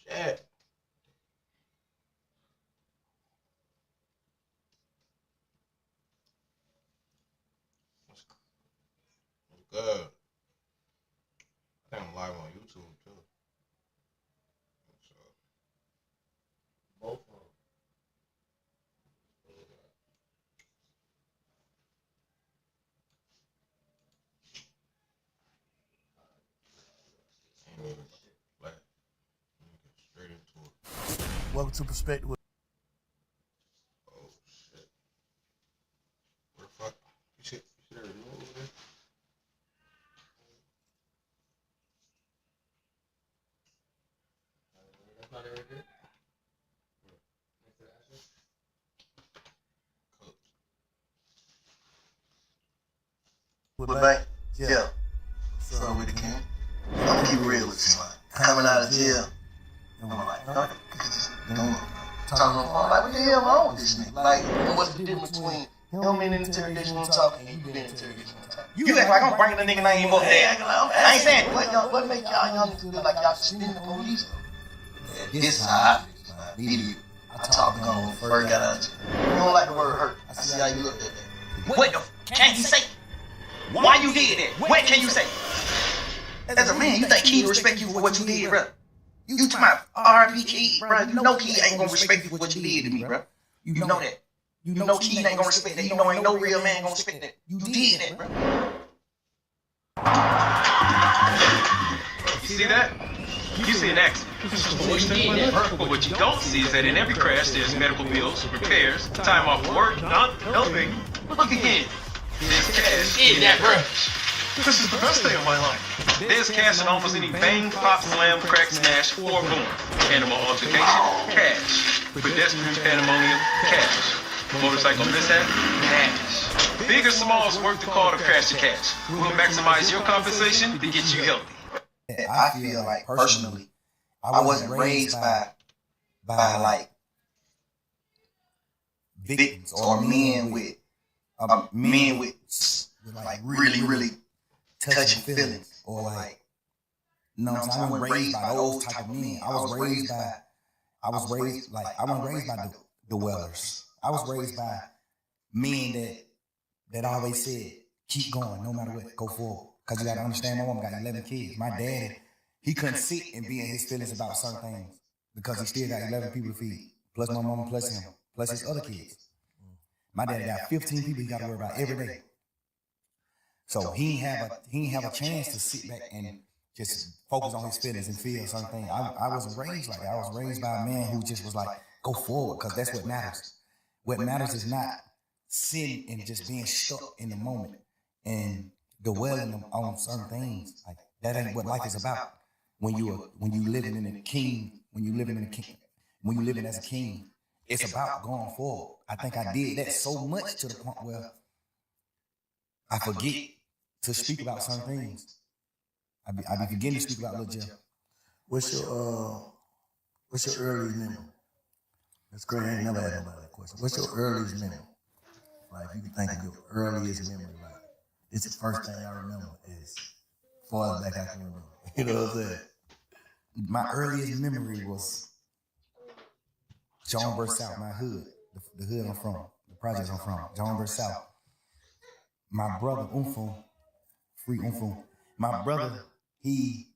Shit. What's good? I think I'm live on YouTube too. So, Both of them. ain't even like, get straight into it. Welcome to Perspective. Oh shit. Where the fuck? You see that review over there? That's not very good. Next to the ashes. Cooked. With Bank. Yeah. So with the king. I'm gonna keep it real with you. Like, coming out of jail, I'm like, don't talk on the phone. Like, what the hell wrong with this nigga? Like, what's the difference between him being in interrogation on talking and you being in interrogation on talking? You act like I'm bringing the nigga name up there. I ain't saying What make y'all young feel like y'all suspending the police? This is how I feel. Like, neither I talked to him when we first got out of jail. You don't like the word hurt. I see how you looked at that. what the can he say? Why you did that? What can you say? As a man, you think Key respect you for what you did, bro? You to my R.I.P. Key, bro. You know Key ain't gonna respect you for what you did to me, bro. You know that. You know Key ain't gonna respect that. You know ain't no real man gonna respect that. You did that, bro. You see that? You see an accident. But what you don't see is that in every crash there's medical bills, repairs, time off work, not helping. Look again. There's cash in that crash. This is the best day of my life. There's cash in almost any bang, pop, slam, crack, smash, or boom. Animal altercation, cash. Pedestrian pandemonium, cash. Motorcycle mishap, cash. Big or small is worth the call to crash the cash. We'll maximize your compensation to get you healthy. I feel like personally, I wasn't raised by like victims or men with like really touching feelings or like no, I wasn't raised by those type of men. I wasn't raised by the Wellers. I was raised by men that always said, keep going, no matter what, go forward. Because you got to understand, my mom got 11 kids. My daddy, he couldn't sit and be in his feelings about certain things because he still got 11 people to feed, plus my mama, plus him, plus his other kids. My daddy got 15 people he got to worry about every day. So he ain't have a chance to sit back and just focus on his feelings and feel certain things. I wasn't raised like that. I was raised by a man who just was like, go forward, because that's what matters. What matters is not sitting and just being stuck in the moment and dwelling on certain things. Like that ain't what life is about. When you living in a king, when you living as a king, it's about going forward. I think I did that so much to the point where I forget to speak about certain things. I be forgetting to speak about Lil Jeff. What's your earliest memory? That's great. I ain't never had nobody that question. What's your earliest memory? Like, if you can think of your earliest memory, like, it's the first thing I remember is far as back I can remember. You know what I'm saying? My earliest memory was Jonesboro South, my hood, the hood I'm from, the projects I'm from, Jonesboro South. My brother, Free Umfum, my brother, he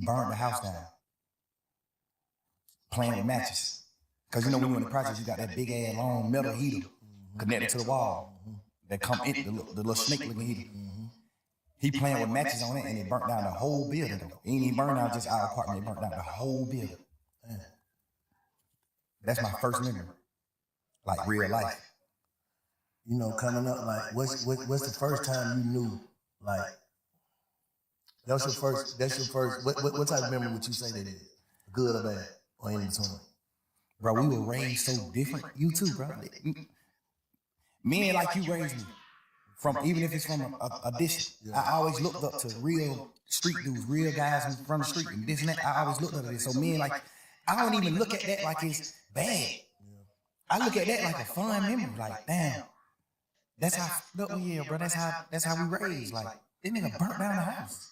burned the house down playing with matches. Because you know when you're in the projects, you got that big ass long metal heater connected to the wall that come in, the little snake looking heater. He playing with matches on it and it burnt down the whole building. It ain't even burned down just our apartment, it burnt down the whole building. That's my first memory, like real life. You know, coming up, like, what's the first time you knew, like, that's your first, what type of memory would you say that is? Good or bad, or in between? Bro, we were raised so different. You too, bro. Men like you raised me. From even if it's from a distance, I always looked up to real street dudes, real guys from the street, and this and that. I always looked up to this. So men, like, I don't even look at that like it's bad. I look at that like a fun memory. Like, damn, that's how bro. That's how we raised. Like, this nigga burnt down the house.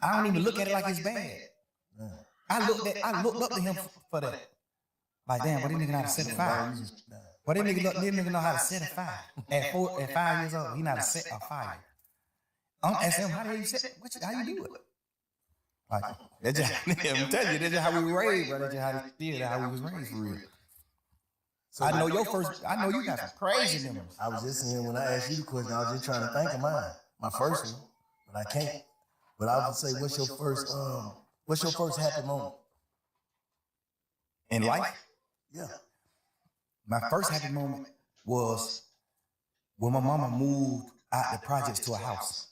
I don't even look at it like it's bad. I looked up to him for that. Like, damn, but this nigga know how to set a fire. But this nigga know how to set a fire. At 5 years old, he know how to set a fire. I'm asking him, how do you set it? How you do it? Like, that's just, I'm telling you, that's just how we were raised, bro. That's just how they did, how we was raised for real. So I know you got some crazy numbers. I was just saying when I asked you the question, I was just trying to think of mine. My first one, but I can't. But I would say, what's your first happy moment? In life? Yeah. My first happy moment was when my mama moved out the projects to a house.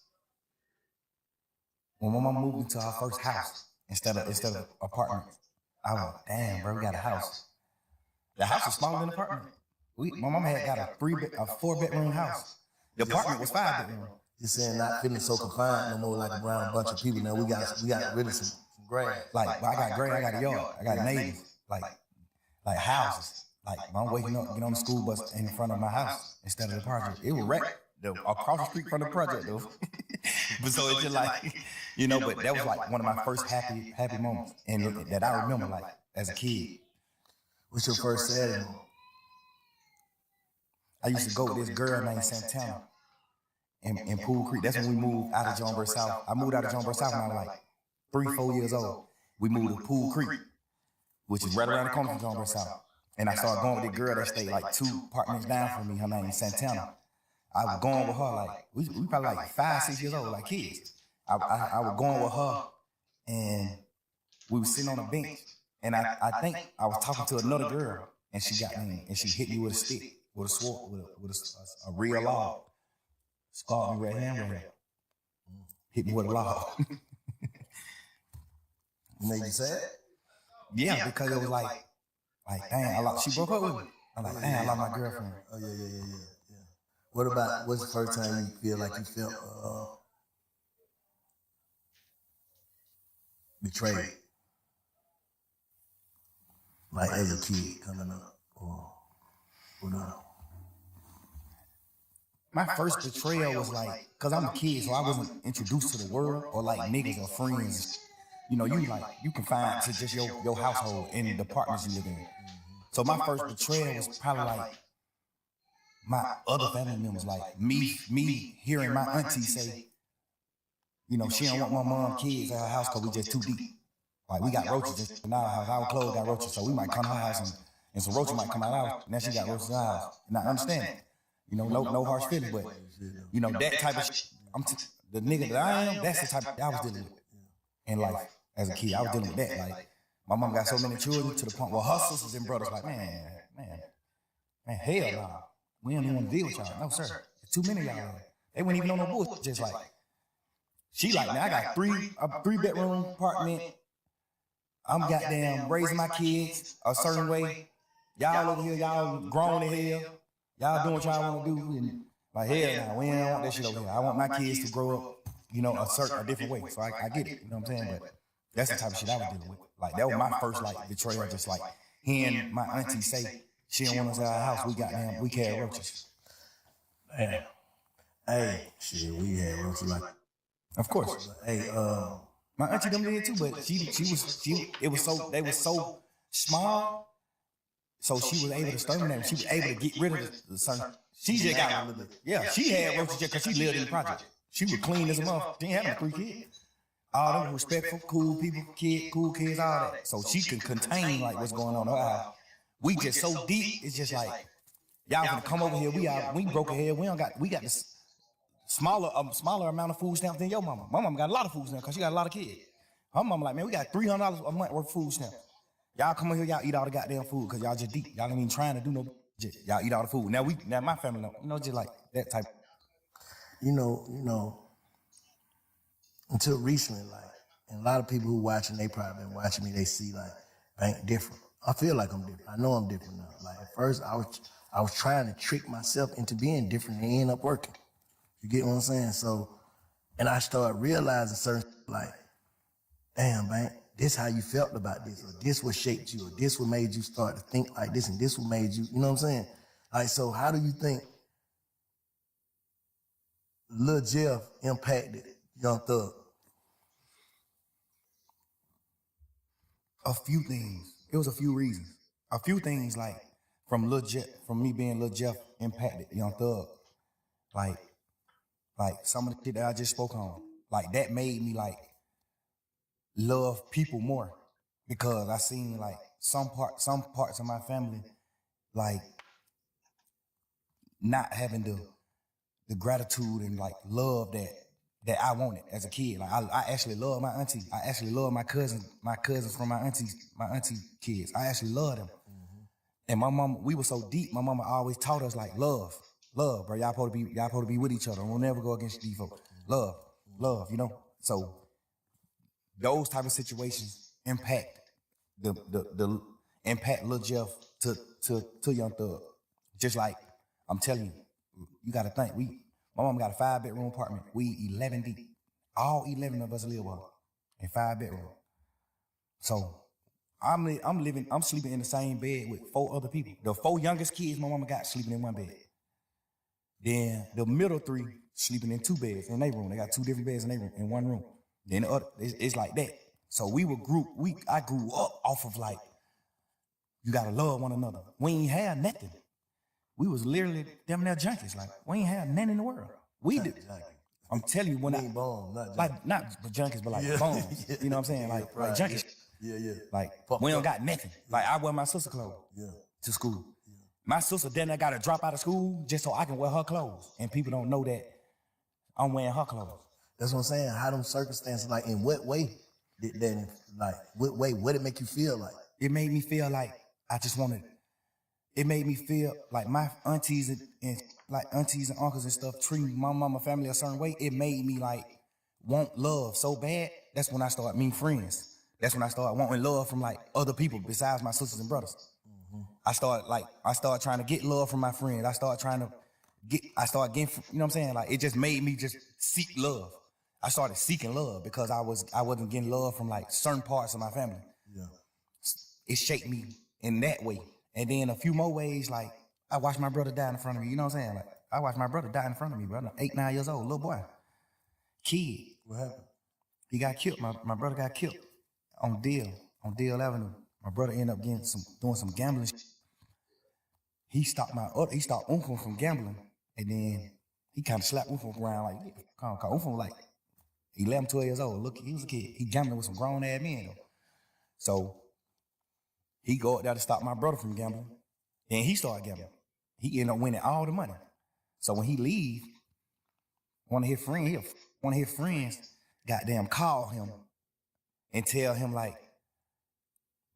When my mama moved into her first house instead of apartment, I went, damn, bro, we got a house. The house was smaller than the apartment. My mama had got a 4-bedroom house. The apartment was 5 bedroom. Just saying, not feeling so confined no more, like around a bunch of people. Now we got rid of some grass. Like, I got grass, I got a yard, I got neighbors, like houses. Like, I'm waking up, get on the school bus in front of my house instead of the project. It was wrecked across the street from the project, though. But so it's just like, you know, but that was like one of my first happy moments, and that I remember, like, as a kid. What's your first Saturday moment? I used to go with this girl named Santana in Pool Creek. That's when we moved out of Jonesboro South. I moved out of Jonesboro South when I was like 3-4 years old. We moved to Pool Creek, which is right around the corner from Jonesboro South. And I started going with this girl that stayed like 2 apartments down from me. Her name is Santana. I was going with her like, we probably like 5-6 years old, like kids. I was going with her, and we were sitting on a bench. And I think I was talking to another girl, and she got me, and she hit me with a stick, with a sword, with a real log. Scarred me right here. Hit me with a log. Made you sad? Yeah, because it was like, dang, she broke up with me. I'm like, dang, I lost my girlfriend. Oh, yeah. What's the first time you feel like you felt betrayed? Like as a kid coming up, or no? My first betrayal was like, cause I'm a kid, so I wasn't introduced to the world or like niggas or friends. You know, you confined to just your household and the apartments you live in. So my first betrayal was probably like my other family members, like me hearing my auntie say, you know, she don't want my mom kids at her house cause we just too deep. Like, we got roaches just in our house. Our clothes got roaches, so we might come to her house and some roaches might come out of our house. And then she got roaches in our house. And I understand it. You know, no harsh feelings, but, you know, that type of the nigga that I am, that's the type I was dealing with in life as a kid. I was dealing with that. Like, my mom got so many children to the point where her sisters and brothers like, man, hell no. Nah. We don't even want to deal with y'all. No, sir. There's too many of y'all. They wouldn't even know no bullshit. Just like, she like, man, I got a 3-bedroom apartment. I'm goddamn raising my kids a certain way. Y'all over here, y'all grown as hell. Y'all doing what y'all want to do. And like, hell nah, we don't want that shit over here. I want my kids to grow up, you know, a different way. So I get it, you know what I'm saying? But that's the type of shit I was dealing with. Like, that was my first, like, betrayal. Just like hearing my auntie say, she don't want us at our house. We carry roaches. Man. Hey, shit, we had roaches like. Of course. Hey, my auntie them did too, but they were so small, so she was able to exterminate them. She was able to get rid of the certain. She just got she had roaches just because she lived in the project. She was clean as a motherfucker. She ain't having 3 kids. All them respectful, cool people, cool kids, all that. So she can contain like what's going on in her house. We just so deep, it's just like, y'all gonna come over here. We broke ahead. We got this smaller amount of food stamps than your mama. My mama got a lot of food stamps because she got a lot of kids. Her mama like, man, we got $300 a month worth of food stamps. Y'all come over here, y'all eat all the goddamn food because y'all just deep. Y'all ain't even trying to do no shit. Y'all eat all the food. Now my family, you know, just like that type. You know, until recently, like, and a lot of people who watching, they probably been watching me, they see like, I ain't different. I feel like I'm different. I know I'm different now. Like at first I was trying to trick myself into being different and it ended up working. You get what I'm saying? So, and I started realizing certain, like, damn, man, this how you felt about this, or this what shaped you, or this what made you start to think like this, and this what made you, you know what I'm saying? Like, so how do you think Lil Jeff impacted Young Thug? A few things. It was a few reasons. A few things like from me being Lil Jeff impacted Young Thug. Like some of the shit that I just spoke on. Like that made me like love people more because I seen like some parts of my family like not having the gratitude and like love that I wanted as a kid. Like I actually love my auntie. I actually love my cousins from my auntie kids. I actually love them. And my mama, we were so deep. My mama always taught us like love, bro. Y'all supposed to be with each other. We'll never go against these folks. Love, you know. So those type of situations impact the impact Lil Jeff to Young Thug. Just like I'm telling you, you got to think. My mama got a 5-bedroom apartment. We 11 deep. All 11 of us live in 5 bedrooms. So I'm sleeping in the same bed with 4 other people. The 4 youngest kids my mama got sleeping in one bed. Then the middle 3 sleeping in 2 beds in their room. They got 2 different beds in one room. Then the other, it's like that. So I grew up off of like, you gotta love one another. We ain't had nothing. We was literally them there junkies. Like, we ain't had nothing in the world. We did. I'm telling you, when not junkies, but like bombs. You know what I'm saying? Like junkies. Yeah. Like, we don't got nothing. Like, I wear my sister clothes to school. My sister then I gotta drop out of school just so I can wear her clothes. And people don't know that I'm wearing her clothes. That's what I'm saying. How them circumstances, like, in what way did that, like, what did it make you feel like? It made me feel like it made me feel like my aunties and uncles and stuff treating my mama family a certain way. It made me like want love so bad. That's when I started meeting friends. That's when I started wanting love from like other people besides my sisters and brothers. I started trying to get love from my friends. I started getting, you know what I'm saying? Like, it just made me just seek love. I started seeking love because I wasn't getting love from like certain parts of my family. Yeah. It shaped me in that way. And then a few more ways, like, I watched my brother die in front of me. You know what I'm saying? Like, I watched my brother die in front of me, brother. 8, 9 years old, little boy. Kid. What happened? He got killed. My brother got killed on Deal Avenue. My brother ended up doing some gambling. He stopped Uncle from gambling, and then he kind of slapped Uncle around like, come on. Uncle was like 11, 12 years old. Look, he was a kid. He gambling with some grown ass men though. So he go up there to stop my brother from gambling. Then he started gambling. He ended up winning all the money. So when he leave, one of his friends goddamn call him and tell him like,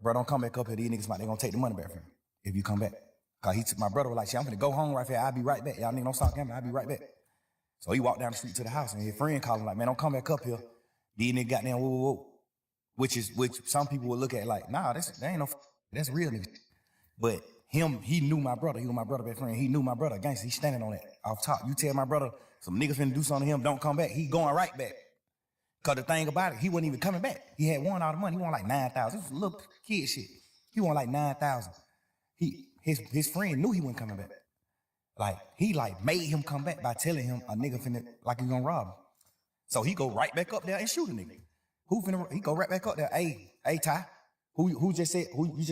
bro, don't come back up here. These niggas they gonna take the money back from you if you come back. Cause my brother was like, shit, I'm gonna go home right here. I'll be right back. Y'all niggas don't stop gambling. I'll be right back. So he walked down the street to the house and his friend called him like, man, don't come back up here. These niggas goddamn whoa. Which some people would look at like, nah, that ain't no, that's real niggas. But he knew my brother. He was my brother best friend. He knew my brother. Gangsta, he's standing on that off top. You tell my brother some niggas finna do something to him, don't come back. He going right back. Cause the thing about it, he wasn't even coming back. He had won all the money. He won like 9,000. This was little kid shit. He won like 9,000. His friend knew he wasn't coming back. Like, he like made him come back by telling him a nigga finna, like, he gonna rob him. So he go right back up there and shoot a nigga. He go right back up there. Hey, Ty, who you just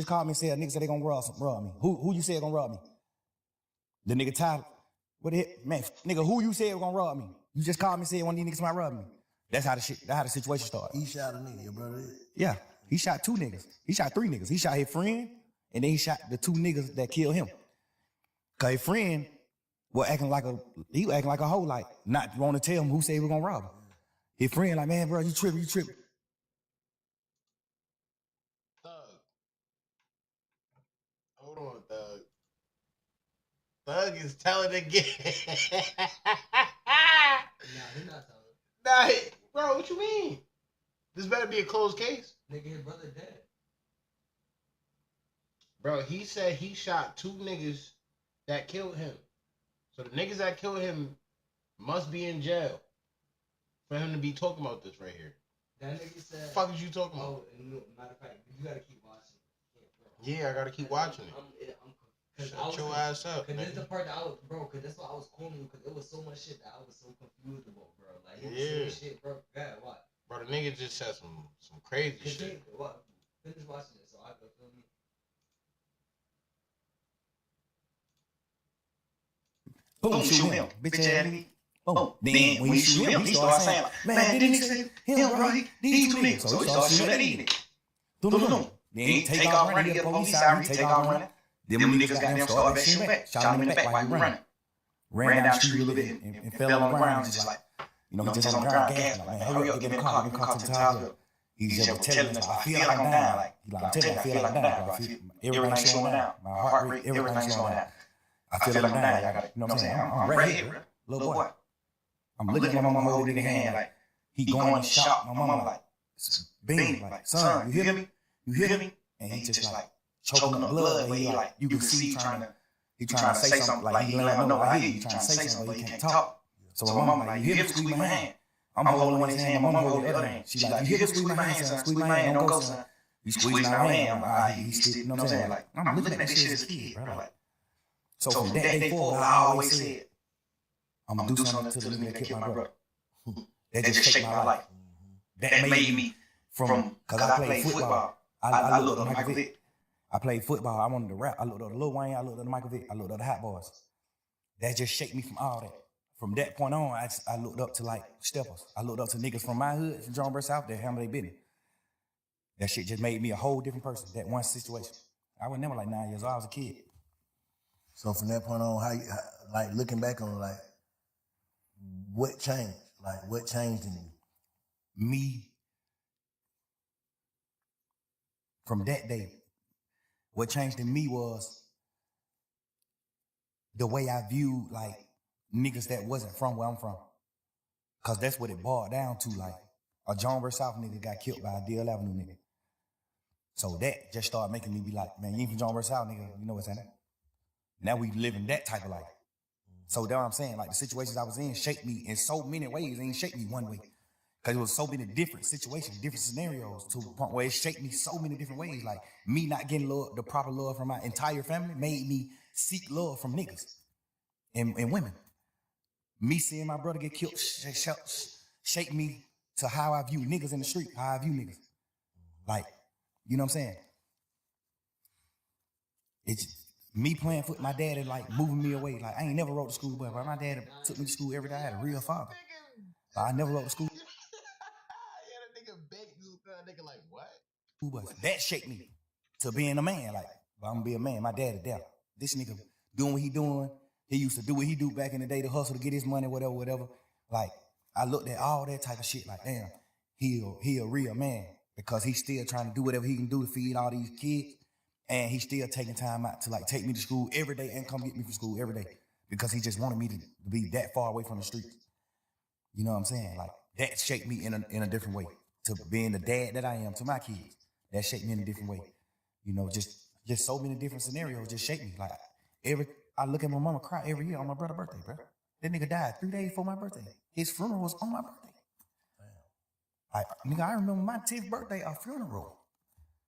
called me and said a nigga said they gonna rob me? Who you said gonna rob me? The nigga Ty, what the heck? Man, nigga, who you said was gonna rob me? You just called me and said one of these niggas might rob me. That's how the situation started. He shot a nigga, your brother did? Yeah, he shot 2 niggas. He shot 3 niggas. He shot his friend, and then he shot the 2 niggas that killed him. Cause his friend was acting like a hoe, like not want to tell him who said he was gonna rob him. His friend like, man, bro, you tripping. Thug. Hold on, Thug. Thug is telling again. Nah, he not telling. Nah, bro, what you mean? This better be a closed case. Nigga, his brother dead. Bro, he said he shot 2 niggas that killed him. So the niggas that killed him must be in jail for him to be talking about this right here. That nigga said. The fuck is you talking about? Oh, and matter of fact, you gotta keep watching. Yeah, I gotta keep watching it. Shut your ass up. Cause this is the part that cause that's why I was calling you, cause it was so much shit that I was so confused about, bro. Like, he was saying shit, bro. God, what? Bro, the nigga just said some crazy shit. finish watching it, so I can feel me. Boom, shoot him. Bitch ass nigga. Boom. Then when you shoot him, he started saying like, man, didn't he say him, bro? These two niggas. So he started shooting at these niggas. Boom. Then he take off running, get police out, he take off running. Them niggas got them started shooting back, shot him in the back while he running. Ran down the street a little bit and fell on the ground, just like, you know, just on the ground, gas, like, man, hurry up, get in the car to the hospital. He's just telling us, I feel like I'm dying. Like, I'm telling you, I feel like I'm dying, bro. Everything's slowing down. My heart rate, everything's slowing down. I feel like I'm dying. Y'all gotta, you know what I'm saying? I'm right here, little boy. I'm looking at my mama holding in the hand, like, he going to shop. My mama, like, bing, like, son, you hear me? You hear me? And he just, like, choking up blood, but he, like, you can see he trying to say something, like, he let her know, I hear you trying to say something, but he can't talk. So my mama, like, you hear me squeeze my hand? I'm holding one of his hand, my mama holding the other hand. She's like, you hear me squeeze my hand, son? Squeeze my hand, don't go, son. You squeezing our hand, he's still, you know what I'm saying? Like, I'm looking at this shit as a kid, bro. Like, so from that day forward, I always said, I'm gonna do something to the nigga that killed my brother. That just shaped my life. That made me from, cause I played football. I looked up Michael Vick. I played football. I wanted to rap. I looked up Lil Wayne. I looked up Michael Vick. I looked up the Hot Boys. That just shaped me from all that. From that point on, I looked up to like steppers. I looked up to niggas from my hood, from Jonesboro South, that handle their business. That shit just made me a whole different person. That one situation. I was never like 9 years old. I was a kid. So from that point on, how you, like looking back on like, what changed? Like what changed in you? Me, from that day, what changed in me was the way I viewed like niggas that wasn't from where I'm from. Cause that's what it boiled down to. Like a Jonesboro South nigga got killed by a Deal Avenue nigga. So that just started making me be like, man, you ain't from Jonesboro South, nigga. You know what's happening? Now we living that type of life. So that's what I'm saying. Like the situations I was in shaped me in so many ways. It ain't shaped me one way. Cause it was so many different situations, different scenarios to the point where it shaped me so many different ways. Like me not getting love, the proper love from my entire family made me seek love from niggas and women. Me seeing my brother get killed shaped me to how I view niggas in the street, how I view niggas. Like, you know what I'm saying? It's me playing foot, my dad is like moving me away. Like I ain't never rode to school, but my dad took me to school every day. I had a real father. But I never rode to school. Yeah, that nigga begged this nigga like, what? But that shaped me to being a man. Like, well, I'm gonna be a man. My dad is deaf. This nigga doing what he doing. He used to do what he do back in the day to hustle to get his money, whatever. Like, I looked at all that type of shit like, damn, he a real man because he's still trying to do whatever he can do to feed all these kids. And he's still taking time out to like take me to school every day and come get me from school every day because he just wanted me to be that far away from the streets. You know what I'm saying? Like that shaped me in a different way to being the dad that I am to my kids. That shaped me in a different way. You know, just so many different scenarios just shaped me. Like I look at my mama cry every year on my brother's birthday, bro. That nigga died 3 days before my birthday. His funeral was on my birthday. Like, nigga, I remember my 10th birthday, a funeral.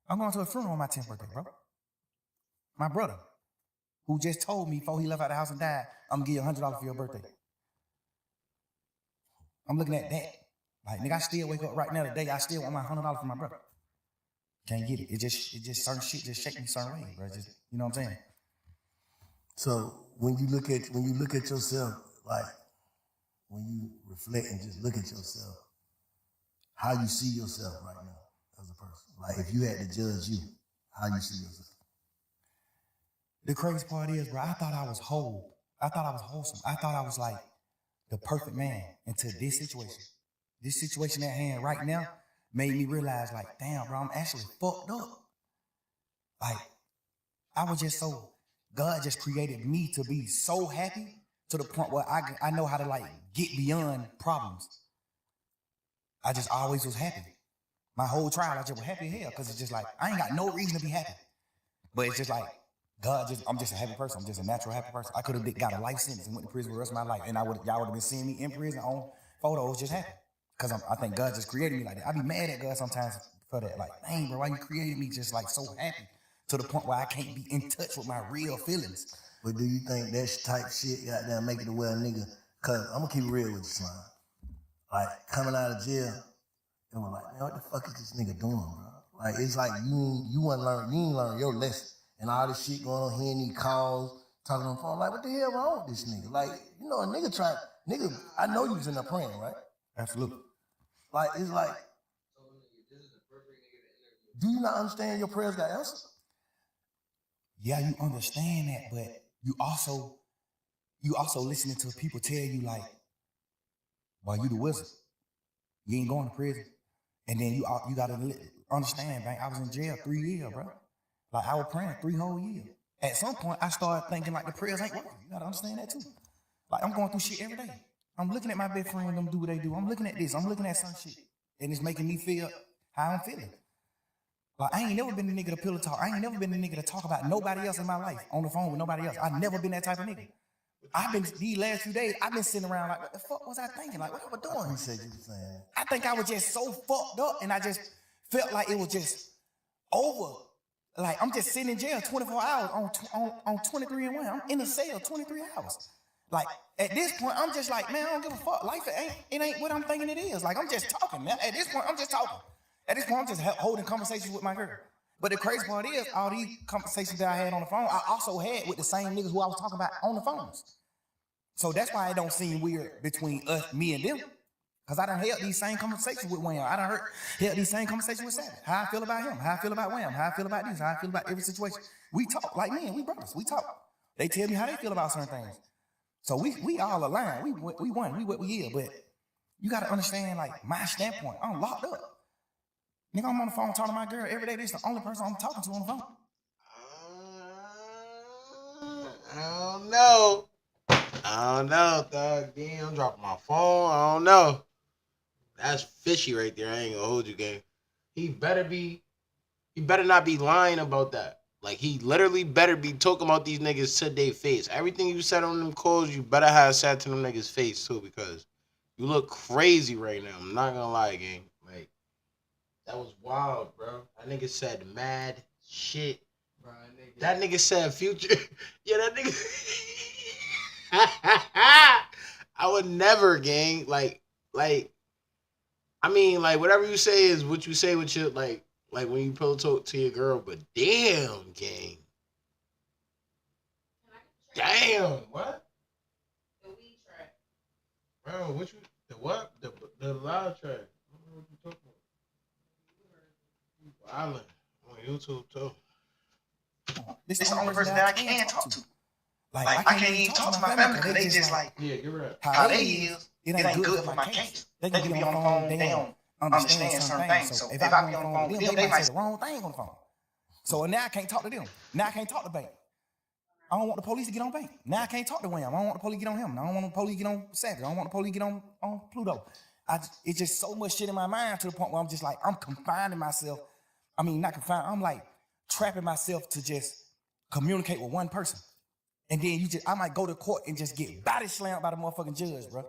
I'm going to a funeral on my 10th birthday, bro. My brother, who just told me before he left out the house and died, I'm gonna give you $100 for your birthday. I'm looking at that. Like, nigga, I still wake up right now today. I still want my $100 for my brother. Can't get it. It just certain shit just shake me certain ways, bro. Just, you know what I'm saying? So when you look at yourself, like when you reflect and just look at yourself, how you see yourself right now as a person. Like if you had to judge you, how you see yourself. The crazy part is, bro, I thought I was whole. I thought I was wholesome. I thought I was like the perfect man until this situation. This situation at hand right now made me realize, like, damn, bro, I'm actually fucked up. Like, I was just so, God just created me to be so happy to the point where I know how to, like, get beyond problems. I just always was happy. My whole trial, I just was happy as hell because it's just like, I ain't got no reason to be happy. But it's just like, I'm just a happy person. I'm just a natural happy person. I could have got a life sentence and went to prison for the rest of my life. And y'all would have been seeing me in prison on photos just happy. Because I think God just created me like that. I be mad at God sometimes for that. Like, dang, bro, why you created me just like so happy to the point where I can't be in touch with my real feelings. But do you think that type shit goddamn make it to where a nigga, cause I'm gonna keep it real with you, Slime. Like coming out of jail, and we're like, man, what the fuck is this nigga doing, bro? Like it's like you ain't learn your lesson. And all this shit going on, hearing these calls, talking on the phone, like what the hell wrong with this nigga? Like, you know, a nigga, I know you was in there praying, right? Absolutely. Like, it's like, do you not understand your prayers got answered? Yeah, you understand that, but you also listening to people tell you like, well, you the wizard. You ain't going to prison. And then you gotta understand, man, I was in jail 3 years, bro. Like I was praying 3 whole years. At some point, I started thinking like the prayers ain't working. You gotta understand that too. Like I'm going through shit every day. I'm looking at my best friend, them do what they do. I'm looking at this. I'm looking at some shit, and it's making me feel how I'm feeling. Like I ain't never been the nigga to pillow talk. I ain't never been the nigga to talk about nobody else in my life on the phone with nobody else. I've never been that type of nigga. I've been these last few days. I've been sitting around like, what the fuck was I thinking? Like, what I was doing? You said you were saying. I think I was just so fucked up, and I just felt like it was just over. Like I'm just sitting in jail 24 hours on 23 and 1. I'm in a cell 23 hours. Like at this point, I'm just like, man, I don't give a fuck. Life it ain't what I'm thinking it is. Like I'm just talking, man. At this point, I'm just talking. At this point, I'm just holding conversations with my girl. But the crazy part is, all these conversations that I had on the phone, I also had with the same niggas who I was talking about on the phones. So that's why it don't seem weird between us, me and them. Because I done held these same conversations with Wham. I done held these same conversations with Savage. How I feel about him, how I feel about Wham, how I feel about this, how I feel about every situation. We talk like men, we brothers, we talk. They tell me how they feel about certain things. So we all aligned. We won, we what we is. But you got to understand, like, my standpoint. I'm locked up. Nigga, I'm on the phone talking to my girl every day. This is the only person I'm talking to on the phone. I don't know, thug. Damn, I'm dropping my phone. I don't know. That's fishy right there. I ain't gonna hold you, gang. He better not be lying about that. Like, he literally better be talking about these niggas to their face. Everything you said on them calls, you better have said to them niggas' face, too, because you look crazy right now. I'm not gonna lie, gang. Like, that was wild, bro. That nigga said mad shit. Bro, That nigga said Future. Yeah, that nigga. I would never, gang. Like, I mean, like, whatever you say is what you say with your, like when you pillow talk to your girl, but damn, gang. Damn, what? The weed track. Bro, what you, the what? The loud track. I don't know what you talking about. You wildin' on YouTube, too. This is the only person that I can talk to. Like I can't even talk to my family because they just like, Yeah, you're right. how they is, it ain't good for my case. They can be on the phone, they don't understand certain things. So if I be on the phone with them, they might say the wrong thing on the phone. So now I can't talk to them. Now I can't talk to Bank. I don't want the police to get on Bank. Now I can't talk to Wham. I don't want the police to get on him. I don't want the police to get on Savage. I don't want the police to get on Pluto. It's just so much shit in my mind to the point where I'm just like, I'm confining myself. I mean, not confined. I'm like trapping myself to just communicate with one person. And then I might go to court and just get body slammed by the motherfucking judge, bro.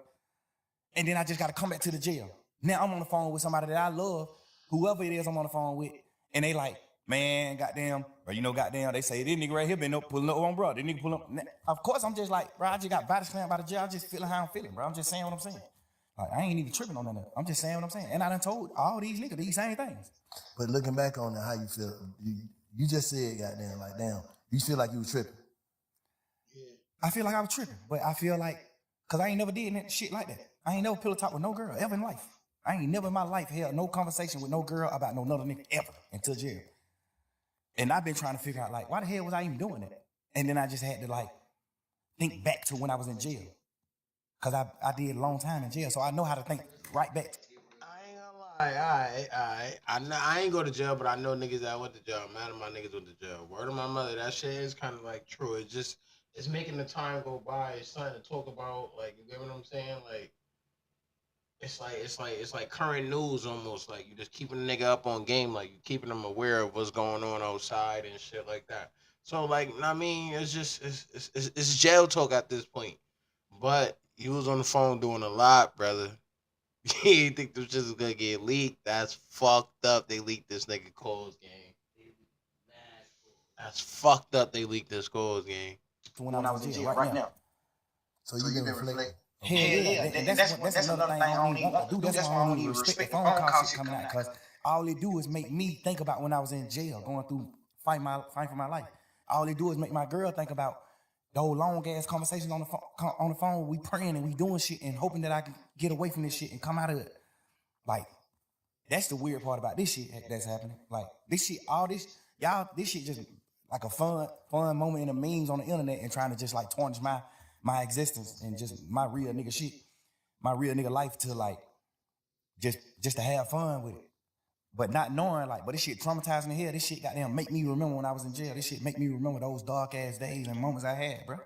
And then I just got to come back to the jail. Now I'm on the phone with somebody that I love, whoever it is I'm on the phone with, and they like, man, goddamn, or goddamn, they say, this nigga right here been up pulling up on bro. This nigga pulling up. Of course, I'm just like, bro, I just got body slammed by the judge. I'm just feeling how I'm feeling, bro. I'm just saying what I'm saying. Like, I ain't even tripping on that. I'm just saying what I'm saying. And I done told all these niggas these same things. But looking back on it, how you feel? You just said, goddamn, like, damn, you feel like you was tripping. I feel like I was tripping, but I feel like, because I ain't never did shit like that. I ain't never pillow talk with no girl ever in life. I ain't never in my life held no conversation with no girl about no other nigga ever until jail. And I've been trying to figure out, like, why the hell was I even doing that? And then I just had to, like, think back to when I was in jail. Because I did a long time in jail, so I know how to think right back. I ain't gonna lie, I ain't go to jail, but I know niggas that went to jail. Mad at my niggas went to jail. Word of my mother, that shit is kind of like true. It's just, it's making the time go by. It's something to talk about. Like, you get what I'm saying? Like, it's like current news almost. Like, you just keeping the nigga up on game. Like, you keeping them aware of what's going on outside and shit like that. So, like, I mean, it's just, it's jail talk at this point. But you was on the phone doing a lot, brother. You think this shit is gonna get leaked? That's fucked up. They leaked this nigga calls, gang. That's fucked up. They leaked this calls, gang. When I was in jail right now. So you been reflecting. Yeah. And that's another thing I don't even want to do. That's why I don't even respect the phone calls coming out. Because all it do is make me think about when I was in jail, going through fighting for my life. All it do is make my girl think about those long ass conversations on the phone. We praying and we doing shit and hoping that I can get away from this shit and come out of it. Like, that's the weird part about this shit that's happening. Like, this shit, this shit just like a fun moment in the memes on the internet and trying to just like tarnish my existence and just my real nigga shit, my real nigga life to like just to have fun with it. But not knowing, like, but this shit traumatizing the hell. This shit goddamn make me remember when I was in jail. This shit make me remember those dark ass days and moments I had, bro.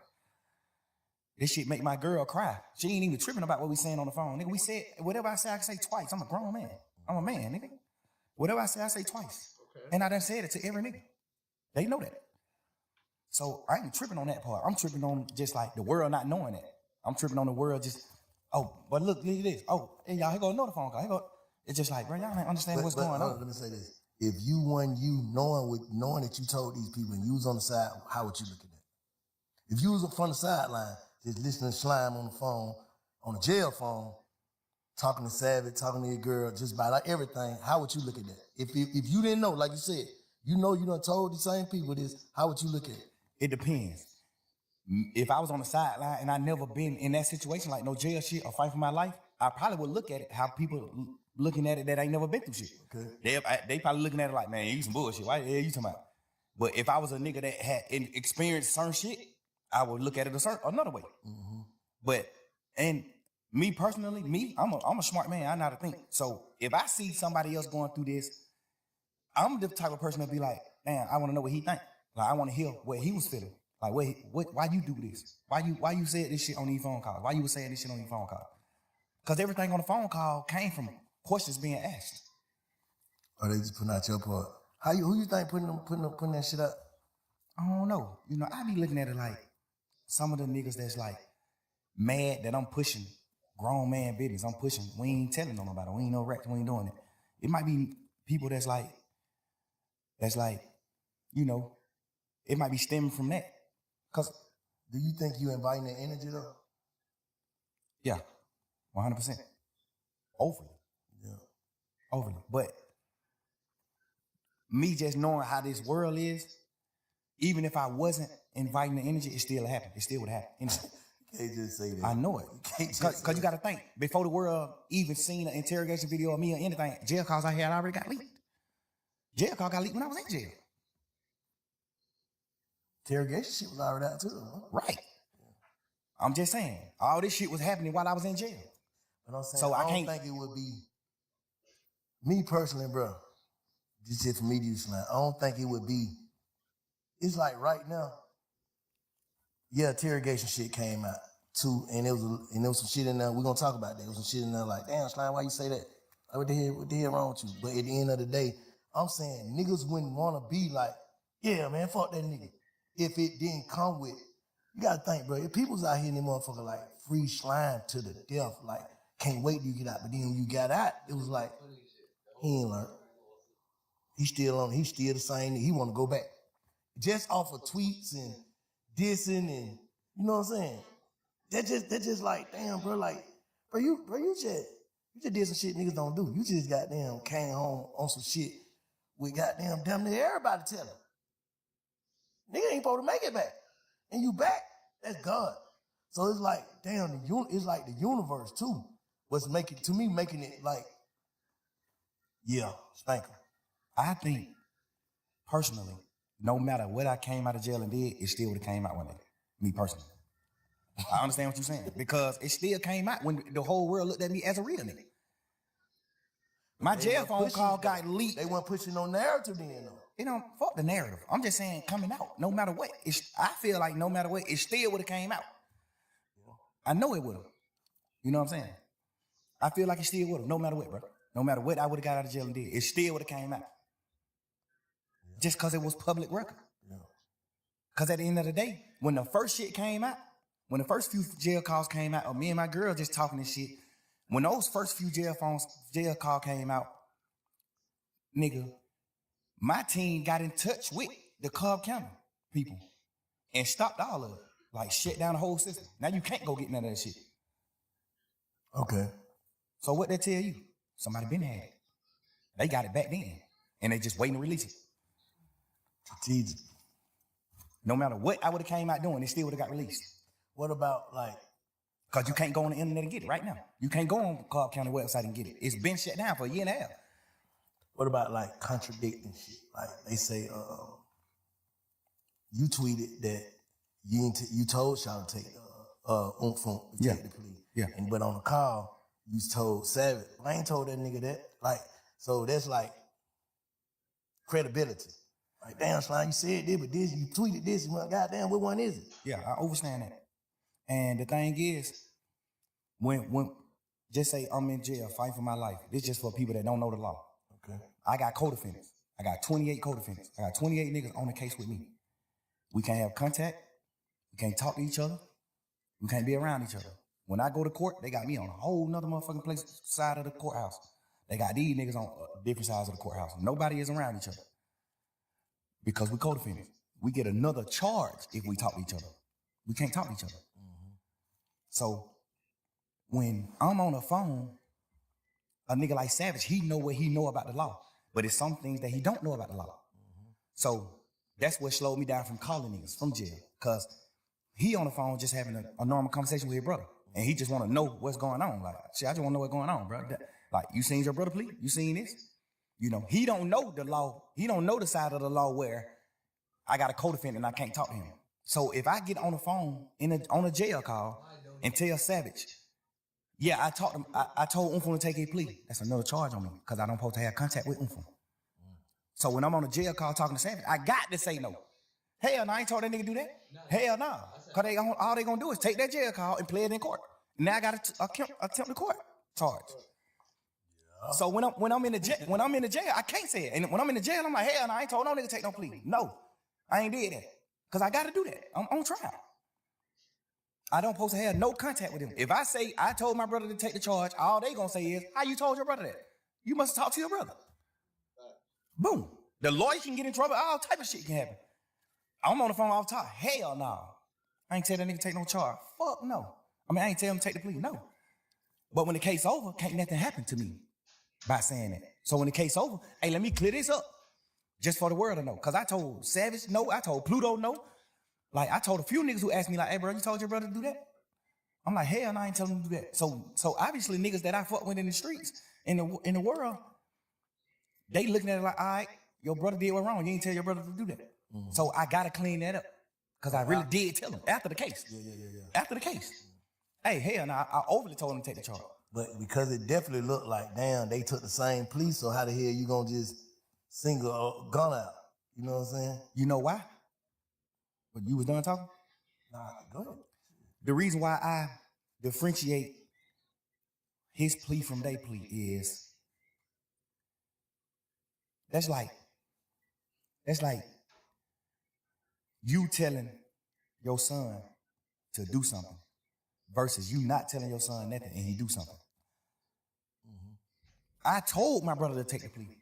This shit make my girl cry. She ain't even tripping about what we saying on the phone. Nigga, we said, whatever I say, I can say twice. I'm a grown man. I'm a man, nigga. Whatever I say twice. Okay. And I done said it to every nigga. They know that. So I ain't tripping on that part. I'm tripping on just like the world not knowing that. I'm tripping on the world just, oh, but look at this. Oh, hey, y'all, here go another phone call. Here go. It's just like, bro, y'all ain't understand what's going on. Let me say this. If you knowing that you told these people and you was on the side, how would you look at that? If you was from the sideline, just listening to Slime on the phone, on the jail phone, talking to Savage, talking to your girl, just about like everything, how would you look at that? If you didn't know, like you said, you done told the same people this, how would you look at it? It depends. If I was on the sideline and I never been in that situation, like no jail shit or fight for my life, I probably would look at it how people looking at it that ain't never been through shit. Okay. They probably looking at it like, man, you some bullshit. Why the hell you talking about? But if I was a nigga that had experienced certain shit, I would look at it another way. Mm-hmm. But, and me personally, I'm a smart man. I know how to think. So if I see somebody else going through this, I'm the type of person that be like, damn, I want to know what he think. Like, I want to hear what he was feeling. Like, why you do this? Why you said this shit on these phone calls? Why you was saying this shit on these phone calls? Because everything on the phone call came from questions being asked. Or they just putting out your part. Who you think putting that shit up? I don't know. I be looking at it like some of the niggas that's like mad that I'm pushing grown man business. I'm pushing. We ain't telling on nobody. We ain't no rats. We ain't doing it. It might be people that's like, it might be stemming from that. Cause do you think you inviting that energy though? Yeah, 100%. Overly. Yeah. Overly. But me just knowing how this world is, even if I wasn't inviting the energy, it still happened. It still would happen. You can't just say that. I know it. Because you got to think, before the world even seen an interrogation video of me or anything, jail calls I had already got leaked. Jail call got leaked when I was in jail. Interrogation shit was already out too, huh? Right. I'm just saying, all this shit was happening while I was in jail. But I'm saying, so I don't think it would be, me personally, bro, this shit for me to use tonight, I don't think it would be, it's like right now, yeah, interrogation shit came out too, and there was some shit in there, we're gonna talk about that, there was some shit in there like, damn, Slime, why you say that? Like, what the hell wrong with you? But at the end of the day, I'm saying niggas wouldn't wanna be like, yeah, man, fuck that nigga. If it didn't come with, you gotta think, bro, if people's out here in the motherfucker like free Slime to the death, like, can't wait till you get out. But then when you got out, it was like, he ain't learned. He's still the same. He want to go back. Just off of tweets and dissing and, you know what I'm saying? That just like, damn, bro, like, bro, you just did some shit niggas don't do. You just goddamn came home on some shit with goddamn damn near everybody telling. Nigga ain't supposed to make it back. And you back, that's God. So it's like, damn, it's like the universe too. What's making it like, yeah, spank 'em. I think, personally, no matter what I came out of jail and did, it still would have came out one day. Me personally. I understand what you're saying. Because it still came out when the whole world looked at me as a real nigga. My jail phone call got leaked. They weren't pushing no narrative then, though. Fuck the narrative. I'm just saying coming out, no matter what. I feel like no matter what, it still would have came out. I know it would have. You know what I'm saying? I feel like it still would have, no matter what, bro. No matter what I would have got out of jail and did, it still would have came out. Yeah. Just because it was public record. Because at the end of the day, when the first shit came out, when the first few jail calls came out, or me and my girl just talking this shit, when those first few jail call came out, nigga, my team got in touch with the Cobb County people and stopped all of it. Like, shut down the whole system. Now you can't go get none of that shit. Okay. So what that tell you? Somebody been had it. They got it back then, and they just waiting to release it. Strategic. No matter what I would have came out doing, it still would have got released. What about like? Because you can't go on the internet and get it right now. You can't go on Cobb County website and get it. It's been shut down for a year and a half. What about like contradicting shit? Like they say, you tweeted that you told Shaw to take to Yeah. take the plea. Yeah. But on the call, you told Savage. I ain't told that nigga that. Like, so that's like credibility. Like, damn, Slime, you said this, but this, you tweeted this. Well, goddamn, what one is it? Yeah, I understand that. And the thing is, when just say I'm in jail, fighting for my life. This just for people that don't know the law. Okay. I got co-defendants. I got 28 co-defendants. I got 28 niggas on the case with me. We can't have contact. We can't talk to each other. We can't be around each other. When I go to court, they got me on a whole nother motherfucking place side of the courthouse. They got these niggas on different sides of the courthouse. Nobody is around each other because we co-defendants. We get another charge if we talk to each other. We can't talk to each other. So when I'm on the phone, a nigga like Savage, he know what he know about the law, but it's some things that he don't know about the law. So that's what slowed me down from calling niggas from jail, because he on the phone just having a normal conversation with his brother, and he just want to know what's going on. Like, shit, I just want to know what's going on, bro. Like, you seen your brother plea? You seen this? You know, he don't know the law. He don't know the side of the law where I got a co-defendant and I can't talk to him. So if I get on the phone on a jail call and tell Savage, yeah, I told Umfum to take a plea, that's another charge on me because I don't supposed to have contact with Umfum. So when I'm on a jail call talking to Savage, I got to say no. Hell no, I ain't told that nigga do that. Hell no. Because all they gonna do is take that jail call and play it in court. Now I got to attempt the court charge. Yeah. So when I'm in the jail, I can't say it. And when I'm in the jail, I'm like, hell no, I ain't told no nigga to take no plea. No, I ain't did that. Because I got to do that. I'm on trial. I don't supposed to have no contact with him. If I say I told my brother to take the charge, all they gonna say is, how you told your brother that? You must talk to your brother. Boom. The lawyer can get in trouble. All type of shit can happen. I'm on the phone all the time. Hell no. I ain't tell that nigga take no charge. Fuck no. I mean, I ain't tell him to take the plea. No. But when the case over, can't nothing happen to me by saying that. So when the case over, hey, let me clear this up just for the world to know. Because I told Savage no. I told Pluto no. Like, I told a few niggas who asked me, like, hey, bro, you told your brother to do that? I'm like, hell no, I ain't telling him to do that. So obviously niggas that I fuck with in the streets, in the world, they looking at it like, all right, your brother did what wrong. You ain't tell your brother to do that. Mm-hmm. So I got to clean that up because I really did tell him after the case. Yeah. After the case. Hey, hell no, I overly told him to take the charge. But because it definitely looked like, damn, they took the same plea, so how the hell you gonna just single a gun out? You know what I'm saying? You know why? But you was done talking? Nah, go ahead. The reason why I differentiate his plea from their plea is that's like you telling your son to do something versus you not telling your son nothing and he do something. Mm-hmm. I told my brother to take the plea.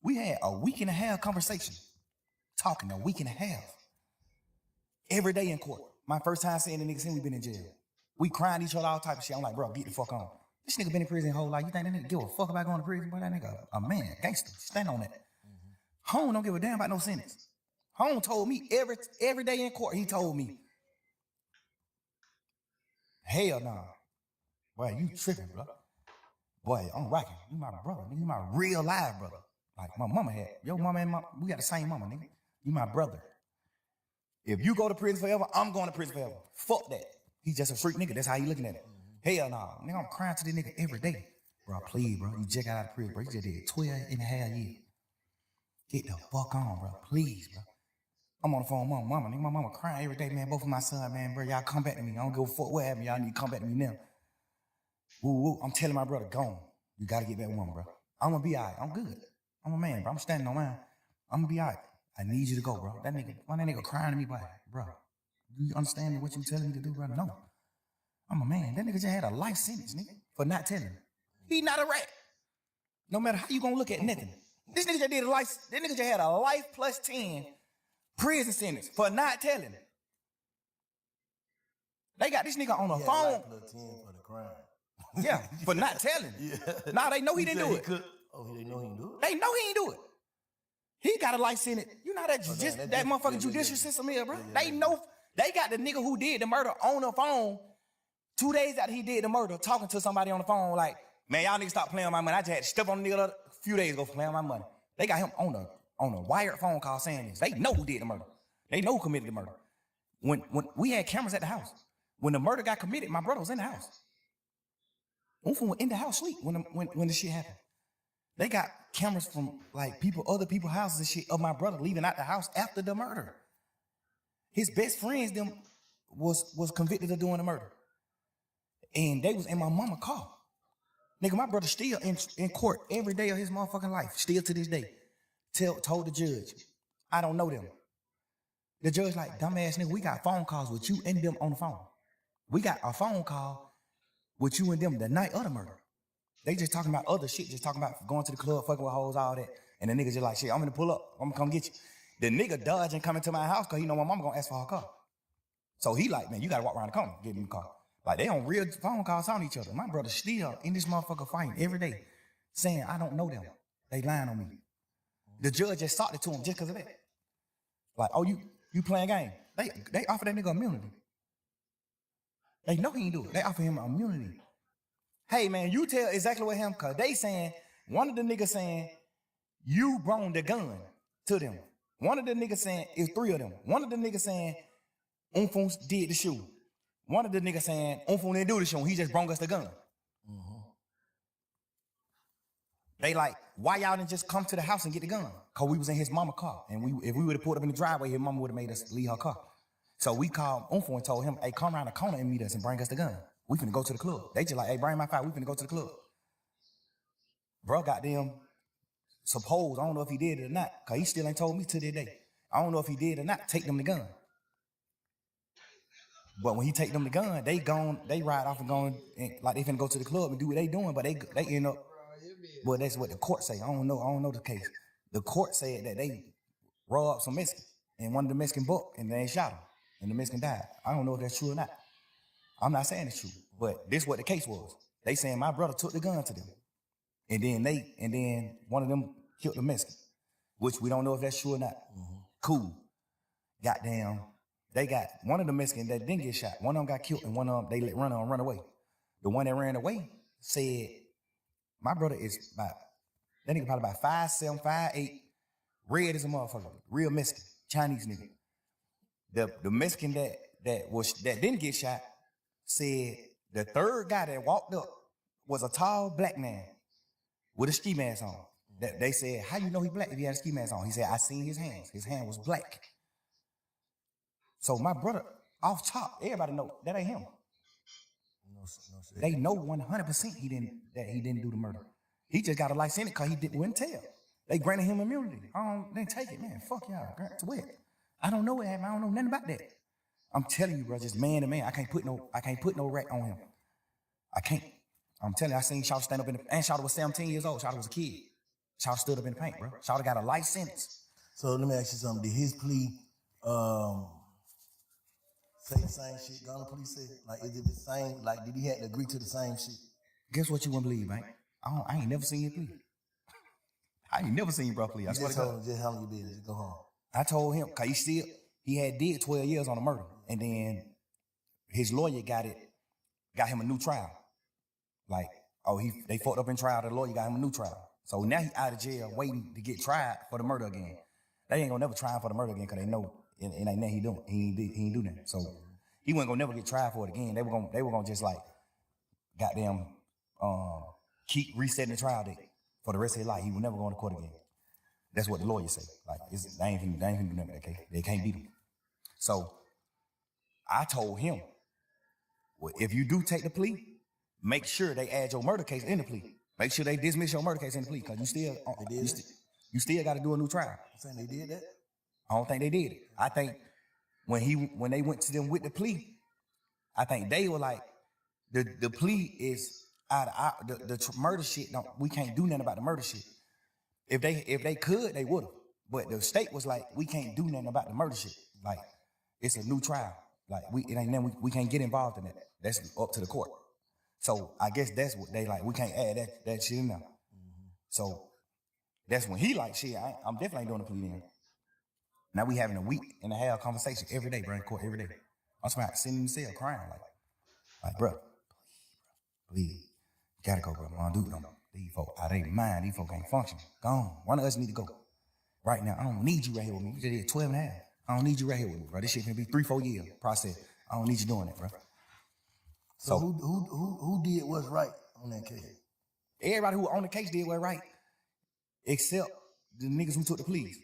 We had a week and a half conversation, talking a week and a half. Every day in court. My first time seeing the nigga since we been in jail. We crying each other, all type of shit. I'm like, bro, get the fuck on. This nigga been in prison his whole life. You think that nigga give a fuck about going to prison? Boy, that nigga a man, gangster. Stand on that. Mm-hmm. Home don't give a damn about no sentence. Home told me every day in court, he told me, hell nah. Boy, you tripping, bro. Boy, I'm rocking. You my brother, nigga. You my real live brother. Like my mama had. Your mama and we got the same mama, nigga. You my brother. If you go to prison forever, I'm going to prison forever. Fuck that. He's just a freak nigga. That's how you looking at it. Hell nah. Nigga, I'm crying to this nigga every day. Bro, please, bro. You just got out of prison, bro. You just did 12 and a half years. Get the fuck on, bro. Please, bro. I'm on the phone with my mama. Nigga, my mama crying every day, man. Both of my son, man, bro. Y'all come back to me. I don't give a fuck what happened. Y'all need to come back to me now. Woo. I'm telling my brother, go on. You got to get back with mama, bro. I'm going to be all right. I'm good. I'm a man, bro. I'm standing on mine. I'm going to be all right. I need you to go, bro. Why that nigga crying to me, boy? Bro, do you understand what you telling me to do, bro? No. I'm a man. That nigga just had a life sentence, nigga, for not telling. He not a rat. No matter how you gonna look at nothing. This nigga just did a life, that nigga just had a life plus 10 prison sentence for not telling. They got this nigga on the phone. Life plus 10 for the crime. Yeah, for not telling. Nah, they know he didn't do it. Oh, they know he didn't do it. They know he ain't do it. He got a life sentence. You know that Okay, that motherfucking judicial system here, bro. They know they got the nigga who did the murder on the phone 2 days after he did the murder, talking to somebody on the phone like, man, y'all niggas stop playing with my money. I just had to step on the nigga a few days ago for playing with my money. They got him on a wired phone call saying this. They know who did the murder. They know who committed the murder. When we had cameras at the house, when the murder got committed, my brother was in the house. Unfun was in the house sleep when the shit happened. They got cameras from like other people's houses and shit of my brother leaving out the house after the murder. His best friends them was convicted of doing the murder. And they was in my mama's car. Nigga, my brother still in court every day of his motherfucking life, still to this day. Told the judge, I don't know them. The judge like, dumbass nigga, we got phone calls with you and them on the phone. We got a phone call with you and them the night of the murder. They just talking about other shit, just talking about going to the club, fucking with hoes, all that. And the nigga just like, shit, I'm gonna pull up. I'm gonna come get you. The nigga dodging coming to my house because he know my mama gonna ask for her car. So he like, man, you gotta walk around the corner, get in the car. Like they on real phone calls on each other. My brother still in this motherfucker fighting every day, saying, I don't know them. They lying on me. The judge just sought it to him just because of that. Like, oh, you playing game. They offer that nigga immunity. They know he ain't do it. They offer him immunity. Hey man, you tell exactly what him, cause they saying, one of the niggas saying, you brought the gun to them. One of the niggas saying, it's 3 of them. One of the niggas saying, Unfun did the shoe. One of the niggas saying, Unfun didn't do the shoe, he just brought us the gun. They like, why y'all didn't just come to the house and get the gun? Cause we was in his mama's car. And if we would have pulled up in the driveway, his mama would have made us leave her car. So we called Unfun and told him, hey, come around the corner and meet us and bring us the gun. We finna go to the club. They just like, hey, bring my file, we finna go to the club. Bro, goddamn, suppose, I don't know if he did it or not, cause he still ain't told me to this day. I don't know if he did or not, take them the gun. But when he take them the gun, they ride off and go, like they finna go to the club and do what they doing, but they end up, well, that's what the court say. I don't know the case. The court said that they robbed some Mexican, and one of the Mexican booked, and they shot him, and the Mexican died. I don't know if that's true or not. I'm not saying it's true, but this is what the case was. They saying my brother took the gun to them, and then one of them killed the Mexican, which we don't know if that's true or not. Cool. Goddamn, they got one of the Mexican that didn't get shot. One of them got killed, and one of them they let run away. The one that ran away said, my brother is that nigga probably about 5'7", 5'8", red as a motherfucker, real Mexican, Chinese nigga. The Mexican that didn't get shot said the third guy that walked up was a tall black man with a ski mask on. That they said, how you know he black if he had a ski mask on? He said, I seen his hands. His hand was black. So my brother, off top, everybody know that ain't him. No shit. They know 100% he didn't do the murder. He just got a life sentence because he wouldn't tell. They granted him immunity. They take it, man. Fuck y'all. To what? I don't know what happened. I don't know nothing about that. I'm telling you, bro, just man to man. I can't put no rack on him. I can't. I'm telling you, I seen Shawty stand up and Shawty was 17 years old. Shawty was a kid. Shawty stood up in the paint, bro. Shawty got a life sentence. So let me ask you something. Did his plea say the same shit Gunna plea said? Like, is it the same? Like, did he have to agree to the same shit? Guess what you wouldn't believe, man? I ain't never seen his plea. I ain't never seen bro plea. I swear to God. Just handle your business. Go home. I told him, cause he had did 12 years on the murder. And then his lawyer got him a new trial. Like, they fucked up in trial, the lawyer got him a new trial. So now he out of jail waiting to get tried for the murder again. They ain't gonna never try him for the murder again because they know it ain't nothing he doing. He ain't do that. So he wasn't gonna never get tried for it again. They were gonna just like goddamn keep resetting the trial date for the rest of his life. He would never go to court again. That's what the lawyers say. Like they ain't finna do nothing with that case. They can't beat him. So I told him, well, if you do take the plea, make sure they add your murder case in the plea. Make sure they dismiss your murder case in the plea, because you still got to do a new trial. You saying they did that? I don't think they did it. I think when they went to them with the plea, I think they were like, the plea is out of the murder shit. No, we can't do nothing about the murder shit. If they could, they would have. But the state was like, we can't do nothing about the murder shit. Like, it's a new trial. Like we can't get involved in that. That's up to the court. So I guess that's what they like. We can't add that shit in there. So that's when he like, shit, I'm definitely ain't doing the plea then. Now we having a week and a half conversation every day, bro, in court every day. I'm sitting in the cell crying like, bro, please, you gotta go, bro. My dude, these folk out of their mind. These folk ain't functioning. Go on. One of us need to go. Right now, I don't need you right here with me. You just did 12 and a half. I don't need you right here with me, bro. This shit gonna be 3-4 years process. I don't need you doing that, bro. So who did what's right on that case? Everybody who on the case did what's right, except the niggas who took the pleas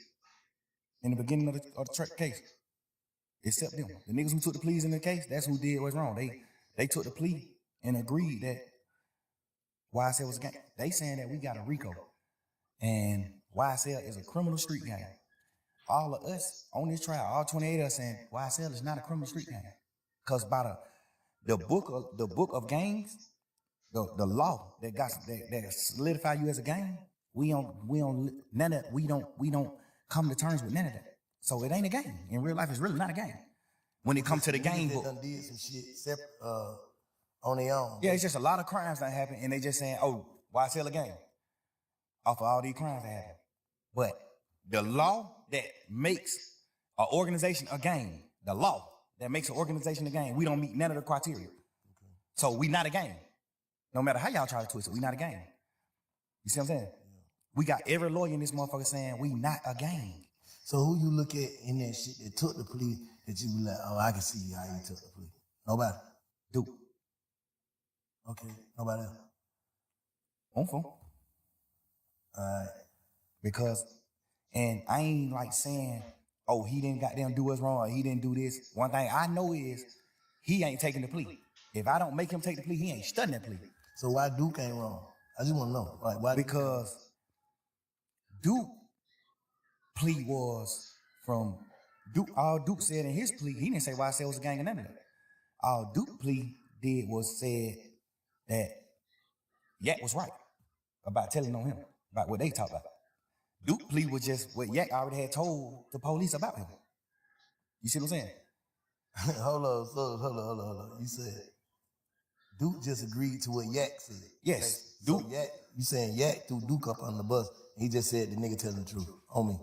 in the beginning of the case. Except them. The niggas who took the pleas in the case, that's who did what's wrong. They took the plea and agreed that YSL was a gang. They saying that we got a RICO. And YSL is a criminal street gang. All of us on this trial, all 28 of us saying YSL is not a criminal street gang. Because by the book of gangs, the law that solidify you as a gang, we don't come to terms with none of that. So it ain't a gang. In real life, it's really not a gang. When it comes to the gang book. They done did some shit separate, on their own. Yeah, it's just a lot of crimes that happen, and they just saying, oh, YSL a gang? Off of all these crimes that happen. But the law that makes an organization a gang, the law that makes an organization a gang, we don't meet none of the criteria. Okay. So we not a gang. No matter how y'all try to twist it, we not a gang. You see what I'm saying? Yeah. We got every lawyer in this motherfucker saying we not a gang. So who you look at in that shit that took the plea that you be like, oh, I can see how you took the plea? Nobody? Duke. Okay, nobody else? On phone. All right. Because, and I ain't like saying, oh, he didn't goddamn do us wrong or he didn't do this. One thing I know is he ain't taking the plea. If I don't make him take the plea, he ain't studying that plea. So why Duke ain't wrong? I just want to know. Like, why? Because Duke plea was from Duke. All Duke said in his plea, he didn't say YSL was a gang or none of that. All Duke plea did was said that Yak was right about telling on him, about what they talk about. Duke plea was just what Yak already had told the police about him. You see what I'm saying? Hold on. You said Duke just agreed to what Yak said. Yes. So Duke. Yak, you saying Yak threw Duke up on the bus. He just said the nigga telling the truth on me.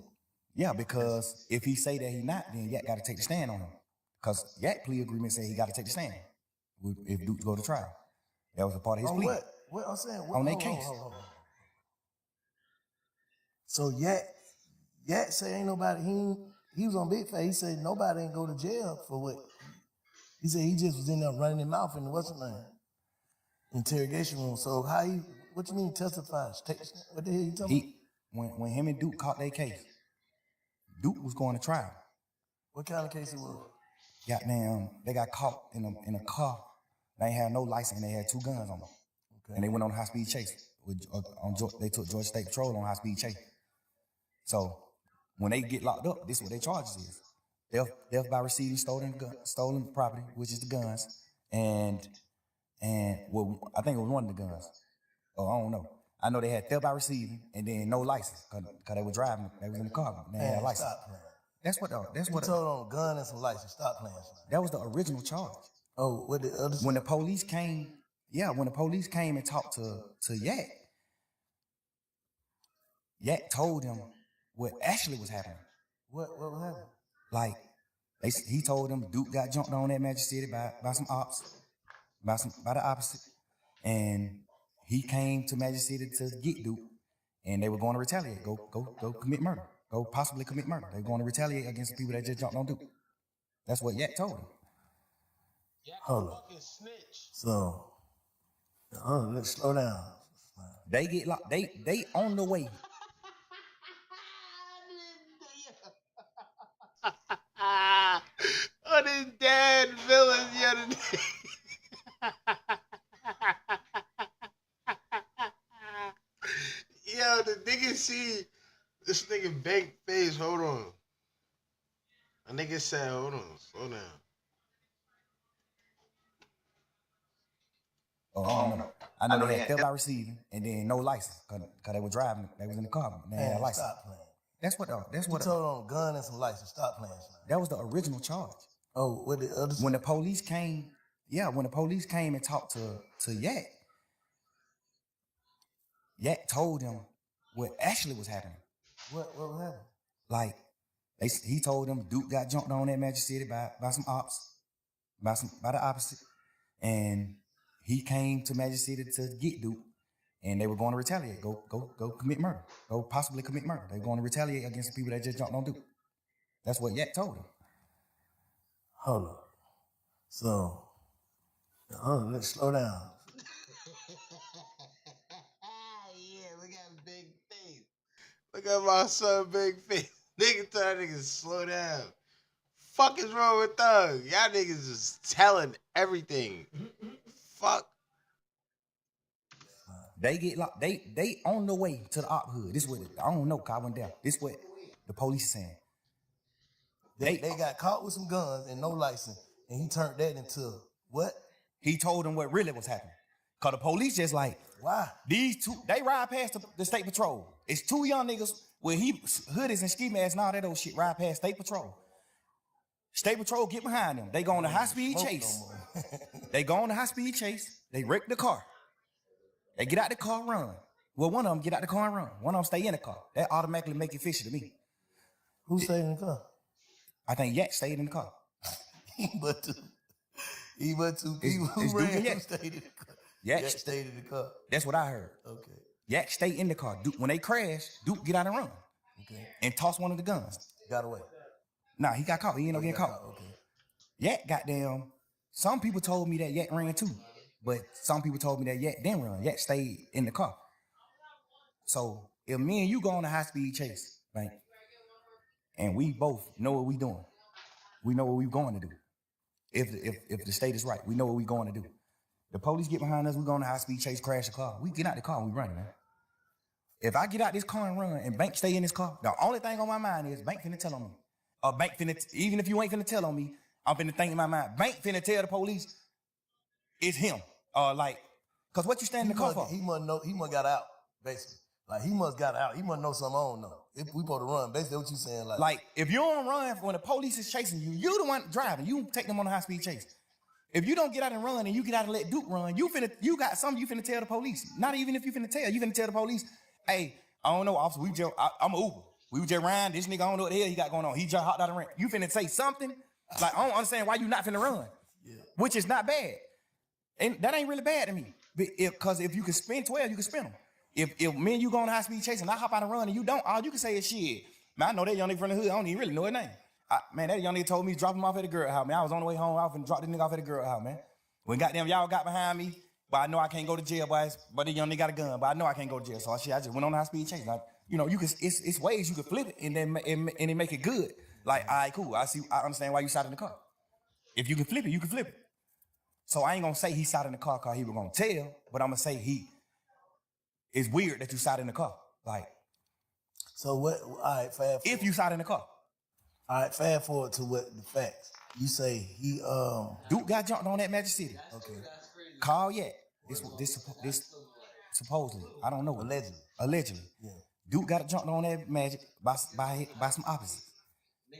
Yeah, because if he say that he not, then Yak got to take the stand on him. Because Yak plea agreement said he got to take the stand if Duke go to trial. That was a part of his plea. What I'm saying? On their case. Hold. So Yak say ain't nobody, he was on Big Face. He said nobody ain't go to jail for what? He said he just was in there running his mouth in the what's the name? Interrogation room. So what you mean testify? What the hell you talking about? When him and Duke caught their case, Duke was going to trial. What kind of case it was? Goddamn, they got caught in a car. They ain't had no license and they had 2 guns on them. Okay. And they went on a high-speed chase. They took Georgia State Patrol on high-speed chase. So when they get locked up, this is what their charges is. Theft by receiving stolen property, which is the guns, and well, I think it was one of the guns. Oh, I don't know. I know they had theft by receiving and then no license because they were driving. They was in the car. They had a license. Stop playing. That's what. You told on a gun and some license. Stop playing. That was the original charge. Oh, what the other? When the police came, when the police came and talked to Yak, Yak told him what actually was happening. What was happening? Like, he told them Duke got jumped on at Magic City by some ops, by the opposite, and he came to Magic City to get Duke, and they were going to retaliate, go commit murder, go possibly commit murder. They were going to retaliate against the people that just jumped on Duke. That's what Yak told him. Hold on. So, let's slow down. They get locked. They on the way. On his dad villains the other day. Yo, the nigga see this nigga big face. Hold on. A nigga said, hold on, slow down. Oh, I don't know. I know they had theft by receiving and then no license because they were driving. They was in the car. They had a license. Stop playing. That's what. You told on a gun and some license. Stop playing. That was the original charge. Oh, what the other? When the police came, when the police came and talked to Yak, Yak told him what actually was happening. What happened? Like, he told them Duke got jumped on at Magic City by some ops, by the opposite, and he came to Magic City to get Duke, and they were going to retaliate, go commit murder, go possibly commit murder. They were going to retaliate against the people that just jumped on Duke. That's what Yak told him. Hold up. So, let's slow down. Yeah, look at Big Face. Look at my son Big Face. Nigga tell that nigga slow down. Fuck is wrong with Thug? Y'all niggas just telling everything. Fuck. They get locked. They on the way to the op hood. This what I don't know. Cause I went down. This what the police is saying. They got caught with some guns and no license, and he turned that into what? He told them what really was happening. Cause the police just like, Why? these two, they ride past the state patrol. It's two young niggas with hoodies and ski masks and all that old shit ride past state patrol. State patrol get behind them. They go on a high speed chase. They go on a high speed chase. They wreck the car. They get out the car, run. Well, one of them get out the car and run. One of them stay in the car. That automatically make it fishy to me. Who stayed in the car? I think Yak stayed in the car. He but two people it's who Duke ran and who Yak. stayed in the car. Yak Yak stayed in the car. That's what I heard. Okay. Yak stay in the car. Duke, when they crash, Duke get out and run. Okay. And toss one of the guns. Got away. Nah, he got caught. He ended up getting caught. Okay. Yak goddamn. Some people told me that Yak ran too. But some people told me that Yak didn't run. Yak stayed in the car. So if me and you go on a high speed chase, right? And we both know what we doing. We know what we going to do. If the state is right, we know what we going to do. The police get behind us, we go on a high speed chase, crash the car. We get out the car and we run, man. If I get out this car and run and Bank stay in this car, the only thing on my mind is Bank finna tell on me. Or Bank finna, even if you ain't finna tell on me, I'm finna think in my mind, Bank finna tell the police it's him. Cause what you stand in the car for? He must got out, basically. Like, he must got out. He must know something I don't know. If we supposed to run, basically what you saying, Like, if you don't run when the police is chasing you, you the one driving. You take them on a high-speed chase. If you don't get out and run and you get out and let Duke run, you got something you finna tell the police. Not even if you finna tell the police, hey, I don't know, officer, I'm an Uber. We were just riding, this nigga, I don't know what the hell he got going on. He just hopped out of the ramp. You finna say something? Like, I don't understand why you not finna run. Yeah. Which is not bad. And that ain't really bad to me. Because if you can spin 12, you can spin them. If me and you go on a high speed chase and I hop out and run and you don't, all you can say is shit. Man, I know that young nigga from the hood. I don't even really know his name. Man, that young nigga told me to drop him off at the girl house, man. I was on the way home. I was finna drop this nigga off at the girl house, man. When goddamn y'all got behind me, but I know I can't go to jail, boys. But the young nigga got a gun, but I know I can't go to jail. So I just went on a high speed chase. Like, you know, you can. It's ways you can flip it and then and make it good. Like, all right, cool. I understand why you shot in the car. If you can flip it, you can flip it. So I ain't gonna say he shot in the car because he was gonna tell, but I'm gonna say it's weird that you shot in the car. Like, So what? All right, fast forward. if you shot in the car, All right, fast forward to what the facts. You say he Duke got jumped on at Magic City. okay, Call yet. This supposedly. I don't know. Allegedly. Yeah. Duke got jumped on that Magic by some opposites.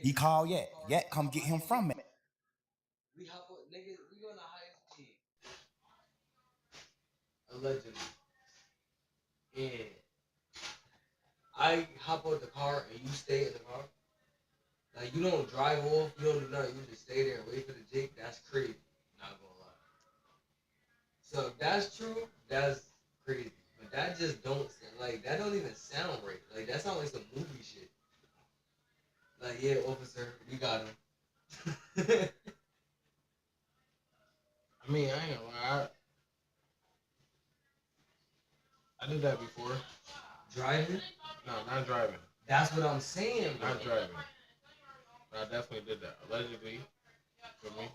He called Yet. Yet come get him from it. We hop on, nigga, we on the highest speed. Allegedly. And I hop out the car and you stay in the car. Like, you don't drive off, you don't do nothing, you just stay there and wait for the jig. That's crazy. Not gonna lie. So if that's true, that's crazy. But that just don't, like, that don't even sound right. Like, that sounds like some movie shit. Like, yeah, officer, we got him. I mean, I ain't gonna lie. I did that before. Driving? No, not driving. That's what I'm saying, bro. Not driving. But I definitely did that. Allegedly. For me.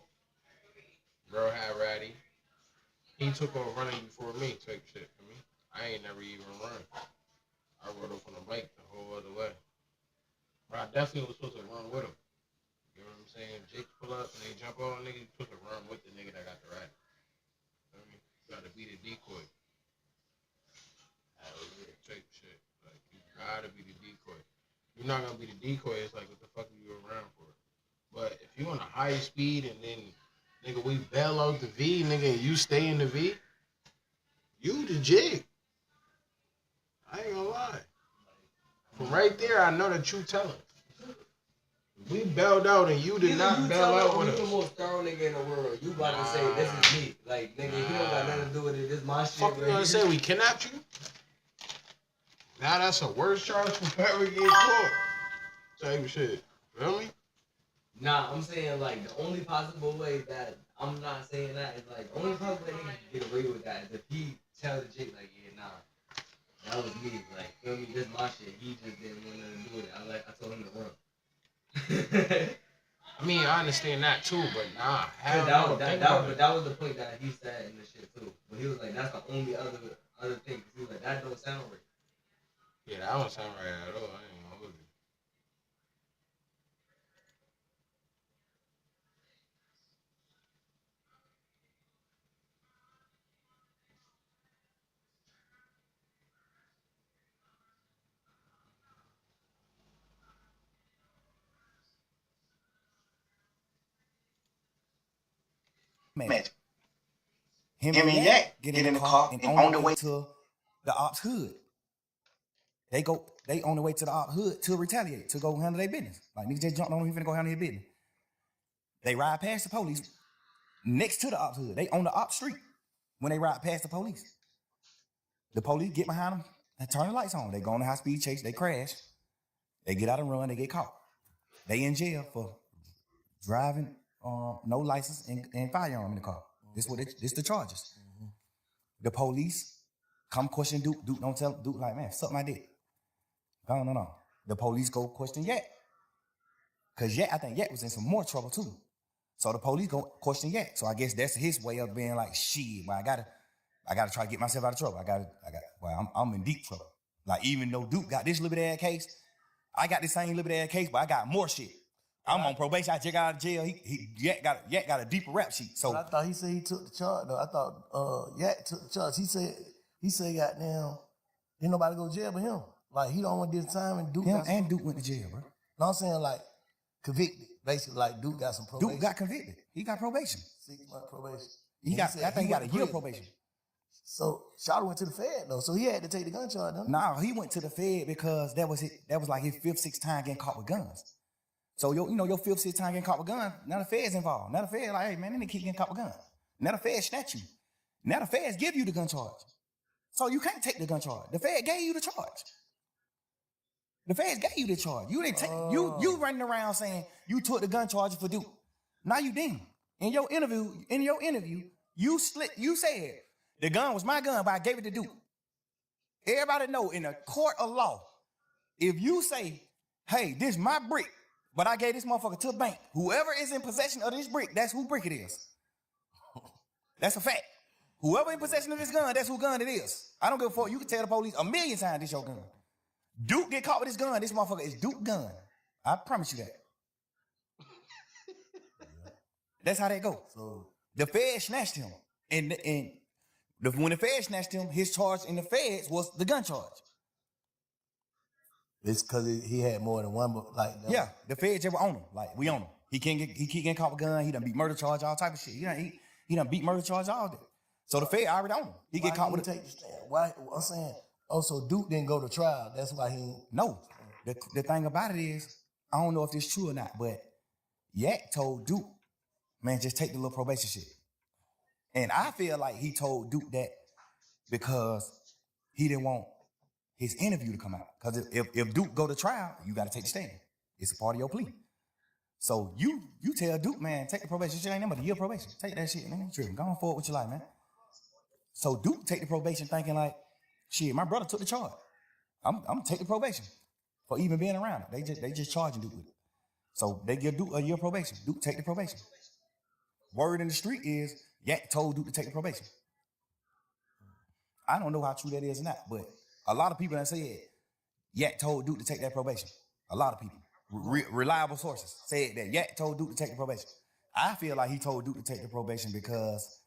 Bro had ratty. He took off running before me type shit for me. I ain't never even run. I rode off on a bike the whole other way. But I definitely was supposed to run with him. You know what I'm saying? Jake pull up and they jump on, nigga, you supposed to run with the nigga that got the ratty. You know what I mean? You gotta be the decoy. Type shit. Like, you gotta be the decoy. You're not gonna be the decoy, it's like, what the fuck are you around for? But if you on a high speed and then, nigga, we bail out the V, nigga, and you stay in the V, you the jig. I ain't gonna lie. there, I know the true telling. We bailed out and you did Either not you bail tell out him with you the us. most thorough nigga in the world. You about to say this is me. Like, nigga, he don't got nothing to do with it. This my shit. Fuck you right gonna here. say we kidnapped you? Now that's a worse charge for ever get caught. Same shit. Feel me? Nah, I'm saying like the only possible way that I'm not saying that is like the only possible way he can get away with that is if he tell the chick like, yeah, nah, that was me. Like, feel me? This my shit. He just didn't want nothing to do with it. I told him to run. I mean, I understand that too, but nah, hell that, no. but that was the point that he said in the shit too. But he was like, that's the only other thing. 'Cause he was like, that don't sound right. Yeah, that don't sound right at all. I ain't gonna hold you. Man. Him and Yak get in the car and on the way to the ops hood. They on the way to the ops hood to retaliate, to go handle their business. Like, niggas just jumped on them, he finna go handle their business. They ride past the police next to the ops hood. They on the ops street when they ride past the police. The police get behind them and turn the lights on. They go on a high-speed chase, they crash. They get out and run, they get caught. They in jail for driving no license and firearm in the car. This the charges. The police come question Duke. Duke don't tell Duke like, man, suck my dick. No. The police go question Yak. Cause I think Yak was in some more trouble too. So the police go question Yak. So I guess that's his way of being like, shit, well, I gotta try to get myself out of trouble. I'm in deep trouble. Like, even though Duke got this little bit ass case, I got the same little bit ass case, but I got more shit. I'm on probation. I just got out of jail. Yak got a deeper rap sheet. So But I thought he said he took the charge though. I thought Yak took the charge. He said goddamn, didn't nobody go to jail but him. Like, he don't want this time and Duke him got and Duke went to jail, bro. No, I'm saying like convicted. Basically, like Duke got some probation. Duke got convicted. He got probation. 6-month probation. I think he got a year probation. So Shawty went to the Fed though, so he had to take the gun charge. Nah, he went to the Fed because that was like his 5th, 6th time getting caught with guns. So your 5th, 6th time getting caught with guns, now the Fed's involved. Now the Fed like, hey man, they need to keep getting caught with guns. Now the Fed snatch you. Now the Feds give you the gun charge. So you can't take the gun charge. The Fed gave you the charge. The Feds gave you the charge. You didn't take you running around saying you took the gun charge for Duke. Now you didn't. In your interview, you said the gun was my gun, but I gave it to Duke. Everybody know in a court of law, if you say, hey, this is my brick, but I gave this motherfucker to the bank, whoever is in possession of this brick, that's who brick it is. That's a fact. Whoever in possession of this gun, that's who gun it is. I don't give a fuck. You can tell the police 1,000,000 times this your gun. Duke get caught with this gun. This motherfucker is Duke gun. I promise you that. That's how that go. So the Fed snatched him, and when the Fed snatched him, his charge in the Feds was the gun charge. It's because he had more than one, but like yeah, the Feds just were on him. Like, we on him. He keep getting caught with a gun. He done beat murder charge, all type of shit. He done beat murder charge all day. So the Fed already on him. He get caught with take the stand. Why? I'm saying. Oh, so Duke didn't go to trial. That's why he. No. The thing about it is, I don't know if it's true or not, but Yak told Duke, man, just take the little probation shit. And I feel like he told Duke that because he didn't want his interview to come out. Because if Duke go to trial, you got to take the stand. It's a part of your plea. So you tell Duke, man, take the probation shit. Ain't nothing but a year probation. Take that shit, man. Tripping. Go on forward with your life, man. So Duke take the probation thinking like, shit, my brother took the charge. I'm gonna take the probation for even being around it. They just charging Duke with it. So they give Duke a year probation. Duke take the probation. Word in the street is Yak told Duke to take the probation. I don't know how true that is or not, but a lot of people that said Yak told Duke to take that probation. A lot of people, reliable sources, said that Yak told Duke to take the probation. I feel like he told Duke to take the probation because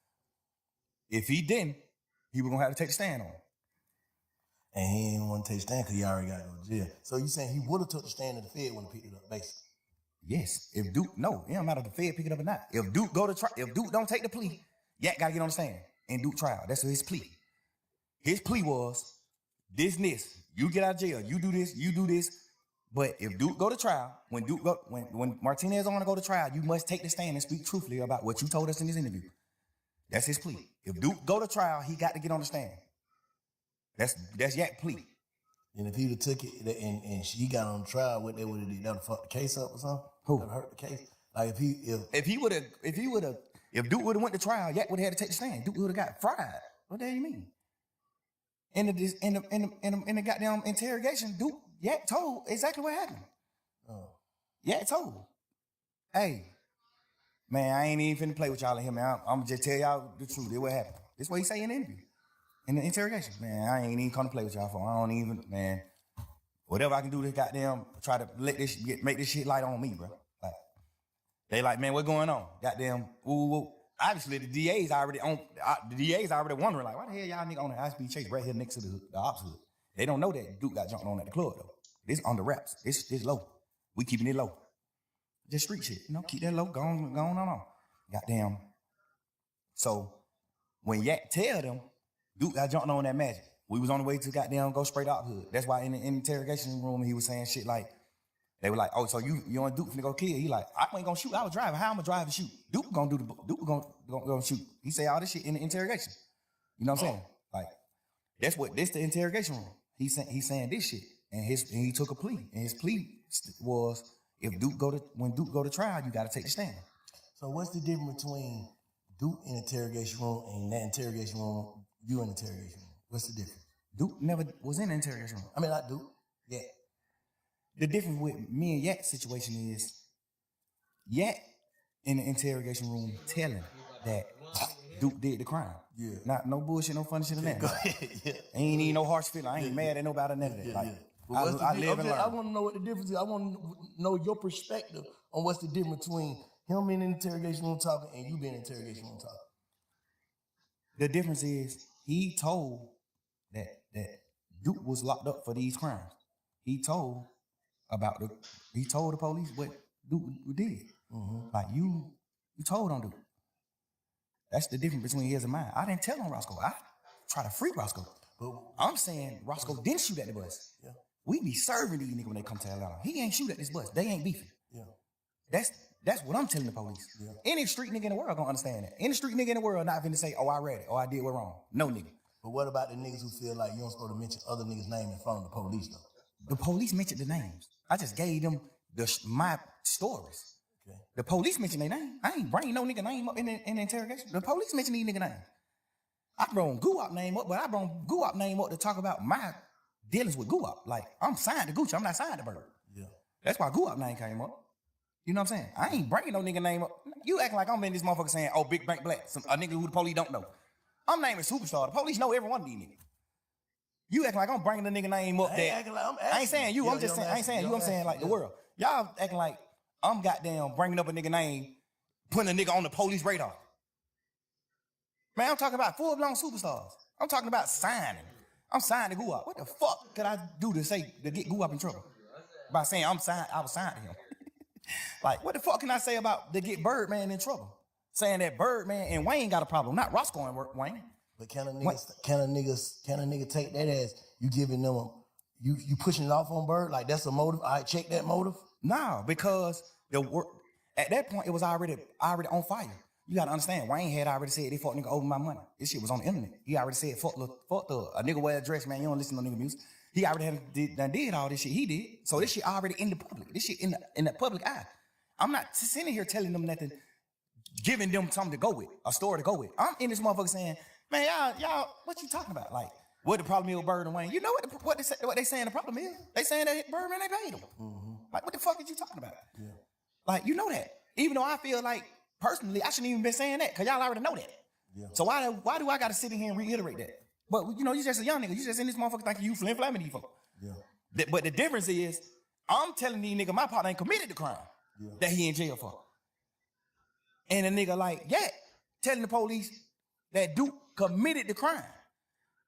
if he didn't, he was gonna have to take the stand on him. And he didn't want to take the stand because he already got to go to jail. So you saying he would have took the stand in the Fed when he picked it up, basically? Yes. If Duke, no, it don't matter if the Fed pick it up or not. If Duke go to trial, if Duke don't take the plea, Yak gotta get on the stand and Duke trial. That's his plea. His plea was this. You get out of jail. You do this. But if Duke go to trial, when Martinez want to go to trial, you must take the stand and speak truthfully about what you told us in this interview. That's his plea. If Duke go to trial, he got to get on the stand. That's Yak plea. And if he'd have took it and she got on trial, what they would have did? That would have fucked the case up or something? Who? That would hurt the case? Like If Duke would have went to trial, Yak would have had to take the stand. Duke would have got fried. What the hell you mean? In the goddamn interrogation, Yak told exactly what happened. Oh. Yak told. Hey, man, I ain't even finna play with y'all in here, man. I'm gonna just tell y'all the truth. This what happened. This what he say in the interview. In the interrogation. Man, I ain't even come to play with y'all for. I don't even, man. Whatever I can do to goddamn try to make this shit light on me, bro. Like, they like, man, what's going on? Goddamn, ooh. Obviously, the DA's already wondering, like, why the hell y'all nigga on the high-speed chase right here next to the ops hood? They don't know that Duke got jumped on at the club, though. This on the wraps. This low. We keeping it low. Just street shit, keep that low, going on. Goddamn. So, when Yak tell them, Duke got jumped on that magic. We was on the way to goddamn go straight out hood. That's why in the interrogation room, he was saying shit like, they were like, oh, so you and Duke finna go kill? He like, I ain't gonna shoot. I was driving. How I'm gonna drive and shoot? Duke gonna shoot. He say all this shit in the interrogation. You know what I'm saying? Like, this the interrogation room. He's saying this shit, and he took a plea, and his plea was when Duke go to trial, you got to take the stand. So what's the difference between Duke in the interrogation room and that interrogation room, you in the interrogation room? What's the difference? Duke never was in the interrogation room. I mean, not Duke. Yeah. The difference with me and Yak's situation is Yak in the interrogation room telling that Duke did the crime. Yeah. Not no bullshit, no funny shit in that. Go ahead. Yeah. Ain't even no harsh feeling. I ain't mad at nobody, none of that. Like, I live and learn. I want to know what the difference is. I want to know your perspective on what's the difference between him being in the interrogation room talking and you being in the interrogation room talking. The difference is he told that Duke was locked up for these crimes. He told the police what Duke did. Mm-hmm. Like you told on Duke. That's the difference between his and mine. I didn't tell on Roscoe. I try to free Roscoe. But I'm saying Roscoe didn't shoot at the bus. Yeah. We be serving these niggas when they come to Atlanta. He ain't shoot at this bus. They ain't beefing. Yeah. That's what I'm telling the police. Yeah. Any street nigga in the world gonna understand that. Any street nigga in the world not finna say, oh, I read it, or I did what wrong. No nigga. But what about the niggas who feel like you don't supposed to mention other niggas' name in front of the police though? The police mentioned the names. I just gave them my stories. Okay. The police mentioned their name. I ain't bringing no nigga name up in the interrogation. The police mentioned these nigga names. I brought Guwap name up, but I brought Guwap name up to talk about my dealings with Guwap. Like, I'm signed to Gucci. I'm not signed to Bird. Yeah. That's why Guwap name came up. You know what I'm saying? I ain't bringing no nigga name up. You acting like I'm in this motherfucker saying, oh, Big Bank Black, a nigga who the police don't know. I'm naming Superstar. The police know every one of these niggas. You acting like I'm bringing the nigga name up there. I ain't saying you. I'm just saying, I ain't saying you. I'm saying like the world. Y'all acting like I'm goddamn bringing up a nigga name, putting a nigga on the police radar. Man, I'm talking about full-blown superstars. I'm talking about signing. I'm signed to Guwap. What the fuck could I do to get Guwap in trouble? By saying I was signed to him. Like, what the fuck can I say about to get Birdman in trouble? Saying that Birdman and Wayne got a problem, not Roscoe and Wayne. But can a nigga take that as you giving them you pushing it off on Bird? Like that's a motive? I check that motive? No, because at that point it was already on fire. You gotta understand, Wayne had already said they fuck nigga over my money. This shit was on the internet. He already said fuck a nigga wear a dress, man. You don't listen to no nigga music. He already did all this shit. He did. So this shit already in the public. This shit in the public eye. I'm not sitting here telling them nothing, giving them something to go with, a story to go with. I'm in this motherfucker saying, man, y'all, what you talking about? Like, what the problem is with Bird and Wayne? You know what they saying the problem is? They saying that Birdman ain't paid them. Mm-hmm. Like, what the fuck is you talking about? Yeah. Like, you know that. Even though I feel like, personally, I shouldn't even been saying that, because y'all already know that. Yeah. So why do I got to sit in here and reiterate that? But, you know, you just a young nigga. You just in this motherfucker thinking you flim-flamming these folks. Yeah. But the difference is, I'm telling these niggas my partner ain't committed the crime that he in jail for. And a nigga like, telling the police that Duke committed the crime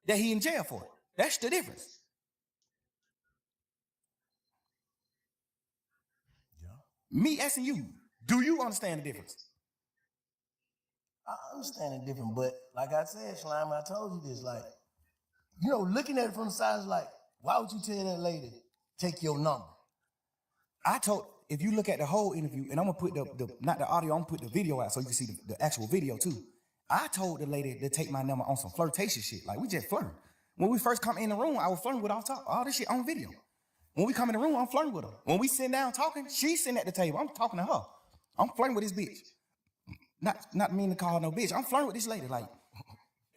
that he in jail for. That's the difference. Yeah. Me asking you, do you understand the difference? I understand the difference, but like I said, Slime, I told you this, like, you know, looking at it from the side is like, why would you tell that lady, take your number? I told, if you look at the whole interview, and I'm gonna put the not the audio, I'm gonna put the video out so you can see the actual video too. I told the lady to take my number on some flirtatious shit. Like we just flirting. When we first come in the room, I was flirting with all this shit on video. When we come in the room, I'm flirting with her. When we sit down talking, she's sitting at the table. I'm talking to her. I'm flirting with this bitch. Not mean to call her no bitch. I'm flirting with this lady. Like,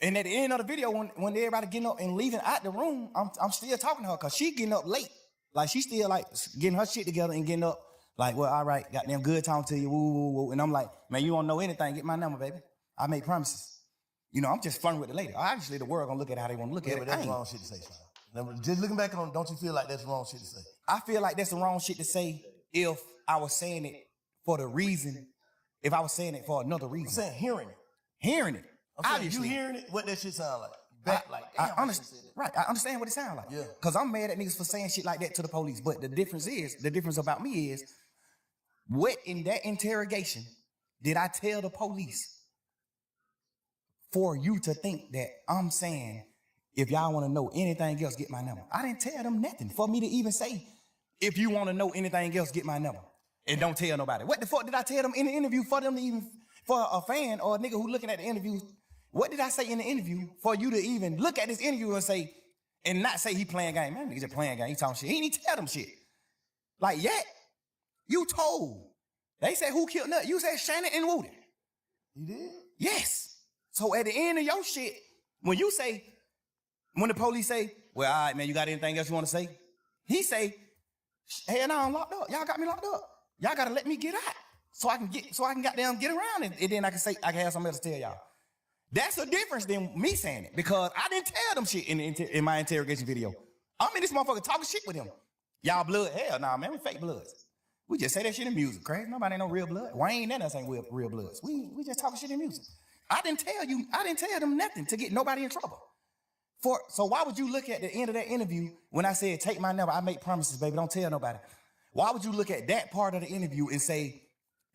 and at the end of the video, when everybody getting up and leaving out the room, I'm still talking to her because she getting up late. Like she still like getting her shit together and getting up. Like, well, all right, goddamn good talking to you. Woo, woo, woo. And I'm like, man, you don't know anything. Get my number, baby. I make promises. You know, I'm just flirting with the lady. Obviously, the world gonna look at how they want to look at it. But that's wrong shit to say, son. Now, just looking back on, don't you feel like that's wrong shit to say? I feel like that's the wrong shit to say if I was saying it for the reason, if I was saying it for another reason. I'm saying hearing it. Hearing it. I'm saying Obviously. you hearing it, what that shit sound like. Back like, damn, I understand. Right. I understand what it sounds like. Yeah. Because I'm mad at niggas for saying shit like that to the police. But the difference about me is, what in that interrogation did I tell the police for you to think that I'm saying, if y'all want to know anything else, get my number? I didn't tell them nothing for me to even say, if you want to know anything else, get my number. And don't tell nobody. What the fuck did I tell them in the interview for them to even, for a fan or a nigga who looking at the interview? What did I say in the interview for you to even look at this interview and say, and not say he playing game? Man, nigga just playing game. He talking shit. He didn't even tell them shit. Like, yet, you told. They said, who killed Nut? You said Shannon and Woody. You did? Yes. So at the end of your shit, when you say, when the police say, well, all right, man, you got anything else you want to say? He say, hell no, I'm locked up. Y'all got me locked up. Y'all got to let me get out so I can goddamn get around and then I can say, I can have something else to tell y'all. That's the difference than me saying it, because I didn't tell them shit in my interrogation video. I'm in this motherfucker talking shit with him. Y'all blood? Hell nah, man, we fake bloods. We just say that shit in music, crazy. Nobody ain't no real blood. Wayne and us ain't real bloods. We just talking shit in music. I didn't tell them nothing to get nobody in trouble. So why would you look at the end of that interview when I said, take my number, I make promises, baby, don't tell nobody? Why would you look at that part of the interview and say,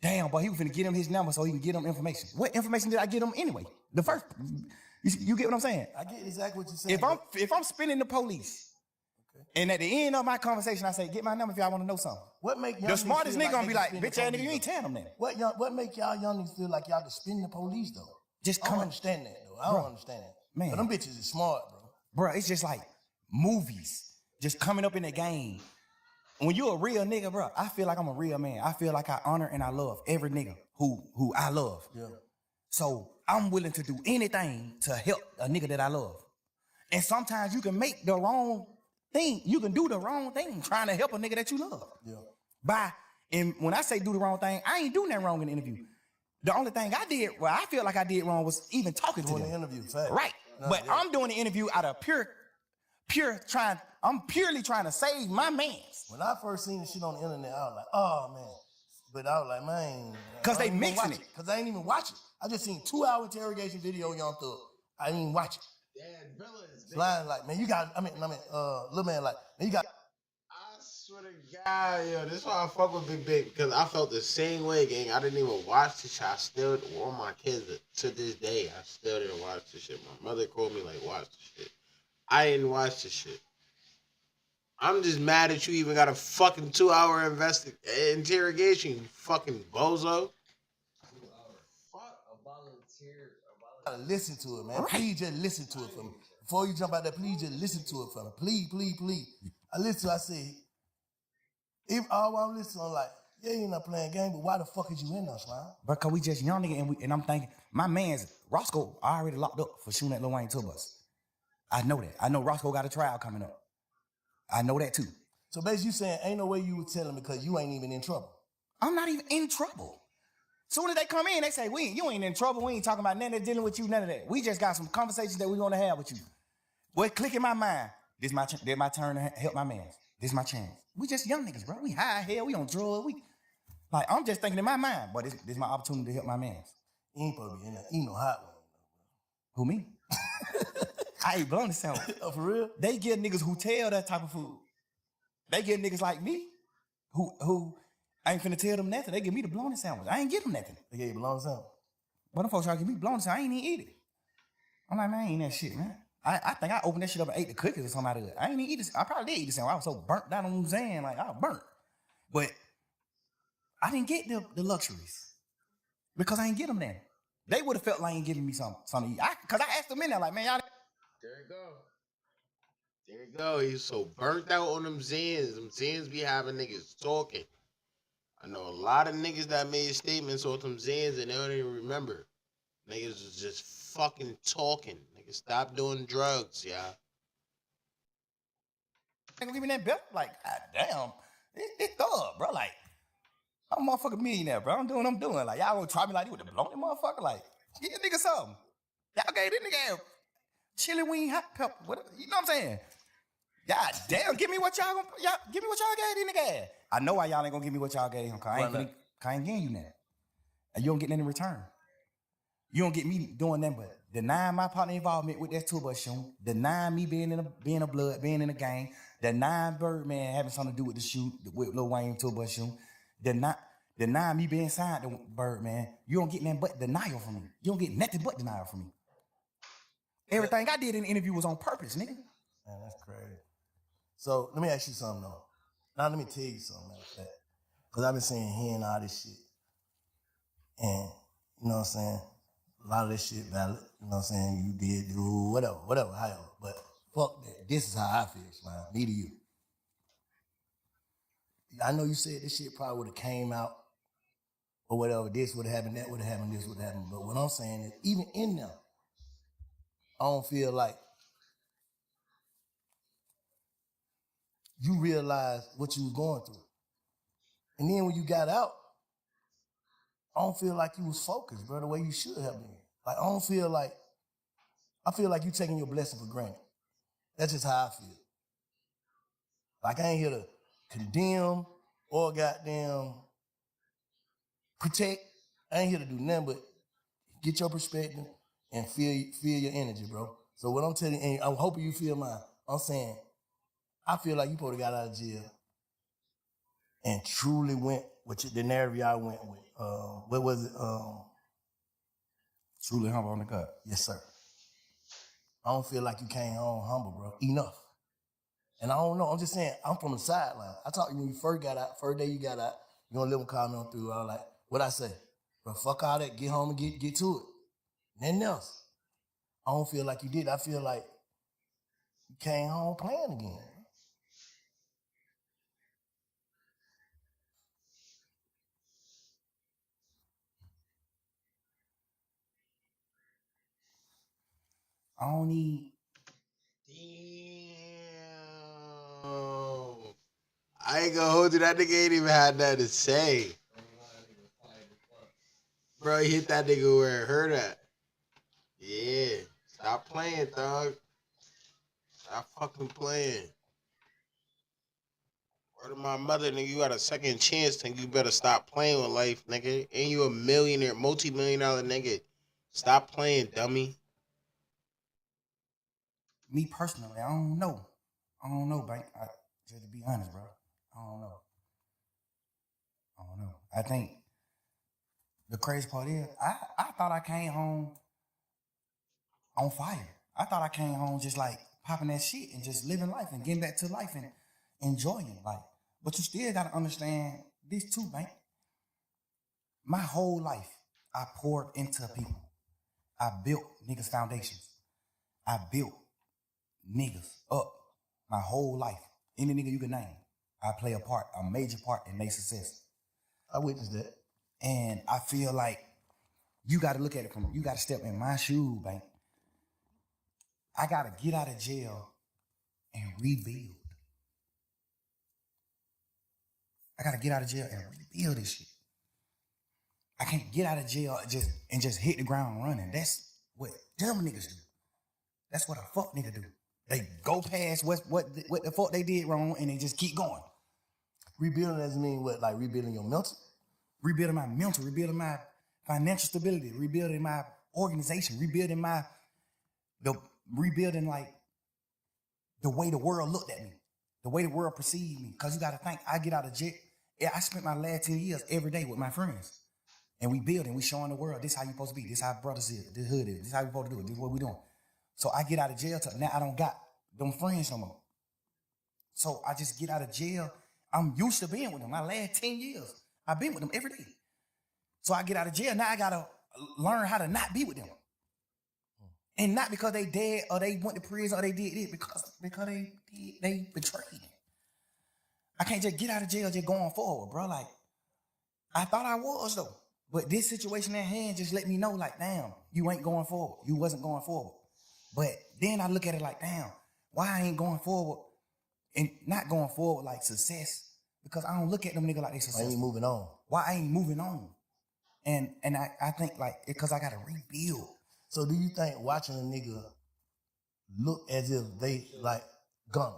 damn, boy, he was finna get him his number so he can get him information? What information did I get him anyway? The first, you get what I'm saying? I get exactly what you're saying. If I'm spinning the police, and at the end of my conversation, I say, get my number if y'all want to know something. What make The smartest nigga gonna be like, spin bitch the ass nigga, police, you ain't though? telling them that. What make y'all young niggas feel like y'all can spin the police though? Just I come don't on. understand that though. I don't understand that. Man. But them bitches is smart, bro. Bro, it's just like movies just coming up in the game. When you a real nigga, bro, I feel like I'm a real man. I feel like I honor and I love every nigga who I love. Yeah. So I'm willing to do anything to help a nigga that I love. And sometimes you can make the wrong thing. You can do the wrong thing trying to help a nigga that you love. Yeah. And when I say do the wrong thing, I ain't doing that wrong in the interview. The only thing I did, well, I feel like I did wrong was even talking to Doing them. the interview, fact. Right. No, But yeah. I'm doing the interview out of I'm purely trying to save my mans. When I first seen the shit on the internet, I was like, oh man. But I was like, man. 'Cause they I ain't even mixing watch it. Because I ain't even watch it. I just seen 2-hour interrogation video, Young Thug. I didn't even watch it. Dad, villains. Lying like, man, you got, little man like, man, you got. I swear to God, yo, this is why I fuck with Big Big, because I felt the same way, gang. I didn't even watch this shit. I still warn my kids to this day. I still didn't watch this shit. My mother called me like, watch this shit. I didn't watch this shit. I'm just mad that you even got a fucking 2-hour interrogation, you fucking bozo. 2 hours. Fuck a volunteer. Gotta listen to it, man. Right. Please just listen to it for me. Before you jump out there, please just listen to it for me. Please, please, please. I listen to it, I say, if all I'm listening, I'm like, yeah, you're not playing game, but why the fuck is you in us, man? Because we just young nigga and I'm thinking, my man's Roscoe already locked up for shooting at Lil Wayne tour bus. I know that. I know Roscoe got a trial coming up. I know that too. So basically you saying, ain't no way you would tell him because you ain't even in trouble. I'm not even in trouble. Soon as they come in, they say, you ain't in trouble. We ain't talking about nothing that's dealing with you, none of that. We just got some conversations that we want to have with you. What click in my mind, this my turn to help my man. This my chance. We just young niggas, bro. We high hell, we on drugs. I'm just thinking in my mind, but this my opportunity to help my man. You ain't supposed to be in there. Eat no hot one. Who, me? I ain't blown the sound. Oh, for real? They get niggas who tell that type of food. They get niggas like me who I ain't finna tell them nothing. They give me the blown sandwich. I ain't give them nothing. They gave you a long time. But them folks try to give me blown sandwich. I ain't even eat it. I'm like, man, I ain't that shit, man. I think I opened that shit up and ate the cookies or something out of it. I ain't even eat this. I probably did eat the sandwich. I was so burnt down on what I'm saying. Like, I was burnt. But I didn't get the luxuries because I ain't get them then. They would have felt like I ain't giving me something to eat. Because I asked them in there, like, man, y'all. There you go. There you go. He's so burnt out on them Zans. Them Zans be having niggas talking. I know a lot of niggas that made statements on them Zans and they don't even remember. Niggas was just fucking talking. Niggas stop doing drugs, yeah. They gonna give me that belt? Like, God damn, it's thug, bro. Like, I'm a motherfucking millionaire, bro. I'm doing what I'm doing. Like, y'all gonna try me like you with the blown motherfucker? Like, get a nigga something. Y'all gave this nigga chili wing hot pepper. What, you know what I'm saying? God damn, give me what y'all give me what y'all gave this nigga. I know why y'all ain't gonna give me what y'all gave him. Cause I ain't getting you that. And you don't get nothing in return. You don't get me doing nothing but denying my partner involvement with that tour bus shooting, denying me being in a gang, denying Birdman having something to do with the shoot, with Lil Wayne tour bus shooting, denying me being signed to Birdman. You don't get nothing but denial from me. You don't get nothing but denial from me. Everything I did in the interview was on purpose, nigga. Man, that's crazy. So let me ask you something though. Now let me tell you something like that. Cause I've been saying hearing all this shit. And you know what I'm saying? A lot of this shit valid. You know what I'm saying? You did do whatever, however. But fuck that. This is how I feel, man. Me to you. I know you said this shit probably would have came out or whatever. This would have happened, that would have happened, this would have happened. But what I'm saying is, even in them, I don't feel like you realized what you was going through. And then when you got out, I don't feel like you was focused, bro, the way you should have been. Like, I feel like you taking your blessing for granted. That's just how I feel. Like, I ain't here to condemn or goddamn protect. I ain't here to do nothing but get your perspective and feel your energy, bro. So what I'm telling you, and I'm hoping you feel mine, I'm saying, I feel like you probably got out of jail and truly went with the narrative y'all went with. What was it? Truly humble on the gut. Yes, sir. I don't feel like you came home humble, bro. Enough. And I don't know. I'm just saying, I'm from the sideline. I talked to you when you first got out, first day you got out, you gonna live and call me on through. I was like, what I say? Bro, fuck all that. Get home and get to it. Nothing else. I don't feel like you did. I feel like you came home playing again. I don't need. Damn. I ain't gonna hold you. That nigga ain't even had nothing to say. Bro, he hit that nigga where it hurt at. Yeah. Stop playing, dog. Stop fucking playing. Word of my mother, nigga, you got a second chance, nigga. You better stop playing with life, nigga. Ain't you a millionaire, multi-million-dollar nigga? Stop playing, dummy. Me personally, I don't know. Bank. Just to be honest, bro. I don't know. I think the crazy part is, I thought I came home on fire. I thought I came home just like popping that shit and just living life and getting back to life and enjoying life. But you still gotta understand this too, man. My whole life, I poured into people. I built niggas' foundations. I built niggas up my whole life. Any nigga you can name, I play a major part in their success. I witnessed that. And I feel like you got to look at it you got to step in my shoes, Bank. I got to get out of jail and rebuild. I got to get out of jail and rebuild this shit. I can't get out of jail and just hit the ground running. That's what dumb niggas do. That's what a fuck nigga do. They go past what the fuck they did wrong and they just keep going. Rebuilding doesn't mean what? Like rebuilding your mental? Rebuilding my mental, rebuilding my financial stability, rebuilding my organization, rebuilding like the way the world looked at me, the way the world perceived me. Cause you gotta think, I get out of jail. I spent my last 10 years every day with my friends. And we building, we showing the world, this how you supposed to be, this how brothers is, this hood is, this how you supposed to do it, this is what we doing. So I get out of jail, now I don't got them friends no more. So I just get out of jail. I'm used to being with them. My last 10 years, I've been with them every day. So I get out of jail. Now I gotta learn how to not be with them. And not because they dead or they went to prison or they did it, because they betrayed. I can't just get out of jail just going forward, bro. Like, I thought I was though. But this situation at hand just let me know, like, damn, you ain't going forward. You wasn't going forward. But then I look at it like, damn, why I ain't going forward and not going forward like success? Because I don't look at them niggas like they I successful. ain't moving on. Why I ain't moving on? And I think like, because I gotta rebuild. So do you think watching a nigga look as if they like Gunna?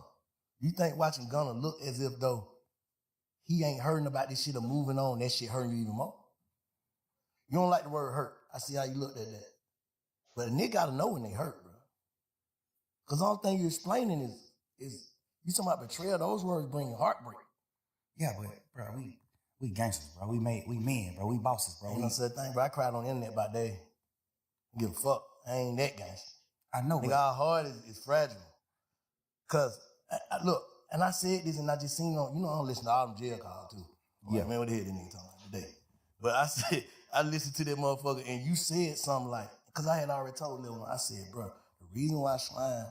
You think watching Gunna look as if though he ain't hurting about this shit or moving on, that shit hurting you even more? You don't like the word hurt. I see how you looked at that. But a nigga gotta know when they hurt, bro. Cause the only thing you're explaining is you talking about betrayal. Those words bring heartbreak. Yeah, but bro, we gangsters, bro. We men, bro. We bosses, bro. Ain't no such thing, bro. I cried on the internet about that. Give a fuck. I ain't that gangster. I know, Nigga, but our heart is fragile. Cause I look, and I said this, and I just seen on, you know, I don't listen to all them jail calls too. I'm like, man, what the hell this nigga talking about today? But I said, I listened to that motherfucker, and you said something like, cause I had already told Lil One, I said, bro, the reason why Slime,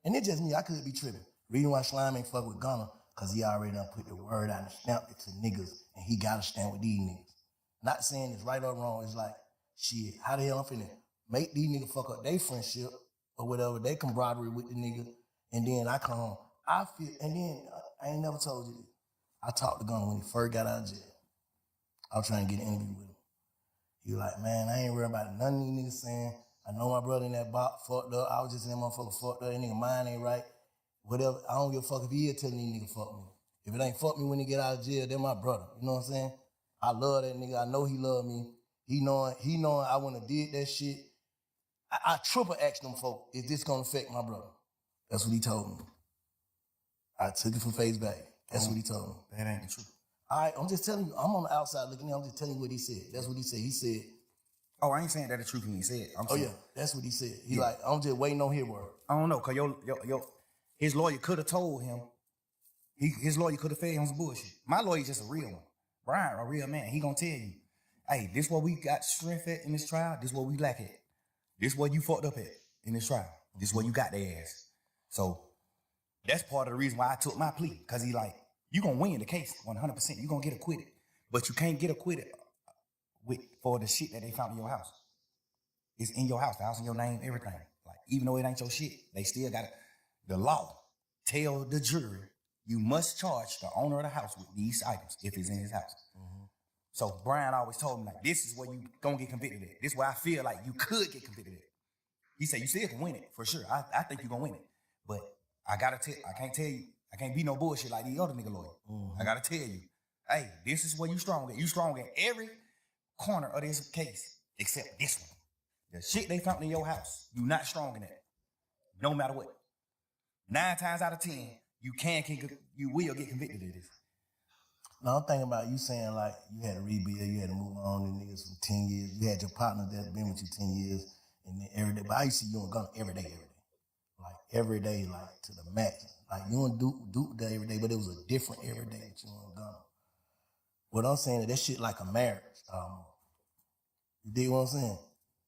and it's just me, I could be tripping. The reason why Slime ain't fuck with Gunna, cause he already done put the word out and stamped it to niggas, and he gotta stand with these niggas. Not saying it's right or wrong, it's like, shit, how the hell I'm finna make these niggas fuck up their friendship or whatever, they camaraderie with the nigga, and then I come home. I feel, and then I ain't never told you this. I talked to Gunna when he first got out of jail. I was trying to get an interview with him. He was like, man, I ain't worried about none of these niggas saying, I know my brother in that box fucked up. I was just in that motherfucker fucked up. That nigga mind ain't right. Whatever. I don't give a fuck if he is telling these niggas fuck me. If it ain't fuck me when he get out of jail, they're my brother. You know what I'm saying? I love that nigga. I know he love me. He knowing I wouldn't have did that shit. I triple asked them folk, is this gonna affect my brother? That's what he told me. I took it for face value. That's what he told me. that ain't the truth. All right, I'm just telling you, I'm on the outside looking in, I'm just telling you what he said. That's what he said. He said, Oh, I ain't saying that the truth when he said. I'm oh saying, yeah, that's what he said. He like, I'm just waiting on his word. I don't know, cause his lawyer could have told him. His lawyer could have fed him some bullshit. My lawyer's just a real one. Brian, a real man. He gonna tell you, hey, this what we got strength at in this trial. This what we lack at. This what you fucked up at in this trial. This what you got their ass. So that's part of the reason why I took my plea. Cause he like, you gonna win the case 100%. You gonna get acquitted. But you can't get acquitted for the shit that they found in your house. It's in your house. The house in your name, everything. Like, even though it ain't your shit, they still got it. The law tell the jury, you must charge the owner of the house with these items if it's in his house. So Brian always told me, like, this is where you gonna get convicted at. This is where I feel like you could get convicted at. He said, you still can win it, for sure. I think you're gonna win it. But I can't tell you, I can't be no bullshit like the other nigga lawyer. I gotta tell you, hey, this is where you strong at. You strong at every corner of this case, except this one. The shit they found in your house, you not strong in that. No matter what. 9 times out of 10, you will get convicted of this. Now I'm thinking about you saying like you had to rebuild, you had to move on with niggas for 10 years. You had your partner that been with you 10 years, and then every day. But I used to see you and Gunna every day. Like every day, like to the max. Like you and Duke day every day, but it was a different every day that you and Gunna. What I'm saying is that shit like a marriage. You dig what I'm saying?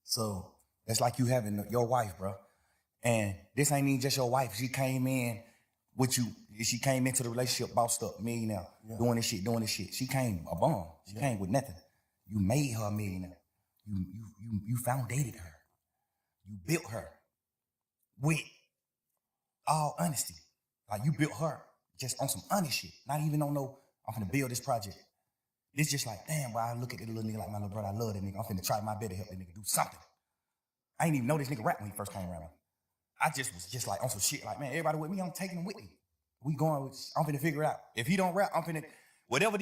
So that's like you having your wife, bro. And this ain't even just your wife. She came in with you. She came into the relationship bossed up, millionaire, doing this shit. She came a bum. She came with nothing. You made her a millionaire. You foundated her. You built her with all honesty. Like you built her just on some honest shit. Not even on no, I'm finna build this project. It's just like, damn, boy, I look at this little nigga like my little brother. I love that nigga. I'm finna try my best to help that nigga do something. I ain't even know this nigga rap when he first came around. I just was just like on some shit like, man, everybody with me, I'm taking him with me. We going with, I'm finna figure it out. If he don't rap, I'm finna, whatever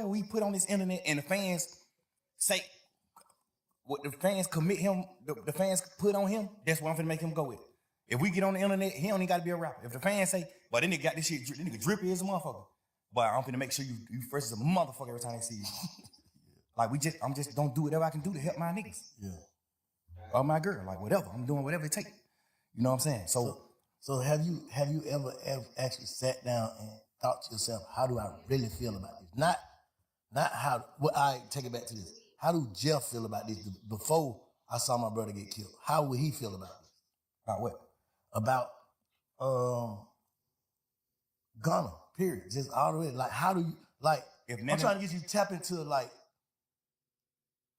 we put on this internet and the fans say, what the fans commit him, the fans put on him, that's what I'm finna make him go with. If we get on the internet, he don't even gotta be a rapper. If the fans say, but this nigga got this shit, this nigga drippy as a motherfucker. But I'm finna make sure you fresh as a motherfucker every time they see you. Like I'm just don't do whatever I can do to help my niggas. yeah. Or my girl, like whatever. I'm doing whatever it takes. You know what I'm saying? So have you ever actually sat down and thought to yourself, how do I really feel about this? Not Not how. Well, I take it back to this. How do Jeff feel about this? Before I saw my brother get killed, how would he feel about this? About what? About Gunna. Period. Just all the way. Like, how do you like? If I'm none of- trying to get you to tap into like.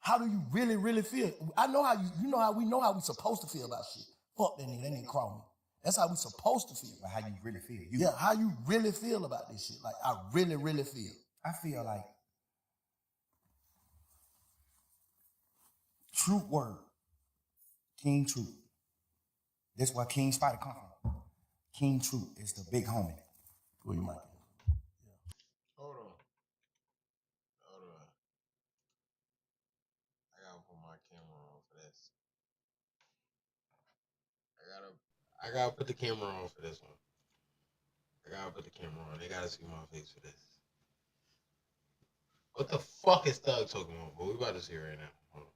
How do you really, really feel? I know how you know how we know how we supposed to feel about shit. Fuck that nigga crawl me. That's how we supposed to feel. But how you really feel? Yeah, how you really feel about this shit. Like, I really, really feel. I feel like Truth word, King Truth. That's where King Spider come from. King Truth is the big homie. Who you might. Hold on. I gotta put my camera on for this. I gotta put the camera on for this one. I gotta put the camera on. They gotta see my face for this. What the fuck is Thug talking about? But we about to see right now. Hold on.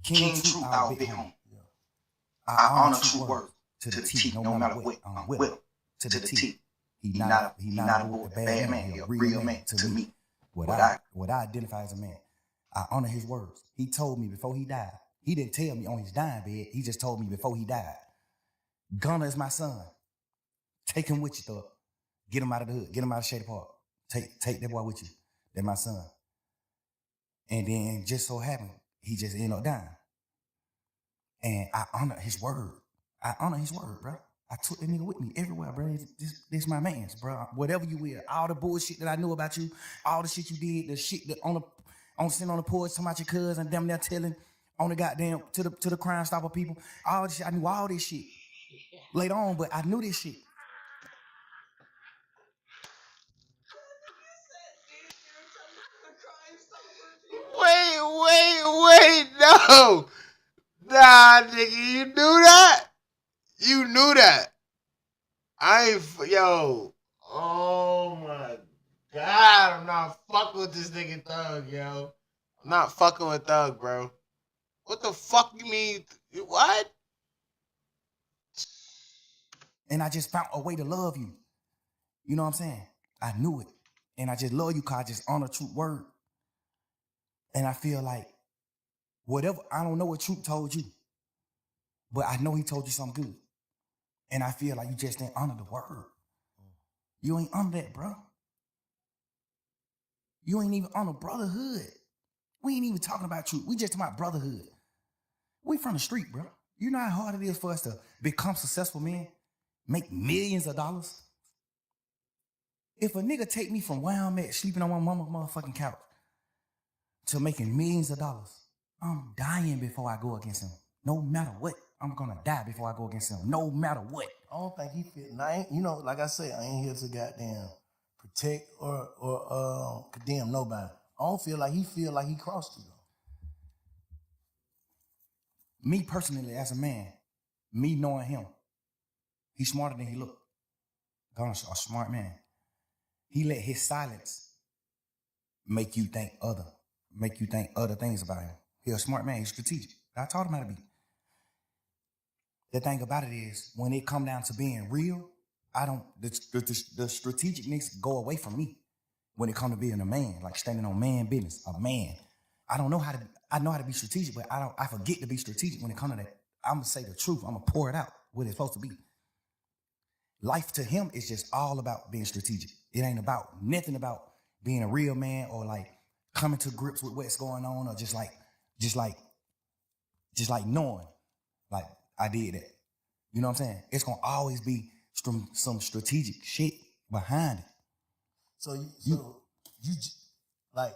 King Truth, our big homie. I honor Truth word to the T, no matter what. Will to the T. He not a bad man. He a real man to me. What I identify as a man. I honor his words. He told me before he died. He didn't tell me on his dying bed. He just told me before he died. Gunna is my son. Take him with you, Thug. Get him out of the hood. Get him out of Shady Park. Take that boy with you. That's my son. And then just so happened, he just ended up dying. And I honor his word. Bro. I took that nigga with me everywhere, bro. This my man's, bro. Whatever you will. All the bullshit that I knew about you, all the shit you did, the shit that sitting on the porch talking about your cousin, damn near telling on the goddamn to the Crime Stopper people. All this shit. I knew all this shit. Later on, but I knew this shit. Wait, no. Nah, nigga, you knew that? You knew that. Yo. Oh my God, I'm not fucking with this nigga Thug, yo. I'm not fucking with Thug, bro. What the fuck you mean? What? And I just found a way to love you. You know what I'm saying? I knew it. And I just love you because I just honor Truth word. And I feel like whatever, I don't know what Truth told you, but I know he told you something good. And I feel like you just didn't honor the word. You ain't honor that, bro. You ain't even honor brotherhood. We ain't even talking about Truth. We just talking about brotherhood. We from the street, bro. You know how hard it is for us to become successful men? Make millions of dollars? If a nigga take me from where I'm at, sleeping on my mama's motherfucking couch, to making millions of dollars, I'm dying before I go against him. No matter what, I'm gonna die before I go against him. No matter what. I don't think he fit. Now, like I said, I ain't here to goddamn protect or condemn nobody. I don't feel like he crossed you though. Me personally, as a man, me knowing him, he's smarter than he look. Gunna's a smart man. He let his silence make you think other things about him. He's a smart man. He's strategic. I taught him how to be. The thing about it is, when it come down to being real, the strategicness go away from me when it come to being a man, like standing on man business, a man. I know how to be strategic, but I forget to be strategic when it comes to that. I'm gonna say the truth. I'm gonna pour it out what it's supposed to be. Life to him is just all about being strategic. It ain't about nothing about being a real man or like coming to grips with what's going on or just like knowing like I did that. You know what I'm saying? It's gonna always be some strategic shit behind it. So you like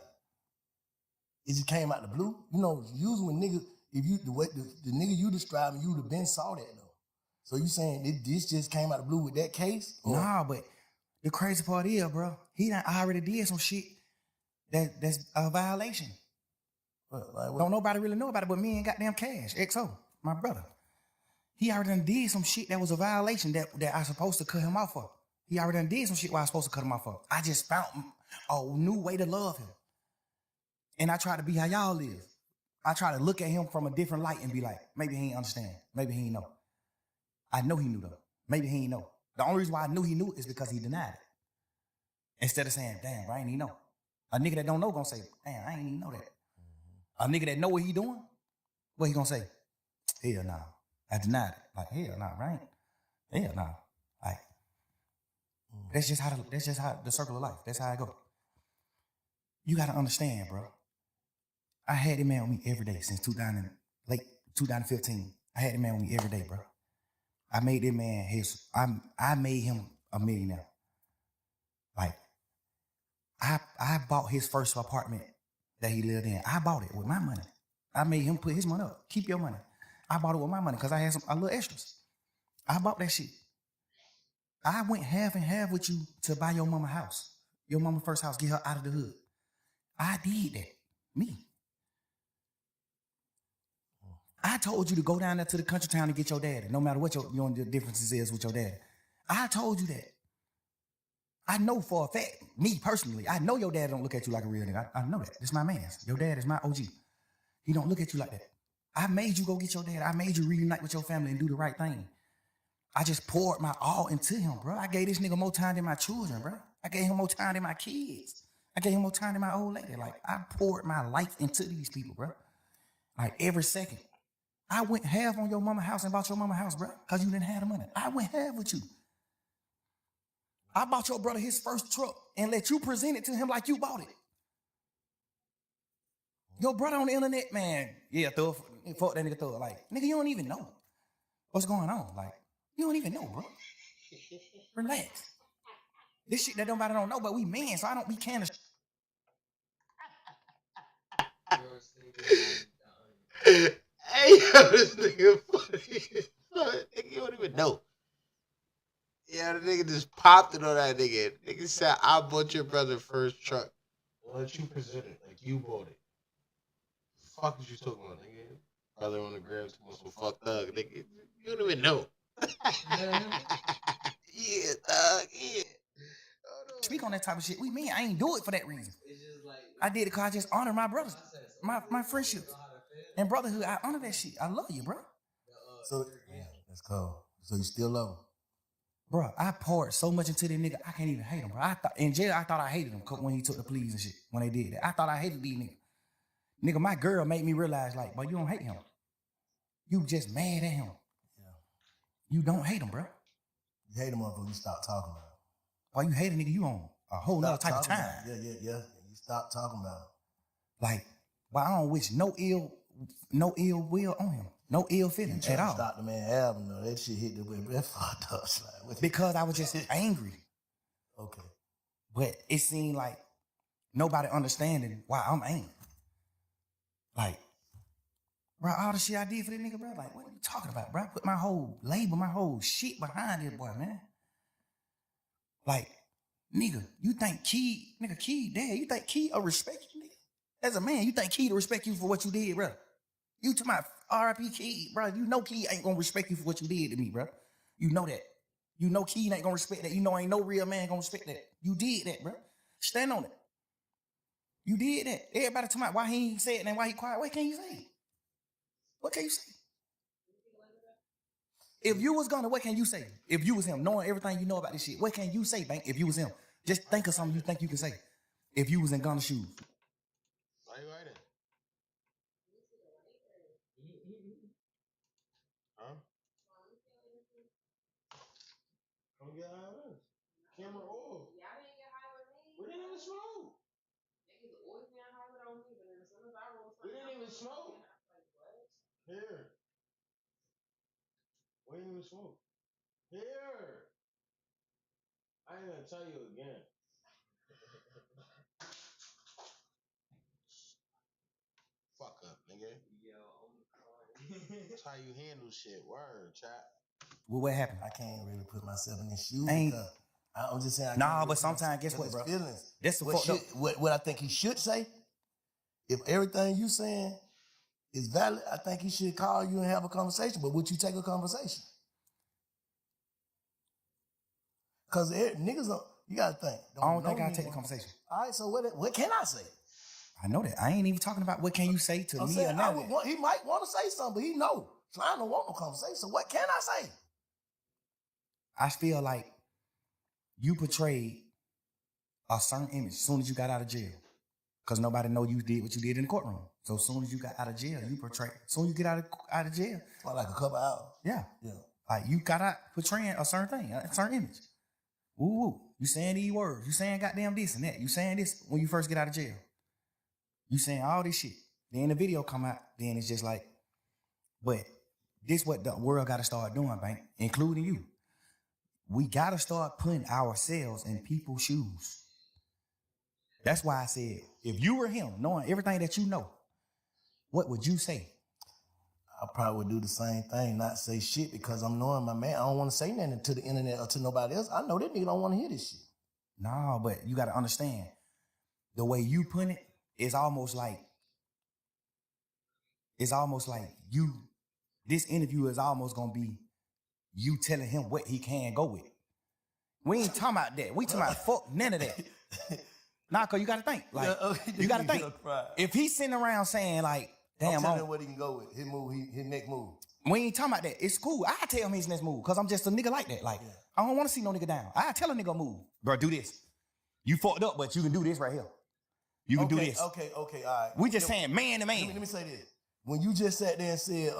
it just came out the blue. You know, usually when niggas, if you the nigga you describing, you would have been saw that though. So you saying this just came out the blue with that case? Or? Nah, but the crazy part is, bro, he done already did some shit that's a violation. What? Don't nobody really know about it but me and goddamn Cash, XO, my brother. He already done did some shit that was a violation that I supposed to cut him off for. He already done did some shit where I was supposed to cut him off for. I just found a new way to love him. And I try to be how y'all live. I try to look at him from a different light and be like, maybe he ain't understand. Maybe he ain't know. I know he knew though. Maybe he ain't know. The only reason why I knew he knew is because he denied it. Instead of saying, damn, bro, I ain't even know. A nigga that don't know gonna say, damn, I ain't even know that. A nigga that know what he doing, what he gonna say? Hell nah. I denied it. Like, hell nah, right? Hell nah. Like, that's just how the circle of life. That's how I go. You gotta understand, bro. I had that man with me every day since late 2015. I had that man with me every day, bro. I made that man I made him a millionaire. Like, I bought his first apartment that he lived in. I bought it with my money. I made him put his money up. Keep your money. I bought it with my money because I had a little extras. I bought that shit. I went half and half with you to buy your mama house. Your mama first house, get her out of the hood. I did that. Me. I told you to go down there to the country town and get your daddy, no matter what your differences is with your daddy. I told you that. I know for a fact, me personally, I know your dad don't look at you like a real nigga. I know that. This my man. Your dad is my OG. He don't look at you like that. I made you go get your dad. I made you reunite with your family and do the right thing. I just poured my all into him, bro. I gave this nigga more time than my children, bro. I gave him more time than my kids. I gave him more time than my old lady. Like, I poured my life into these people, bro. Like, every second. I went half on your mama house and bought your mama house, bro, because you didn't have the money. I went half with you. I bought your brother his first truck and let you present it to him like you bought it. Your brother on the internet, man, yeah, fuck that nigga, throw it. Like, nigga, you don't even know what's going on. Like, you don't even know, bro. Relax. This shit that nobody don't know, but we men, so I don't be can of Hey, yo, this nigga funny. Nigga, you don't even know. Yeah, the nigga just popped it on that nigga. Nigga said, I bought your brother first truck. Why don't you present it like you bought it? The fuck is you talking about, nigga? Brother on the gram too much some fuck thug, nigga. You don't even know. Yeah, thug, yeah. speak on that type of shit. We mean I ain't do it for that reason. I did it because I just honor my brothers, my friendship and brotherhood. I honor that shit. I love you, bro. So, yeah, that's cool. So you still love him? Bro, I poured so much into that nigga, I can't even hate him, bro. In jail, I thought I hated him when he took the pleas and shit, when they did that. I thought I hated these niggas. Nigga, my girl made me realize, like, boy, you don't hate him. You just mad at him. Yeah. You don't hate him, bro. You hate him before you stop talking about him. Why you hate a nigga, you on a whole nother type of talking time. about it. Yeah. You stop talking about him. Like, but I don't wish no ill will on him. No ill feelings at all. Stop the man album though. That shit hit the way. That fucked up. Like, Because I was just angry. Okay. But it seemed like nobody understanding why I'm angry. Like, bro, all the shit I did for that nigga, bro, like, what are you talking about, bro? I put my whole label, my whole shit behind this boy, man. Like, nigga, you think Key, dad, you think Key will respect you, nigga? As a man, you think Key to respect you for what you did, bro? You to my R.I.P. Key, bro. You know Key ain't gonna respect you for what you did to me, bro. You know that. You know Key ain't gonna respect that. You know ain't no real man gonna respect that. You did that, bro. Stand on it. You did that. Everybody talking about why he ain't say it and why he quiet. What can you say? What can you say? If you was gonna, what can you say? If you was him, knowing everything you know about this shit, what can you say, Bank? If you was him, just think of something you think you can say. If you was in Gunna's shoes. Why you writing? Huh? Come get high with us. Camera off. Y'all didn't get high with me. We didn't even smoke. Niggas always getting high with on me, but then as soon as I roll We something, didn't even I'm smoke. like, what? Here. We didn't even smoke. Here. I ain't gonna tell you again. Fuck up, nigga. Yo, I'm crying. That's how you handle shit. Word, chat. Well, what happened? I can't really put myself in his shoes. Ain't- because I'm just saying. I Nah, can't really but put sometimes, myself- guess what, his bro? Feelings. That's the What, fucked up. what I think he should say, if everything you saying is valid, I think he should call you and have a conversation. But would you take a conversation? Because niggas don't, you gotta think. I don't think know I'll me. take the conversation. All right, so what can I say? I know that. I ain't even talking about what can you say to I'm me or saying, I none would of that. want, he might want to say something, but he know. So I don't want no conversation. So what can I say? I feel like you portrayed a certain image as soon as you got out of jail. Because nobody know you did what you did in the courtroom. So as soon as you got out of jail, you portray. As soon as you get out of jail, Well, like a couple hours. yeah. Yeah. Like you got out portraying a certain thing, a certain image. Woo woo. You saying these words. You saying goddamn this and that. You saying this when you first get out of jail. You saying all this shit. Then the video come out. Then it's just like, but this what the world got to start doing, Bank, including you. We got to start putting ourselves in people's shoes. That's why I said, if you were him, knowing everything that you know, what would you say? I probably would do the same thing, not say shit, because I'm knowing my man. I don't want to say nothing to the internet or to nobody else. I know that nigga don't want to hear this shit. No, but you got to understand, the way you put it is almost like you, this interview is almost going to be you telling him what he can go with. We ain't talking about that. We talking about fuck none of that. Nah, cause you gotta think. Like, Yeah, okay, you gotta you think. gonna cry. If he's sitting around saying like, I'm damn, telling him what he can go with. His move, his next move. we ain't talking about that. It's cool. I tell him his next move, cause I'm just a nigga like that. Like, I don't want to see no nigga down. I tell a nigga move. Bro, do this. You fucked up, but you can do this right here. You can do this. Okay, all right. We just saying man to man. Let me say this. When you just sat there and said,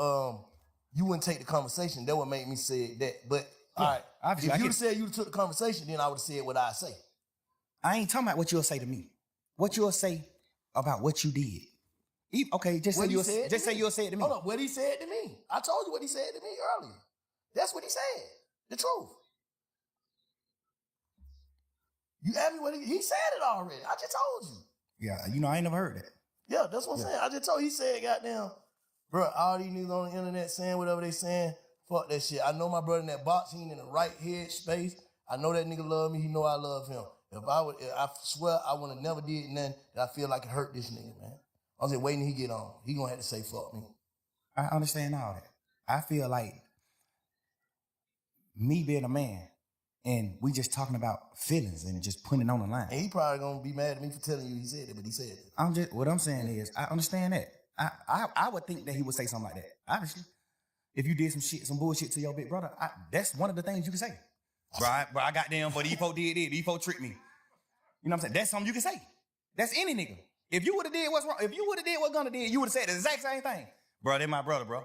you wouldn't take the conversation, that would make me say that. But all right, obviously, if you said you took the conversation, then I would have said what I say. I ain't talking about what you'll say to me. What you'll say about what you did. Okay, just say you'll say it to me. Hold on, what he said to me. I told you what he said to me earlier. That's what he said. The truth. You asked me what he said it already. I just told you. Yeah, you know, I ain't never heard that. Yeah, that's what I'm saying. I just told you, he said, goddamn, bro, all these niggas on the internet saying whatever they saying, fuck that shit. I know my brother in that box, he ain't in the right head space. I know that nigga love me. He know I love him. I swear I would have never did nothing that I feel like it hurt this nigga, man. I'm just waiting till he get on. He gonna have to say fuck me. I understand all that. I feel like me being a man and we just talking about feelings and just putting it on the line. And he probably gonna be mad at me for telling you he said it, but he said it. What I'm saying is, I understand that. I would think that he would say something like that. Obviously, if you did some bullshit to your big brother, that's one of the things you can say. Bro, I got them, but these folk did it. These folk tricked me. You know what I'm saying? That's something you can say. That's any nigga. If you would have did what's wrong, if you would have did what Gunna did, you would have said the exact same thing. Bro, they my brother, bro.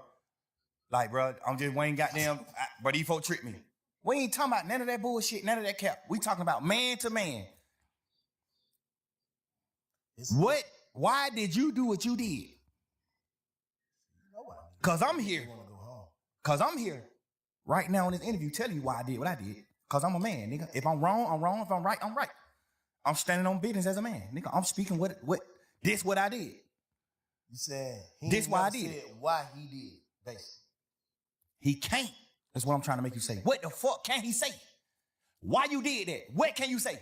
Like, bro, I'm just Wayne goddamn, bro, these folk tricked me. We ain't talking about none of that bullshit, none of that cap. We talking about man to man. Why did you do what you did? Cause I'm here. Cause I'm here right now in this interview telling you why I did what I did. Cause I'm a man, nigga. If I'm wrong, I'm wrong. If I'm right, I'm right. I'm standing on business as a man, nigga. I'm speaking what I did. You said This why I did. Why he did, basically. He can't. That's what I'm trying to make you say. What the fuck can he say? Why you did that? What can you say?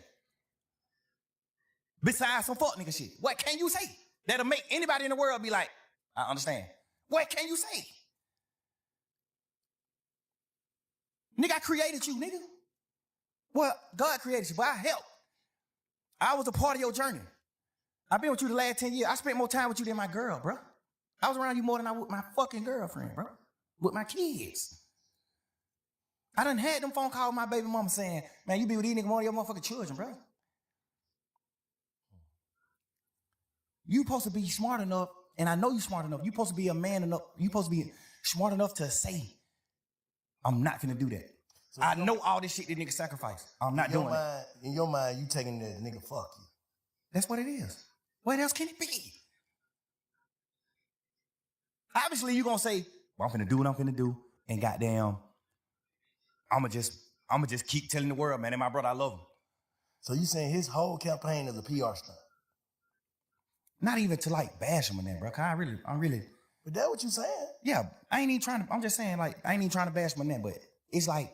Besides some fuck nigga shit. What can you say? That'll make anybody in the world be like, I understand. What can you say? Nigga, I created you, nigga. Well, God created you, but I helped. I was a part of your journey. I've been with you the last 10 years. I spent more time with you than my girl, bro. I was around you more than I was with my fucking girlfriend, bro. With my kids. I done had them phone calls with my baby mama saying, man, you be with these niggas more than your motherfucking children, bro. You supposed to be smart enough, and I know you smart enough. You supposed to be a man enough. You supposed to be smart enough to say, I'm not finna do that. So I know all this shit that nigga sacrifice. I'm not doing it. In your mind, you taking the nigga fuck you. That's what it is. What else can it be? Obviously, you gonna say, well, I'm finna do what I'm finna do, and goddamn, I'ma just keep telling the world, man, and my brother, I love him. So you saying his whole campaign is a PR stunt? Not even to like bash him in that, bro. I'm really. But that's what you saying. Yeah, I ain't even trying to. I'm just saying, like, I ain't even trying to bash him in that, but it's like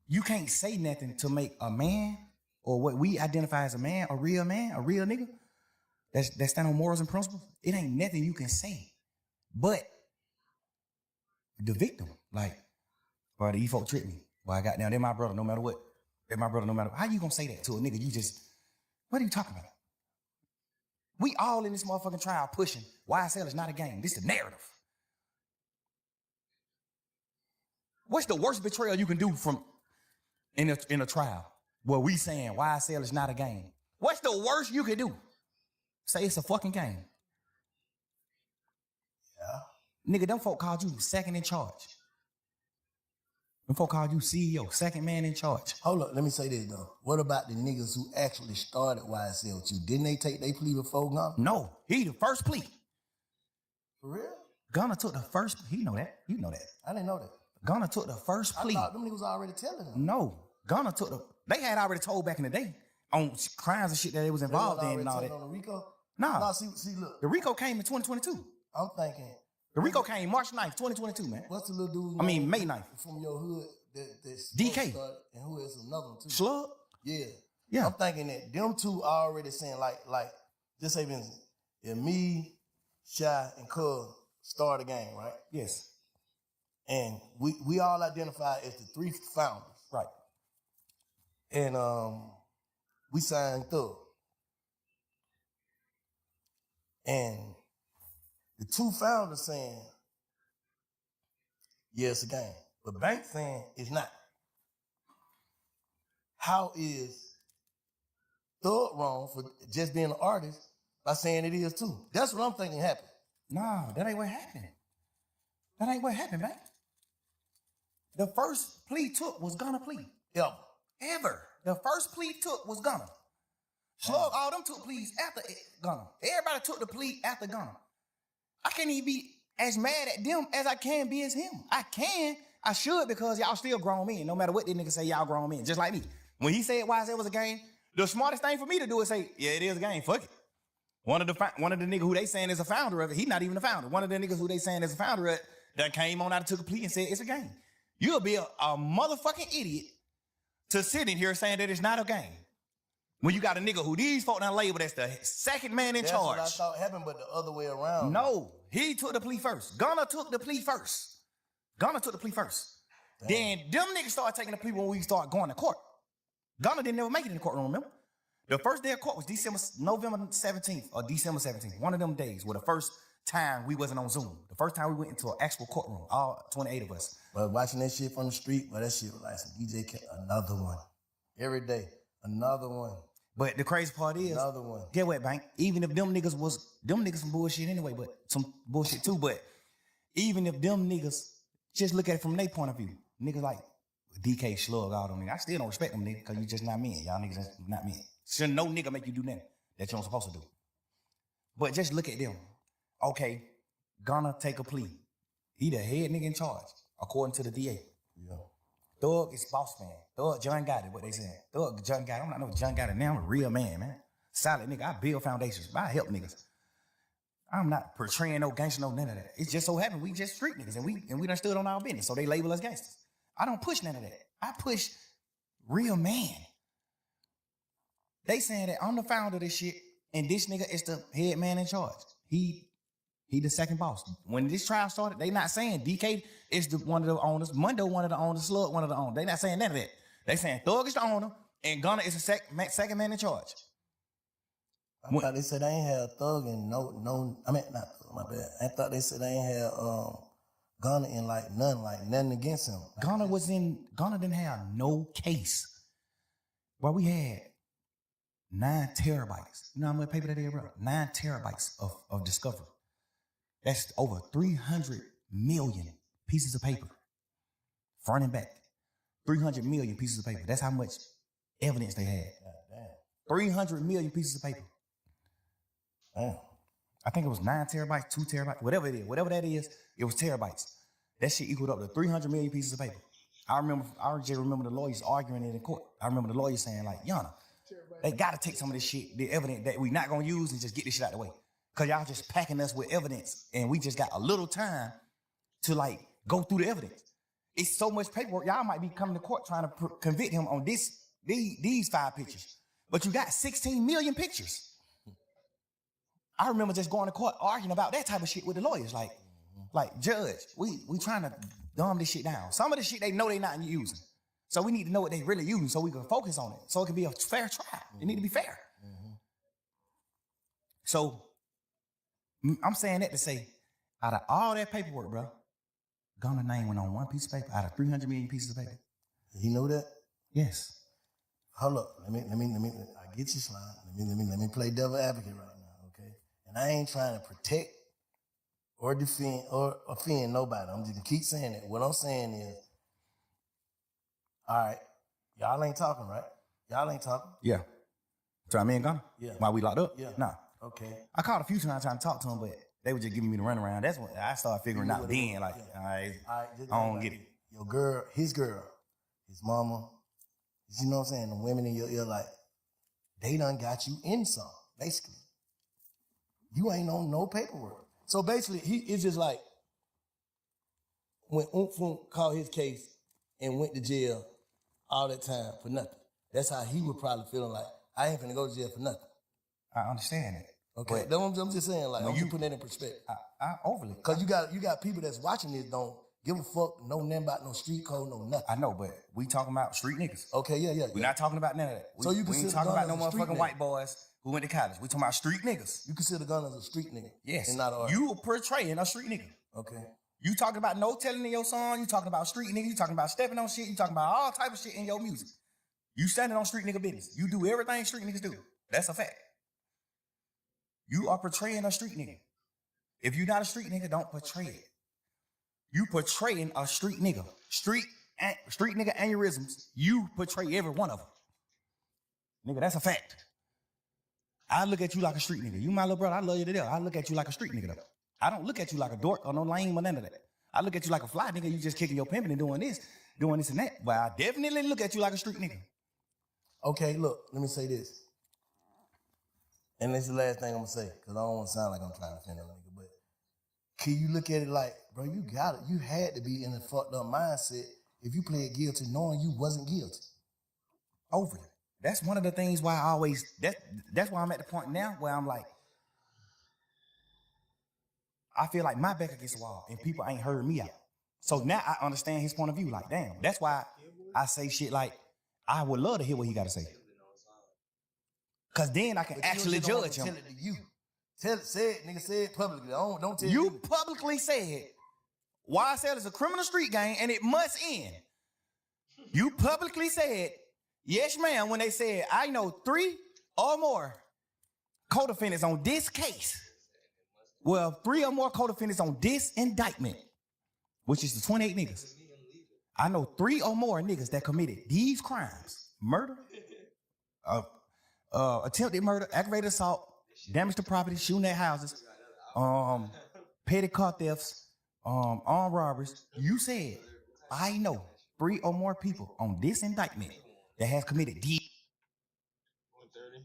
you can't say nothing to make a man or what we identify as a man, a real nigga that stand on morals and principles. It ain't nothing you can say, but the victim, like, bro, these folk tricked me. Well, I got down. They're my brother, no matter what. They're my brother, no matter what. How you gonna say that to a nigga? What are you talking about? We all in this motherfucking trial pushing. YSL is not a game. This is the narrative. What's the worst betrayal you can do in a trial? Where we saying YSL is not a game. What's the worst you could do? Say it's a fucking game. Yeah. Nigga, them folk called you second in charge. Them folk called you CEO, second man in charge. Hold up, let me say this though. What about the niggas who actually started YSL with you? Didn't they take their plea before Gunna? No, he the first plea. For real? Gunna took the first. He know that. You know that. I didn't know that. Gunna took the first I plea. thought them niggas already telling them. No, Gunna took the. They had already told back in the day on crimes and shit that they was involved in and all that. On the Rico? Nah. No, see, look. The RICO came in 2022. I'm thinking, The RICO came March 9th, 2022, man. what's the little dude? I mean, May 9th. From your hood that's DK. started, and who is another one too? Slug? Yeah. Yeah. I'm thinking that them two already saying like just say if me, Shy, and Cuz start a game, right? Yes. And we all identify as the three founders. Right. And we signed Thug. And the two founders saying, yeah, it's a game. But Bank saying it's not. How is Thug wrong for just being an artist by saying it is too? That's what I'm thinking happened. Nah, that ain't what happened. That ain't what happened, man. The first plea took was Gunna plea. Ever. The first plea took was Gunna. Slug, all them took pleas after Gunna. Everybody took the plea after Gunna. I can't even be as mad at them as I can be as him. I should, because y'all still grown men. No matter what this nigga say, y'all grown men. Just like me. When he said YSL was a game, the smartest thing for me to do is say, yeah, it is a game. Fuck it. One of the niggas who they saying is a founder of it, he not even a founder. One of the niggas who they saying is a founder of it that came on out and took a plea and said it's a game. You'll be a motherfucking idiot to sit in here saying that it's not a game. When you got a nigga who these folk done labeled as the second man in That's charge. what I thought happened, but the other way around. No, he took the plea first. Gunna took the plea first. Damn. Then them niggas started taking the plea when we started going to court. Gunna didn't never make it in the courtroom, remember? The first day of court was November 17th or December 17th. One of them days were the first time we wasn't on Zoom. The first time we went into an actual courtroom, all 28 of us. But watching that shit from the street, that shit was like some DJ another one. Every day, another one. But the crazy part is, Another one. get what, Bank? Even if them niggas some bullshit anyway, but some bullshit too, but even if them niggas just look at it from their point of view, niggas like DK, Slug, all them niggas, I still don't respect them niggas because you just not men. Y'all niggas just not men. Should no nigga make you do nothing that you don't supposed to do. But just look at them. Okay, Gunna take a plea. He the head nigga in charge, according to the DA. Yeah. Thug is boss man. Thug John Gotti, what they saying. Thug John Gotti. I'm not no John Gotti now. I'm a real man. Solid nigga. I build foundations. I help niggas. I'm not portraying no gangster, no none of that. It's just so happened we just street niggas and we done stood on our business. So they label us gangsters. I don't push none of that. I push real man. They saying that I'm the founder of this shit and this nigga is the head man in charge. He the second boss. When this trial started, they not saying DK is one of the owners, Mundo one of the owners, Slug one of the owners. They not saying none of that. They saying Thug is the owner and Gunna is the second man in charge. I thought they said they ain't had Thug and not Thug, my bad. I thought they said they ain't had Gunna in nothing against him. Gunna didn't have no case. Well, we had 9 terabytes. You know how much paper that is, bro? 9 terabytes of discovery. That's over 300 million pieces of paper. Front and back. 300 million pieces of paper. That's how much evidence they had. God damn. 300 million pieces of paper. Damn. I think it was 9 terabytes, 2 terabytes, whatever it is. Whatever that is, it was terabytes. That shit equaled up to 300 million pieces of paper. I just remember the lawyers arguing it in court. I remember the lawyers saying like, Yana, they gotta take some of this shit, the evidence that we not gonna use and just get this shit out the way. Cause y'all just packing us with evidence and we just got a little time to like go through the evidence. It's so much paperwork. Y'all might be coming to court trying to convict him on these 5 pictures, but you got 16 million pictures. I remember just going to court arguing about that type of shit with the lawyers. Like judge, we trying to dumb this shit down. Some of the shit they know they not using. So we need to know what they really using so we can focus on it. So it can be a fair trial. It need to be fair. So I'm saying that to say, out of all that paperwork, bro, Gunna's name went on one piece of paper out of 300 million pieces of paper. You know that? Yes. Hold up. Let me. I get you, Slime. Let me play devil advocate right now, okay? And I ain't trying to protect or defend or offend nobody. I'm just gonna keep saying it. What I'm saying is, all right, y'all ain't talking, right? Y'all ain't talking. Yeah. So me and Gunna? Yeah. While we locked up? Yeah. Nah. Okay. I called a few times trying to talk to him, but they were just giving me the runaround. That's when I started figuring out then, like, all right, Just I don't get it. Your girl, his mama, you know what I'm saying? The women in your ear, like, they done got you in some, basically. You ain't on no paperwork. So basically, it's just like when Umfum called his case and went to jail all that time for nothing. That's how he would probably feeling like, I ain't finna go to jail for nothing. I understand it. Okay, But I'm just saying, like, when I'm you just putting that in perspective. I overly. Cause you got people that's watching this don't give a fuck, know nothing about no street code, no nothing. I know, but we talking about street niggas. Okay, yeah. We're not talking about none of that. So you we consider ain't talking about no Gunna as a street motherfucking nigga? white boys who went to college. We talking about street niggas. You consider Gunna as a street nigga? Yes. And not an artist? You are portraying a street nigga. Okay. You talking about no telling in your song. You talking about street nigga. You talking about stepping on shit. You talking about all type of shit in your music. You standing on street nigga business. You do everything street niggas do. That's a fact. You are portraying a street nigga. If you're not a street nigga, don't portray it. You portraying a street nigga. Street nigga aneurysms. You portray every one of them. Nigga, that's a fact. I look at you like a street nigga. You my little brother. I love you to death. I look at you like a street nigga though. I don't look at you like a dork or no lame or none of that. I look at you like a fly nigga. You just kicking your pimping and doing this and that. But I definitely look at you like a street nigga. Okay, look, let me say this. And this is the last thing I'm gonna say, because I don't want to sound like I'm trying to offend a nigga, but can you look at it like, bro, you got it. You had to be in a fucked up mindset if you pled guilty knowing you wasn't guilty. Overly. That's one of the things why I always, that's why I'm at the point now where I'm like, I feel like my back against the wall and people ain't heard me out. So now I understand his point of view. Like, damn, that's why I say shit like, I would love to hear what he got to say. Cause then I can But you actually just don't want judge to him. Tell it to you. Say it, nigga, say it publicly. Don't tell You publicly said YSL is a criminal street gang and it must end. You publicly said, yes, ma'am, when they said, I know 3 or more co-defendants on this case. Well, 3 or more co-defendants on this indictment, which is the 28 niggas. I know 3 or more niggas that committed these crimes: murder, attempted murder, aggravated assault, damage to property, shooting at houses, petty car thefts, armed robberies. You said, I know 3 or more people on this indictment that has committed these 130.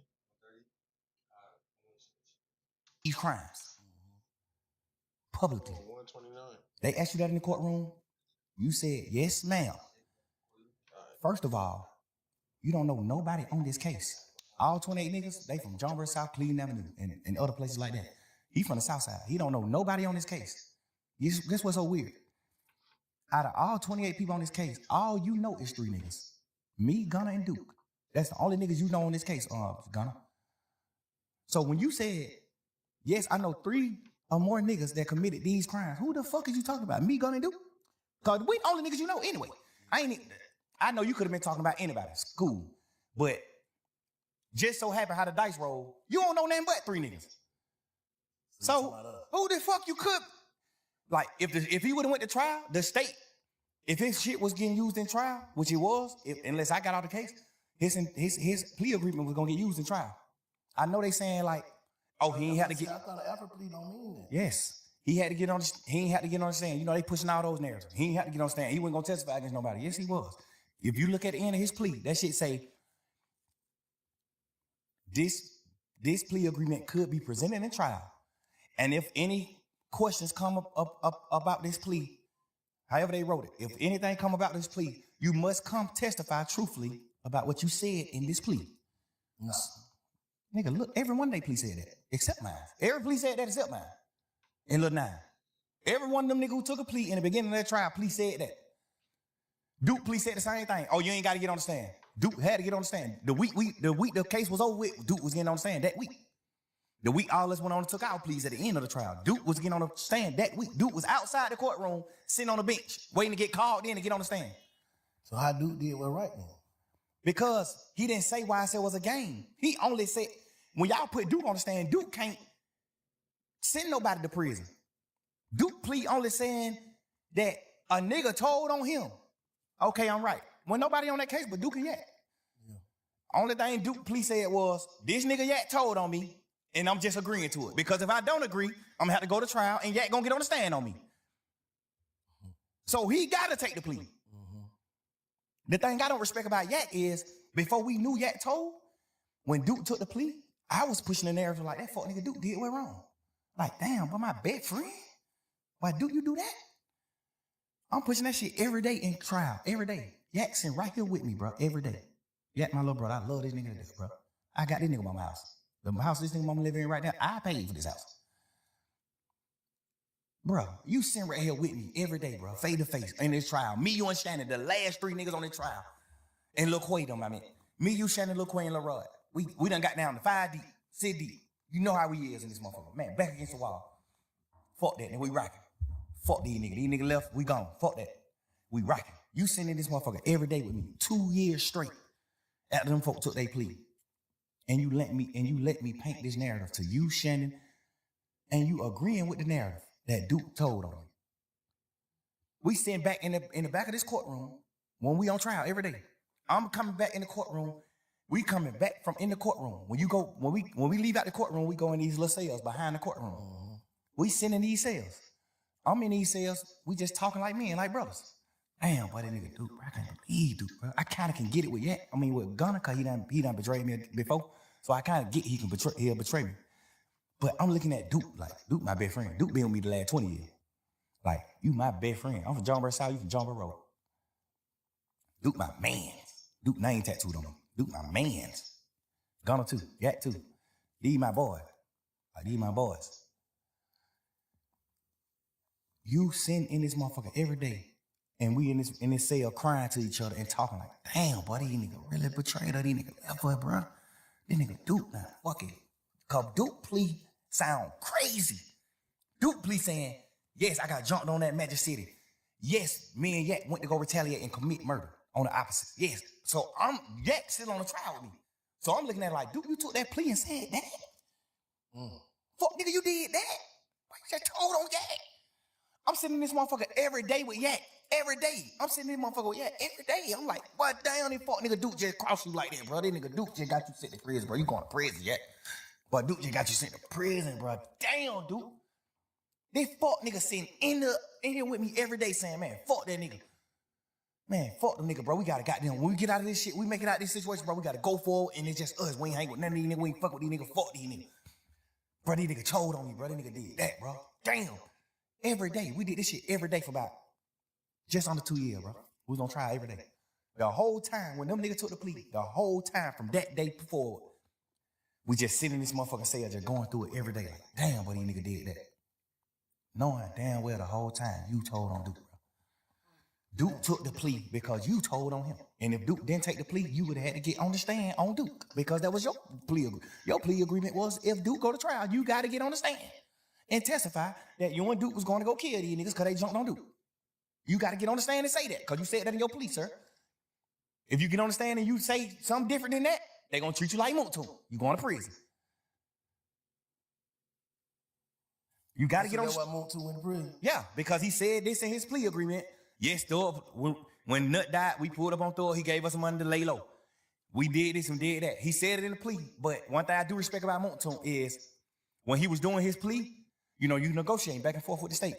crimes publicly. 129. They asked you that in the courtroom. You said, yes, ma'am. First of all, you don't know nobody on this case. All 28 niggas, they from John Burr South, Cleveland Avenue, and other places like that. He from the South Side. He don't know nobody on this case. Guess what's so weird? Out of all 28 people on this case, all you know is 3 niggas. Me, Gunna, and Duke. That's the only niggas you know on this case, Gunna. So when you said, yes, I know 3 or more niggas that committed these crimes, who the fuck is you talking about? Me, Gunna, and Duke? Because we the only niggas you know anyway. I know you could have been talking about anybody. It's cool. But just so happen how the dice roll, you don't know nothing but 3 niggas. So who the fuck you could? Like, if he would have went to trial, the state, if his shit was getting used in trial, which it was, unless I got out the case, his plea agreement was gonna get used in trial. I know they saying like, oh, he ain't had to get. I thought an Alfred plea don't mean that. Yes, he had to get on. He ain't had to get on the stand. You know they pushing all those narratives. He ain't had to get on the stand. He wasn't gonna testify against nobody. Yes, he was. If you look at the end of his plea, that shit say this plea agreement could be presented in trial, and if any questions come up about this plea, however they wrote it, if anything come about this plea, you must come testify truthfully about what you said in this plea. No. Nigga, look, every one of they plea said that, except mine. Every plea said that except mine. In Lil 9. Every one of them niggas who took a plea in the beginning of that trial, plea said that. Duke plea said the same thing. Oh, you ain't got to get on the stand. Duke had to get on the stand. The week the case was over with, Duke was getting on the stand that week. The week all of us went on and took our pleas at the end of the trial. Duke was getting on the stand that week. Duke was outside the courtroom, sitting on the bench, waiting to get called in to get on the stand. So how Duke did what right then? Because he didn't say why I said it was a game. He only said, when y'all put Duke on the stand, Duke can't send nobody to prison. Duke plea only saying that a nigga told on him. Okay, I'm right. When nobody on that case but Duke and Yak. Yeah. Only thing Duke plea said was, this nigga Yak told on me, and I'm just agreeing to it. Because if I don't agree, I'm gonna have to go to trial, and Yak gonna get on the stand on me. So he gotta take the plea. The thing I don't respect about Yak is, before we knew Yak told, when Duke took the plea, I was pushing the narrative like, that fuck nigga Duke did what wrong. Like, damn, but my best friend? Why Duke you do that? I'm pushing that shit every day in trial, every day. Yak sitting right here with me, bro, every day. Yak, my little brother, I love this nigga to death, bro. I got this nigga in my house. The house this nigga mama living in right now, I paid for this house. Bro, you sitting right here with me every day, bro, face to face in this trial. Me, you, and Shannon, the last 3 niggas on this trial. And Lil Quay, them, I mean. Me, you, Shannon, Lil Quay, and Lil Rod. We done got down to 5 deep, 6 deep. You know how we is in this motherfucker. Man, back against the wall. Fuck that, nigga, we rocking. Fuck these niggas. These niggas left, we gone. Fuck that. We rocking. You sitting in this motherfucker every day with me, 2 years straight. After them folks took their plea. And you let me paint this narrative to you, Shannon, and you agreeing with the narrative that Duke told on me. We sitting back in the back of this courtroom when we on trial every day. I'm coming back in the courtroom. We coming back from in the courtroom. When we leave out the courtroom, we go in these little cells behind the courtroom. We sitting in these cells. I'm in these cells. We just talking like men, like brothers. Damn, boy, that nigga Duke, bro. I can't believe Duke, bro. I kind of can get it with Yak. I mean, with Gunna, cause he done betrayed me before. So I kind of get he'll betray me. But I'm looking at Duke, like, Duke my best friend. Duke been with me the last 20 years. Like, you my best friend. I'm from John Burr South, you from John Burr Road. Duke my mans. Duke name tattooed on him. Duke my mans. Gunna too, Yak too. These my boys. Like, these my boys. You sitting in this motherfucker every day, and we in this cell crying to each other and talking like, damn, boy, these nigga really betrayed her. These nigga left her, bro. This nigga Duke, now, fuck it. Cause Duke plea sound crazy. Duke plea saying, yes, I got jumped on that Magic City. Yes, me and Yak went to go retaliate and commit murder on the opposite. Yes. So Yak still on the trial with me. So I'm looking at it like, Duke, you took that plea and said that? Fuck, nigga, you did that? Why you just told on Yak? I'm sitting in this motherfucker every day with Yak. Every day. I'm sitting in this motherfucker with Yak every day. I'm like, what damn, this fuck nigga Duke just crossed you like that, bro. This nigga Duke just got you sent to prison, bro. You going to prison, Yak. But Duke just got you sent to prison, bro. Damn, Duke. This fuck nigga sitting in here with me every day saying, man, fuck that nigga. Man, fuck the nigga, bro. We gotta goddamn, when we get out of this shit, we make it out of this situation, bro. We gotta go forward, and it's just us. We ain't hang with none of these niggas. We ain't fuck with these niggas. Fuck these niggas. Bro, these nigga told on me, bro. This nigga did that, bro. Damn. Every day. We did this shit every day for about just under 2 years, bro. We was on trial every day. The whole time, when them niggas took the plea, the whole time from that day forward, we just sitting in this motherfucking cell just going through it every day. Like, damn, but these nigga did that. Knowing damn well the whole time you told on Duke, bro. Duke took the plea because you told on him. And if Duke didn't take the plea, you would have had to get on the stand on Duke because that was your plea agreement. Your plea agreement was if Duke go to trial, you got to get on the stand and testify that you and Duke was going to go kill these niggas because they jumped on Duke. You got to get on the stand and say that because you said that in your plea, sir. If you get on the stand and you say something different than that, they're going to treat you like Moot to. You going to prison. You got to get on the stand. Moot to went to prison. Yeah, because he said this in his plea agreement. Yes, Thor, when Nut died, we pulled up on Thor. He gave us some money to lay low. We did this and did that. He said it in the plea. But one thing I do respect about Moot is when he was doing his plea, you know, you negotiating back and forth with the state.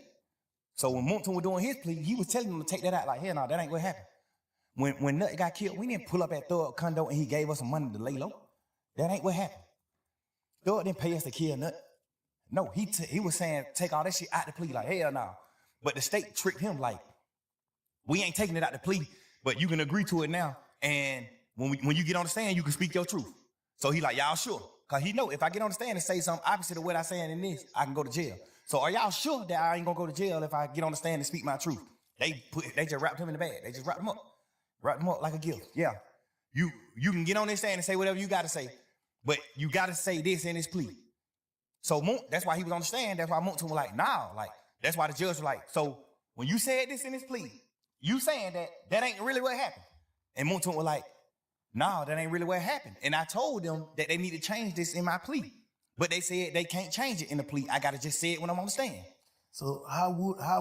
So when Moot was doing his plea, he was telling them to take that out. Like, hell no, that ain't what happened. When Nut got killed, we didn't pull up at Thor condo and he gave us some money to lay low. That ain't what happened. Thor didn't pay us to kill Nut. No, he was saying take all that shit out the plea. Like, hell no. But the state tricked him like, we ain't taking it out the plea, but you can agree to it now. And when you get on the stand, you can speak your truth. So he like, y'all sure? Cause he know if I get on the stand and say something opposite of what I saying in this, I can go to jail. So are y'all sure that I ain't gonna go to jail if I get on the stand and speak my truth? They just wrapped him in the bag. They just wrapped him up like a gift. Yeah. You can get on this stand and say whatever you gotta say, but you gotta say this in this plea. So that's why he was on the stand. That's why Moot was like, nah, like, that's why the judge was like, so when you said this in this plea, you saying that ain't really what happened. And Moot was like, No, that ain't really what happened. And I told them that they need to change this in my plea. But they said they can't change it in the plea. I gotta just say it when I'm on the stand. So how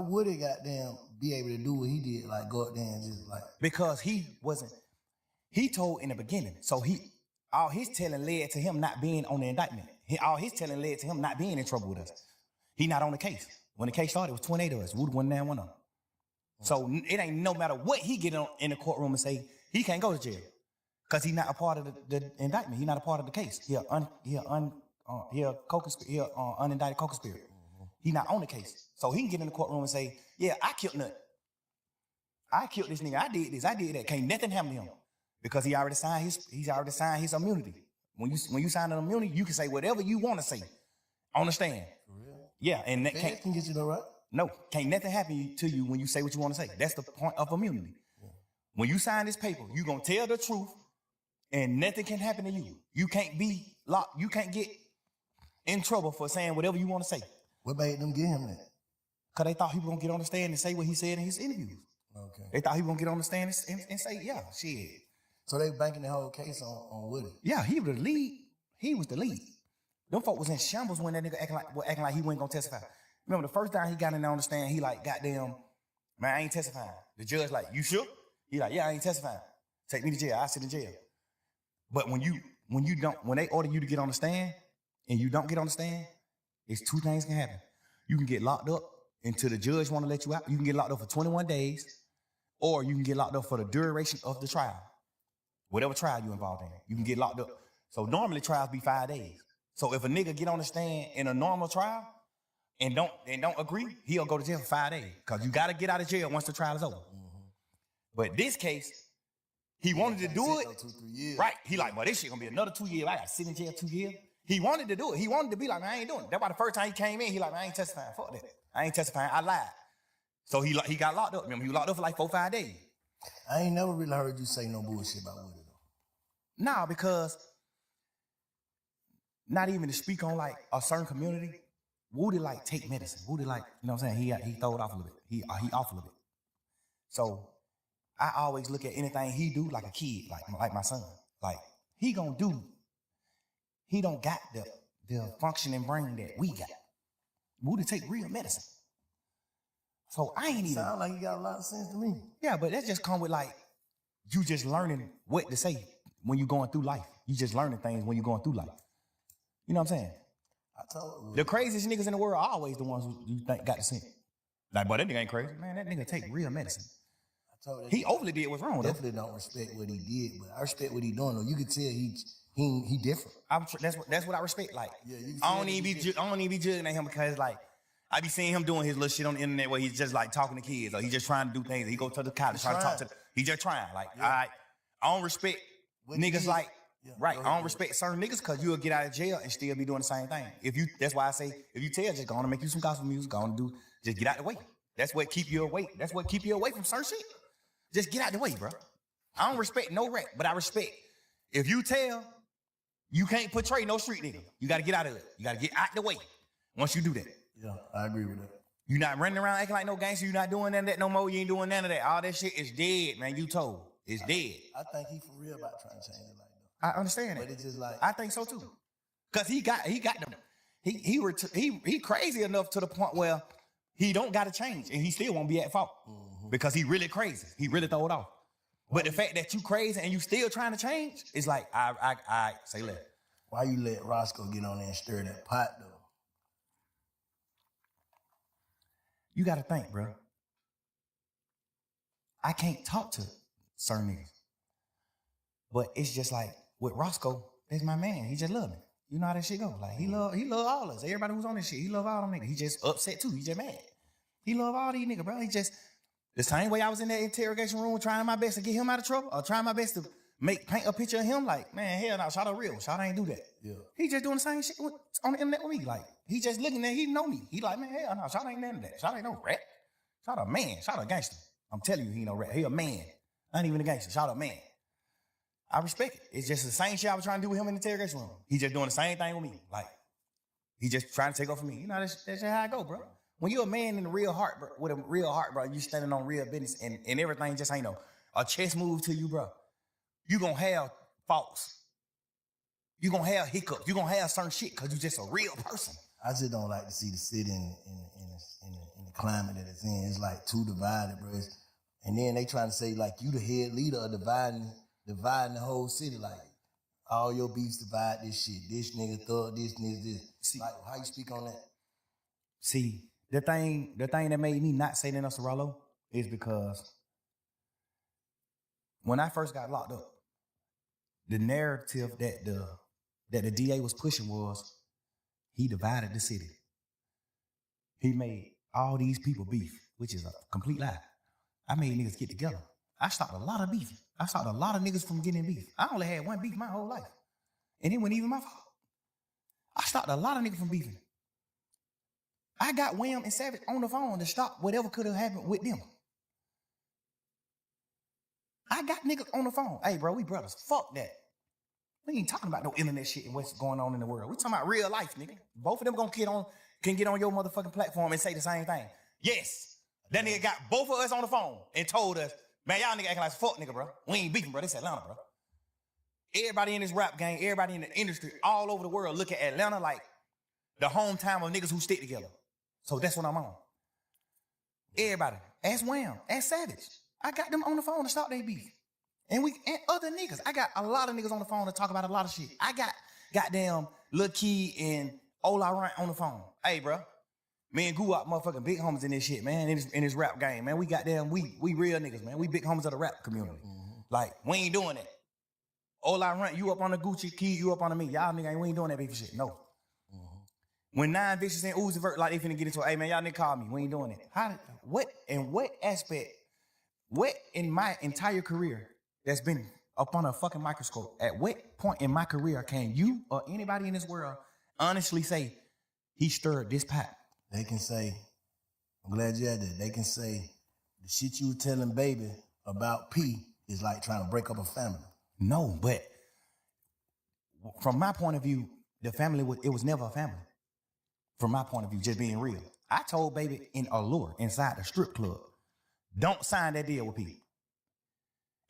would it goddamn be able to do what he did? Like go up there and just like Because he told in the beginning. So all his telling led to him not being on the indictment. All his telling led to him not being in trouble with us. He not on the case. When the case started, it was 28 of us. Woody wasn't there, one of them. So it ain't no matter what he get in the courtroom and say, he can't go to jail. Because he's not a part of the indictment. He's not a part of the case. He a unindicted co-conspirator. He not on the case. So he can get in the courtroom and say, yeah, I killed Nut. I killed this nigga. I did this. I did that. Can't nothing happen to him. Because he already signed his immunity. When you sign an immunity, you can say whatever you want to say on the stand. for real? Yeah, and that Feds can get you though, right? no, can't nothing happen to you when you say what you want to say. That's the point of immunity. When you sign this paper, you gonna tell the truth, and nothing can happen to you. You can't be locked. You can't get in trouble for saying whatever you want to say. What made them get him that? Cause they thought he was gonna get on the stand and say what he said in his interviews. Okay. They thought he was gonna get on the stand and say, yeah, shit. So they banking the whole case on Woody. Yeah, he was the lead. He was the lead. Them folk was in shambles when that nigga acting like he wasn't gonna testify. Remember the first time he got in there on the stand, he like, goddamn, man, I ain't testifying. The judge like, you sure? He like, yeah, I ain't testifying. Take me to jail. I sit in jail. But when they order you to get on the stand and you don't get on the stand, it's two things can happen. You can get locked up until the judge want to let you out. You can get locked up for 21 days, or you can get locked up for the duration of the trial. Whatever trial you involved in, you can get locked up. So normally trials be 5 days. So if a nigga get on the stand in a normal trial and don't agree, he'll go to jail for 5 days. Cause you gotta get out of jail once the trial is over. But this case, he wanted to do it. 2-3 years. Right. He like, well, this shit gonna be another 2 years. I gotta sit in jail 2 years. He wanted to do it. He wanted to be like, man, I ain't doing it. That's why the first time he came in, he like, man, I ain't testifying. Fuck that. I ain't testifying. I lied. So he got locked up. Remember, he was locked up for like 4-5 days. I ain't never really heard you say no bullshit about Woody though. Nah, because not even to speak on like a certain community, Woody like take medicine. Woody like, you know what I'm saying? He throw it off a little bit. He off a little bit. So I always look at anything he do like a kid, like my son. Like he gonna do. He don't got the functioning brain that we got. Woody take real medicine. So I ain't even. Sound like you got a lot of sense to me. Yeah, but that just come with like you just learning what to say when you're going through life. You just learning things when you're going through life. You know what I'm saying? I told The craziest niggas in the world are always the ones who you think got the sense. Like, boy, that nigga ain't crazy. Man, that nigga take real medicine. I told that He overly did what's wrong though. definitely don't respect what he did, but I respect what he doing though. You could tell he different. That's what I respect. Like, Yeah, you can I tell don't even he be judging at him because like I be seeing him doing his little shit on the internet where he's just like talking to kids or he just trying to do things. He go to the college trying to talk to them. He just trying. Like, I don't respect What niggas he- like Yeah, right. go I ahead. don't respect certain niggas because you'll get out of jail and still be doing the same thing. That's why I say if you tell, just go on and make you some gospel music, go on and just get out the way. That's what keep you away. That's what keep you away from certain shit. Just get out the way, bro. I don't respect no rap, but I respect if you tell, you can't portray no street nigga. You got to get out of it. You got to get out the way. Once you do that, Yeah, I agree with that. you not running around acting like no gangster. You not doing none of that no more. You ain't doing none of that. All that shit is dead, man. You told it's dead. I think he for real about trying to change it like that. I understand that. But it's just like I think so too. Cause he got them. He crazy enough to the point where he don't got to change and he still won't be at fault because he really crazy. He really throw it off. But the fact that you crazy and you still trying to change, it's like I say less. why you let Roscoe get on there and stir that pot though? You got to think, bro. I can't talk to certain niggas, but it's just like with Roscoe, that's my man. He just love me. You know how that shit go. Like he love all us. Everybody who's on this shit, he love all them niggas. He just upset too. He just mad. He love all these niggas, bro. He just the same way I was in that interrogation room trying my best to get him out of trouble, or trying my best to paint a picture of him. Like, man, hell no, Shawty real. Shawty ain't do that. Yeah. He just doing the same shit on the internet with me. Like, he just looking at, he know me. He like, man, hell no, Shawty ain't none of that. Shawty ain't no rat. Shawty a man. Shawty a gangster. I'm telling you, he ain't no rat. He a man. Not even a gangster. Shawty a man. I respect it. It's just the same shit I was trying to do with him in the interrogation room. He just doing the same thing with me. Like, he just trying to take off for me. You know, that's just how I go, bro. When you're a man in the real heart, bro, with a real heart, bro, you standing on real business and everything just ain't no a chess move to you, bro. You gonna have faults. You gonna have hiccups. You gonna have certain shit because you just a real person. I just don't like to see the city in the climate that it's in. It's like too divided, bro. And then they trying to say like you the head leader of dividing the whole city. Like all your beefs divide this shit. This nigga thug this. See, like how you speak on that? See, the thing that made me not say that enough, Rollo, is because when I first got locked up, the narrative that the DA was pushing was he divided the city. He made all these people beef, which is a complete lie. I made niggas get together. I stopped a lot of beef. I stopped a lot of niggas from getting beef. I only had one beef my whole life. And it wasn't even my fault. I stopped a lot of niggas from beefing. I got Wham and Savage on the phone to stop whatever could have happened with them. I got niggas on the phone. Hey, bro, we brothers. Fuck that. We ain't talking about no internet shit and what's going on in the world. We talking about real life, nigga. Both of them can get on your motherfucking platform and say the same thing. Yes. That nigga got both of us on the phone and told us, man, y'all nigga acting like fuck nigga, bro. We ain't beefing, bro. This Atlanta, bro. Everybody in this rap game, everybody in the industry, all over the world look at Atlanta like the hometown of niggas who stick together. So that's what I'm on. Everybody. Ask Wham. Ask Savage. I got them on the phone to stop their beef. And other niggas. I got a lot of niggas on the phone to talk about a lot of shit. I got goddamn Lil Key and Ola Rant on the phone. Hey, bro. Me and Guap motherfucking big homies in this shit, man. In this rap game, man. We real niggas, man. We big homies of the rap community. Mm-hmm. Like, we ain't doing that. Ola Rant, you up on the Gucci, Key, you up on the me. Y'all nigga, we ain't doing that beef shit. No. Mm-hmm. When 9 Vicious and Uzi Vert, like they finna get into it, hey man, y'all nigga call me. We ain't doing it. What aspect, what in my entire career that's been up on a fucking microscope, at what point in my career can you or anybody in this world honestly say he stirred this pot? They can say, I'm glad you had that. They can say the shit you were telling baby about P is like trying to break up a family. No, but from my point of view, the family it was never a family. From my point of view, just being real. I told baby in Allure, inside the strip club, don't sign that deal with P.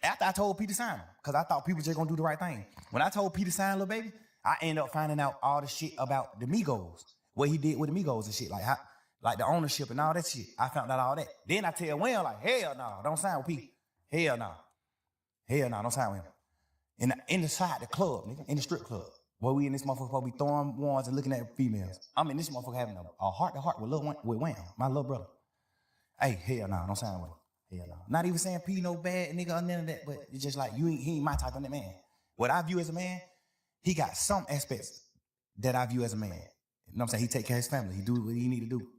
After I told P to sign him, because I thought people just gonna do the right thing. When I told P to sign Lil Baby, I ended up finding out all the shit about the Migos, what he did with the Migos and shit, like the ownership and all that shit. I found out all that. Then I tell Wham, like, hell no, don't sign with P. Hell no. Hell no, don't sign with him. Inside the club, nigga, in the strip club. Where we in this motherfucker supposed to be throwing ones and looking at females. I'm in this motherfucker having a heart-to-heart with Wham, my little brother. Hey, hell no, don't sign with him. Hell no. Not even saying P no bad nigga or none of that, but it's just like he ain't my type of man. What I view as a man, he got some aspects that I view as a man. You know what I'm saying? He take care of his family. He do what he need to do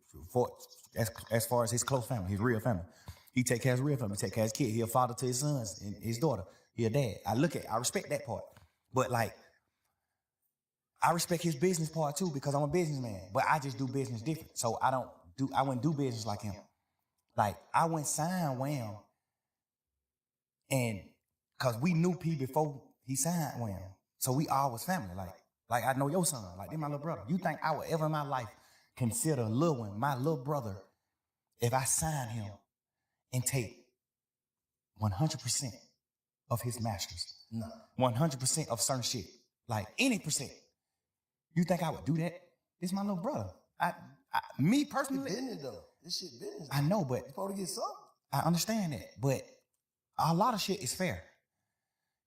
as far as his close family, his real family. He take care of his real family. He take care of his kid. He a father to his sons and his daughter. He a dad. I respect that part. But like, I respect his business part too because I'm a businessman. But I just do business different. So I wouldn't do business like him. Like, I went sign Wham, and cause we knew P before he signed Wham. So we all was family. Like I know your son, like they my little brother. You think I would ever in my life consider Lil One, my little brother, if I sign him and take 100% of his masters? No. 100% of certain shit. Like any percent. You think I would do that? This my little brother. Me personally. It's business though. This shit business. I know, but you supposed to get something. I understand that, but a lot of shit is fair.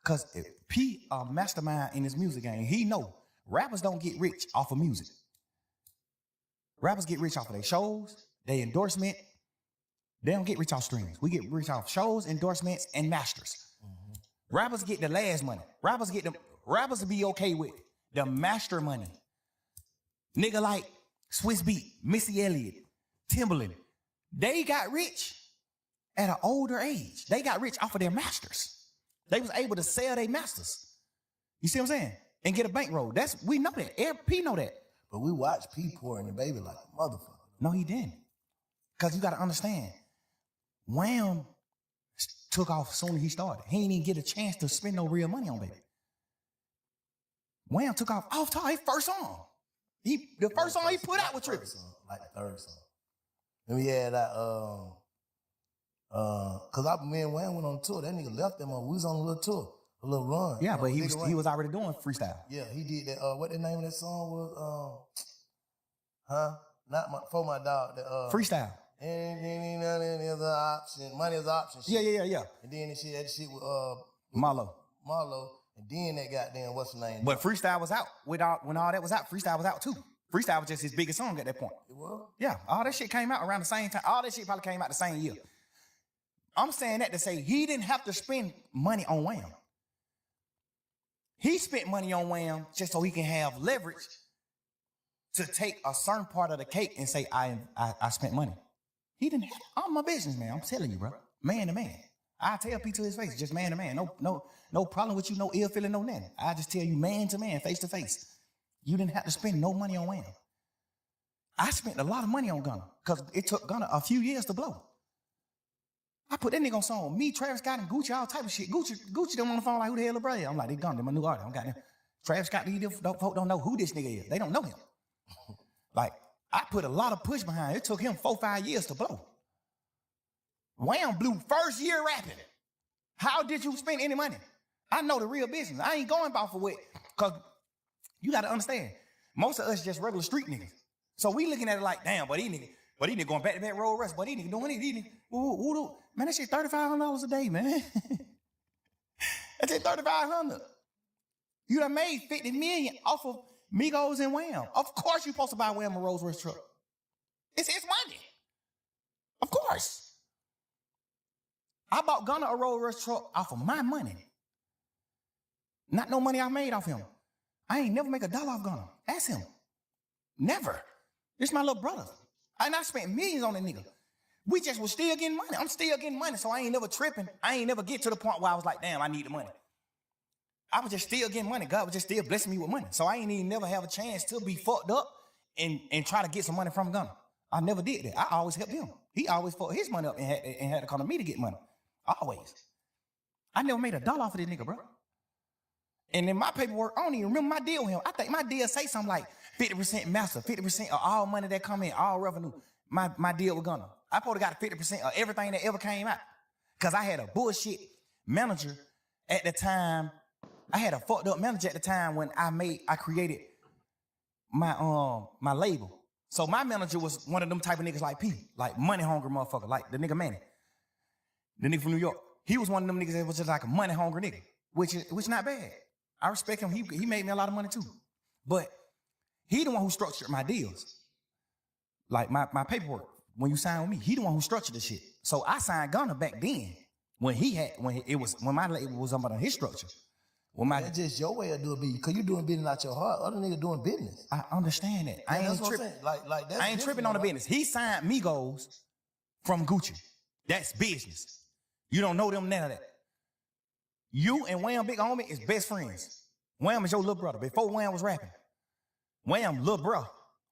Cause P a mastermind in his music game. He know rappers don't get rich off of music. Rappers get rich off of their shows, their endorsement. They don't get rich off streams. We get rich off shows, endorsements, and masters. Mm-hmm. Rappers get the last money. Rappers will be okay with the master money. Nigga like Swiss Beat, Missy Elliott, Timbaland, they got rich at an older age. They got rich off of their masters. They was able to sell their masters. You see what I'm saying? And get a bankroll. We know that. P know that. But we watch P pouring the baby like a motherfucker. No, he didn't. Because you got to understand, Wham took off soon as he started. He didn't even get a chance to spend no real money on baby. Wham took off top his first song. The first song he put out was Trippin'. Like the third song. Then we had that, cause me and Wham went on tour. That nigga left them on, we was on a little tour. A little run. Yeah, but he Nigga Run. was already doing freestyle. Yeah, he did that. What the name of that song was? Not for my dog. Freestyle. Any other option? Money is option. Shit. Yeah. And then that shit with Marlo. and then that goddamn what's the name? But freestyle was out. When all that was out, freestyle was out too. Freestyle was just his biggest song at that point. It was? Yeah, all that shit came out around the same time. All that shit probably came out the same year. I'm saying that to say he didn't have to spend money on Wham. He spent money on Wham just so he can have leverage to take a certain part of the cake and say, I spent money. He didn't have, I'm a businessman. I'm telling you, bro. Man to man. I tell P to his face, just man to man. No problem with you, no ill feeling, no nothing. I just tell you man to man, face to face. You didn't have to spend no money on Wham. I spent a lot of money on Gunna because it took Gunna a few years to blow. I put that nigga on song. Me, Travis Scott, and Gucci, all type of shit. Gucci them on the phone like, who the hell is brother? I'm like, they Gunna, my new artist. I'm got them. Travis Scott, these folk don't know who this nigga is. They don't know him. Like, I put a lot of push behind it. It took him 4-5 years to blow. Wham blew first year rapping. How did you spend any money? I know the real business. I ain't going about for what, because you got to understand, most of us just regular street niggas. So we looking at it like, damn, but these niggas going back to back road rush, but these niggas doing it. These niggas, man, that shit $3,500 a day, man. That's it, $3,500. You done made 50 million off of Migos and Wham. Of course you supposed to buy Wham a Rolls Royce truck. It's his money. Of course. I bought Gunna a Rolls Royce truck off of my money. Not no money I made off him. I ain't never make $1 off Gunna. Ask him. Never. This my little brother. And I spent millions on that nigga. We just was still getting money. I'm still getting money, so I ain't never tripping. I ain't never get to the point where I was like, damn, I need the money. I was just still getting money. God was just still blessing me with money. So I ain't even never have a chance to be fucked up and try to get some money from Gunna. I never did that. I always helped him. He always fucked his money up and had to come to me to get money. Always. I never made $1 off of this nigga, bro. And in my paperwork, I don't even remember my deal with him. I think my deal say something like 50% master, 50% of all money that come in, all revenue. My deal with Gunna. I probably got 50% of everything that ever came out. Cause I had a bullshit manager at the time. I had a fucked up manager at the time when I created my label. So my manager was one of them type of niggas like P, like money hungry motherfucker, like the nigga Manny. The nigga from New York. He was one of them niggas that was just like a money hungry nigga, which not bad. I respect him. He made me a lot of money too. But he the one who structured my deals. Like my paperwork. When you sign with me, he the one who structured the shit. So I signed Gunna back then when my label was under his structure. That's just your way of doing business, because you doing business out your heart. Other niggas doing business. I understand that. I ain't tripping. Like that's I ain't tripping on the business. He signed Migos from Gucci. That's business. You don't know them, none of that. You and Wham Big Homie is best friends. Wham is your little brother. Before Wham was rapping, Wham little bro.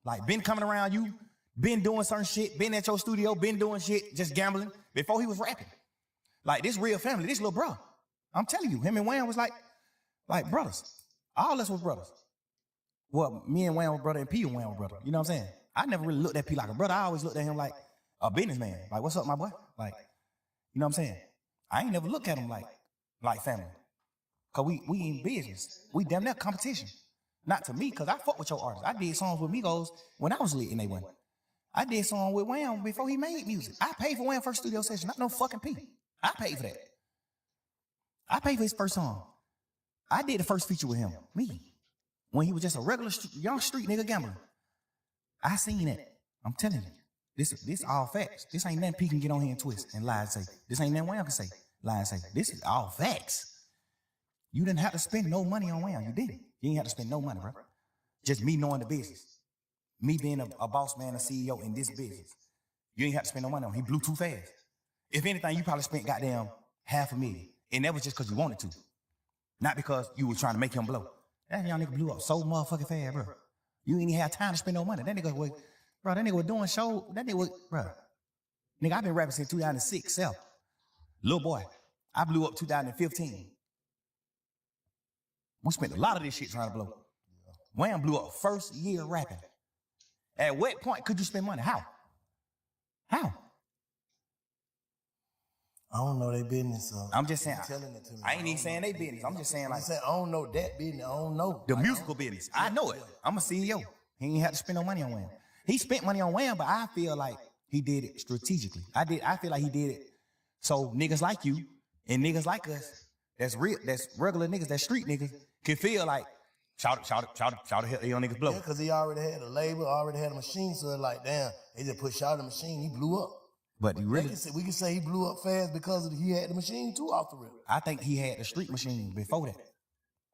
Like been coming around you, been doing certain shit, been at your studio, been doing shit, just gambling before he was rapping. Like this real family, this little bro. I'm telling you, him and Wham was like brothers. All us was brothers. Well, me and Wham was brother and P and Wham was brother. You know what I'm saying? I never really looked at P like a brother. I always looked at him like a businessman. Like, what's up, my boy? Like, you know what I'm saying? I ain't never looked at him like family. Cause we in business. We damn near competition. Not to me, cause I fuck with your artists. I did songs with Migos when I was lit and they went. I did songs with Wham before he made music. I paid for Wham's first studio session, not no fucking P. I paid for that. I paid for his first song. I did the first feature with him, me. When he was just a regular young street nigga gambler. I seen it. I'm telling you. This all facts. This ain't nothing P can get on here and twist and lie and say. This ain't nothing Wham can say. Lie and say. This is all facts. You didn't have to spend no money on Wham. You didn't. You didn't have to spend no money, bro. Just me knowing the business. Me being a boss man, a CEO in this business. You ain't have to spend no money on him. He blew too fast. If anything, you probably spent goddamn $500,000. And that was just because you wanted to. Not because you were trying to make him blow. That young nigga blew up so motherfucking fast, bro. You ain't even have time to spend no money. That nigga was doing show. That nigga was, bro. Nigga, I've been rapping since 2006, self. Little boy. I blew up 2015. We spent a lot of this shit trying to blow. Wham blew up first year rapping. At what point could you spend money? How? I don't know their business. So I'm just saying. you telling it to me. I ain't even don't saying know they business. I'm just saying I'm like just saying I don't know that business. I don't know the Like, musical business. I know it. I'm a CEO. He ain't have to spend no money on Wham. He spent money on Wham, but I feel like he did it strategically. I feel like he did it so niggas like you and niggas like us, that's real, that's regular niggas, that street niggas, can feel like shout hell young niggas blow. Yeah, because he already had a label, already had a machine, so it's like, damn, they just put Shout the machine, he blew up. But you really, We can say he blew up fast because he had the machine too off the rip. I think he had the street machine before that.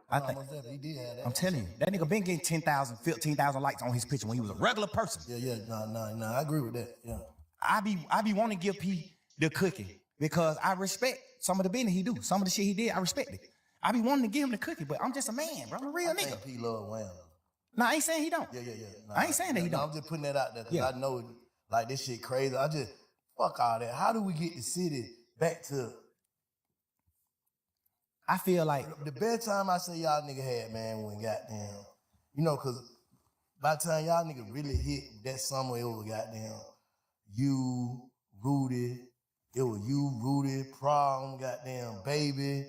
I think. Almost definitely, he did have that. I'm telling you, that nigga been getting 10,000, 15,000 likes on his picture when he was a regular person. Yeah, no, I agree with that. Yeah. I be wanting to give P the cookie because I respect some of the business he do. Some of the shit he did, I respect it. I be wanting to give him the cookie, but I'm just a man, bro. I'm a real I nigga. think P love Wham. No, I ain't saying he don't. Yeah. No, I ain't saying that he don't. I'm just putting that out there because Yeah. I know like this shit crazy. I just fuck all that. How do we get the city back to I feel like the best time I say y'all nigga had, man, when goddamn, you know, cause by the time y'all nigga really hit that summer, it was goddamn you, Rudy, it was you, Rudy, Prom, goddamn Baby,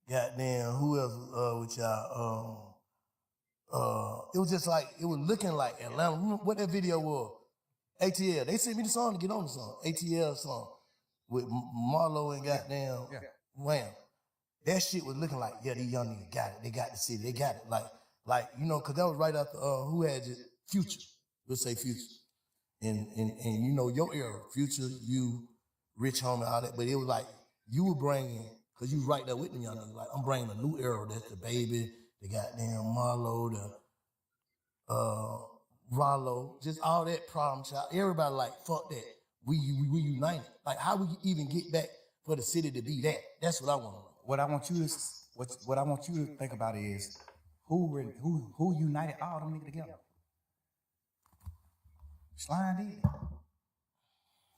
goddamn who else with y'all? It was just like it was looking like Atlanta. Remember what that video was? ATL. They sent me the song to get on the song. ATL song with Marlo and goddamn Wham. That shit was looking like, yeah, these young niggas got it. They got the city. They got it. Like you know, cause that was right after who had it? Future. We'll say Future. And you know your era, Future, you, Rich Homie, all that. But it was like you were bringing, cause you was right there with them young niggas. Like I'm bringing a new era. That's the Baby, the goddamn Marlo, the Rollo, just all that Problem Child. Everybody like fuck that. We united. Like how we even get back for the city to be that? That's what I want to know. what I want you to think about is who united all them niggas together. Slime did it.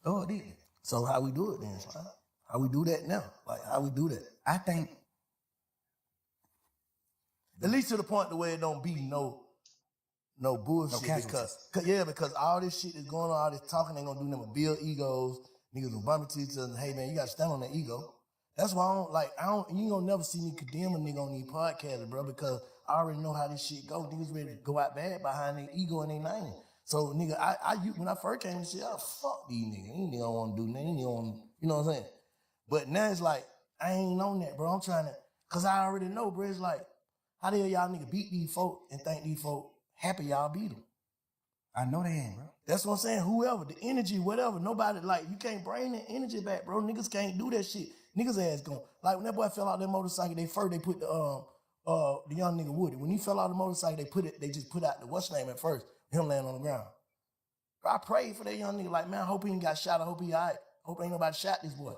Thug did it. So how we do it then, Slime? How we do that now? Like how we do that? I think At least to the point the way it don't be no bullshit. casualties. because all this shit is going on, all this talking ain't gonna do nothing but build egos. Niggas will bump into each other and hey man, you gotta stand on that ego. That's why you ain't gonna never see me condemn a nigga on these podcasts, bro, because I already know how this shit go. Niggas ready to go out bad behind their ego and their name. So nigga, when I first came to shit, I fuck these niggas. These niggas don't wanna do nothing. You know what I'm saying? But now it's like, I ain't on that, bro. I'm trying to, cause I already know, bro. It's like, how the hell y'all niggas beat these folk and think these folk happy y'all beat them? I know they ain't, bro. That's what I'm saying. Whoever, the energy, whatever, nobody, like, you can't bring that energy back, bro. Niggas can't do that shit. Niggas ass going. Like, when that boy fell out that motorcycle, they put the young nigga Woody. When he fell out the motorcycle, they just put out the what's name at first, him laying on the ground. Bro, I prayed for that young nigga, like, man, I hope he ain't got shot. I hope he all right. Hope ain't nobody shot this boy.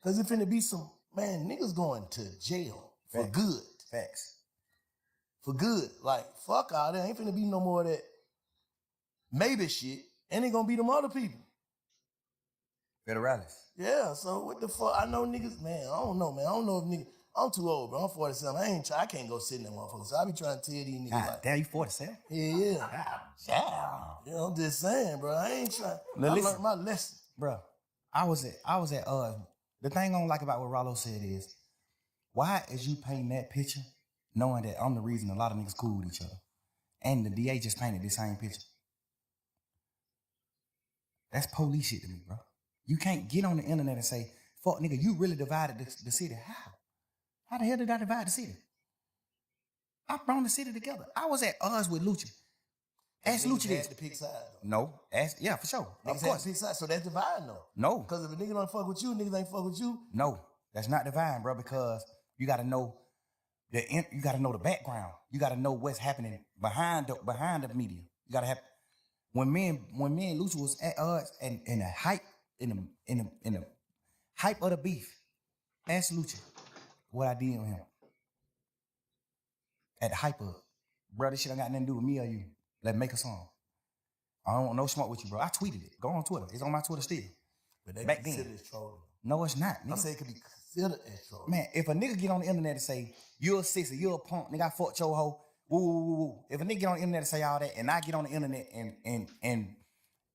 Cause it finna be some, man, niggas going to jail for Facts. good. Facts. For good. Like, fuck all that. Ain't finna be no more of that maybe shit. And ain't gonna be them other people. Federales. Yeah, so what the fuck? I know niggas, man, I don't know, man. I don't know if niggas, I'm too old, bro. I'm 47. I can't go sit in that motherfucker. So I be trying to tell these niggas, God like, damn, you 47? yeah. God damn. You know, I'm just saying, bro. I ain't trying. Now I listen. learned my lesson. Bro, I was at the thing I don't like about what Rollo said is, why is you painting that picture knowing that I'm the reason a lot of niggas cool with each other? And the DA just painted the same picture. That's police shit to me, bro. You can't get on the internet and say, fuck nigga, you really divided the city. How? How the hell did I divide the city? I brought the city together. I was at odds with Lucha. Ask Niggas Lucha had this. to pick sides, though. No. Yeah, for sure. Niggas Of had course. to pick sides, so that's dividing, though. No. Because if a nigga don't fuck with you, niggas ain't fuck with you. No, that's not divine, bro, because you gotta know the background. You gotta know what's happening behind the media. You gotta have when me and Lucha was at odds and in the hype hype of the beef. Ask Lucha what I did with him. At the hype of it. Bro, this shit ain't got nothing to do with me or you. Let's make a song. I don't want no smoke with you, bro. I tweeted it. Go on Twitter. It's on my Twitter still. But they Back consider then. it trolling. No, it's not. I Nigga. say it could be considered as trolling. Man, if a nigga get on the internet and say, you're a sissy, you're a punk, nigga, I fucked your hoe, woo, woo, woo, woo. If a nigga get on the internet and say all that, and I get on the internet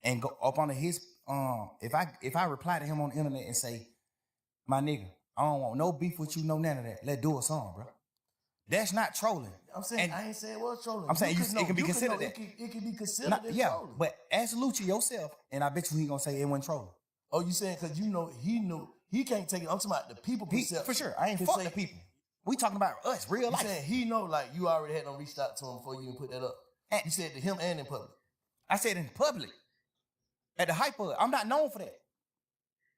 and go up on his, if I reply to him on the internet and say, my nigga, I don't want no beef with you, no none of that. Let's do a song, bro. That's not trolling. I'm saying And I ain't saying it was trolling. I'm saying could it can be you could considered know that. It could be considered as yeah, trolling. but ask Lucci yourself, and I bet you he gonna say it wasn't trolling. Oh, you saying because you know he knew he can't take it. I'm talking about the people perception. For sure, I ain't Can fuck say- the people. We talking about us, real You life. saying he know like you already had them reached out to him before you even put that up. And- You said to him and in public. I said in public, at the hype of it. I'm not known for that.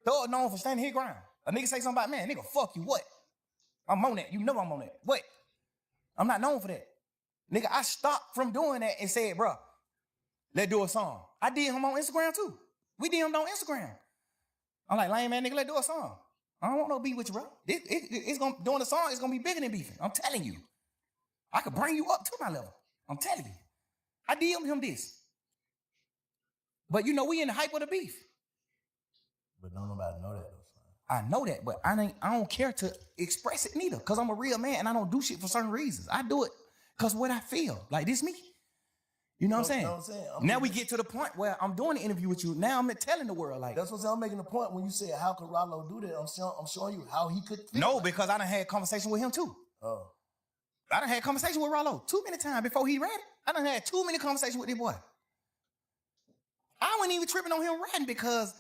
Thug known for standing his ground. A nigga say something about, man, nigga, fuck you, what? I'm on that. You know I'm on that. What? I'm not known for that. Nigga, I stopped from doing that and said, bro, let's do a song. I did him on Instagram too. We did him on Instagram. I'm like, lame man, nigga, let's do a song. I don't want no beef with you, bro. It's gonna doing the song, it's gonna be bigger than beefing. I'm telling you. I could bring you up to my level. I'm telling you. I DM'd him this. But you know, we in the hype of the beef. But don't nobody know that though. Son. I know that, but I don't care to express it neither. Cause I'm a real man and I don't do shit for certain reasons. I do it cause what I feel. Like this me. You know what I'm saying? Now we get to the point where I'm doing the interview with you. Now I'm telling the world like That's what I'm saying. I'm making the point when you said how could Rollo do that. I'm showing you how he could feel no, like because I done had conversation with him too. Oh. I done had conversation with Rollo too many times before he read it. I done had too many conversations with this boy. I wasn't even tripping on him writing because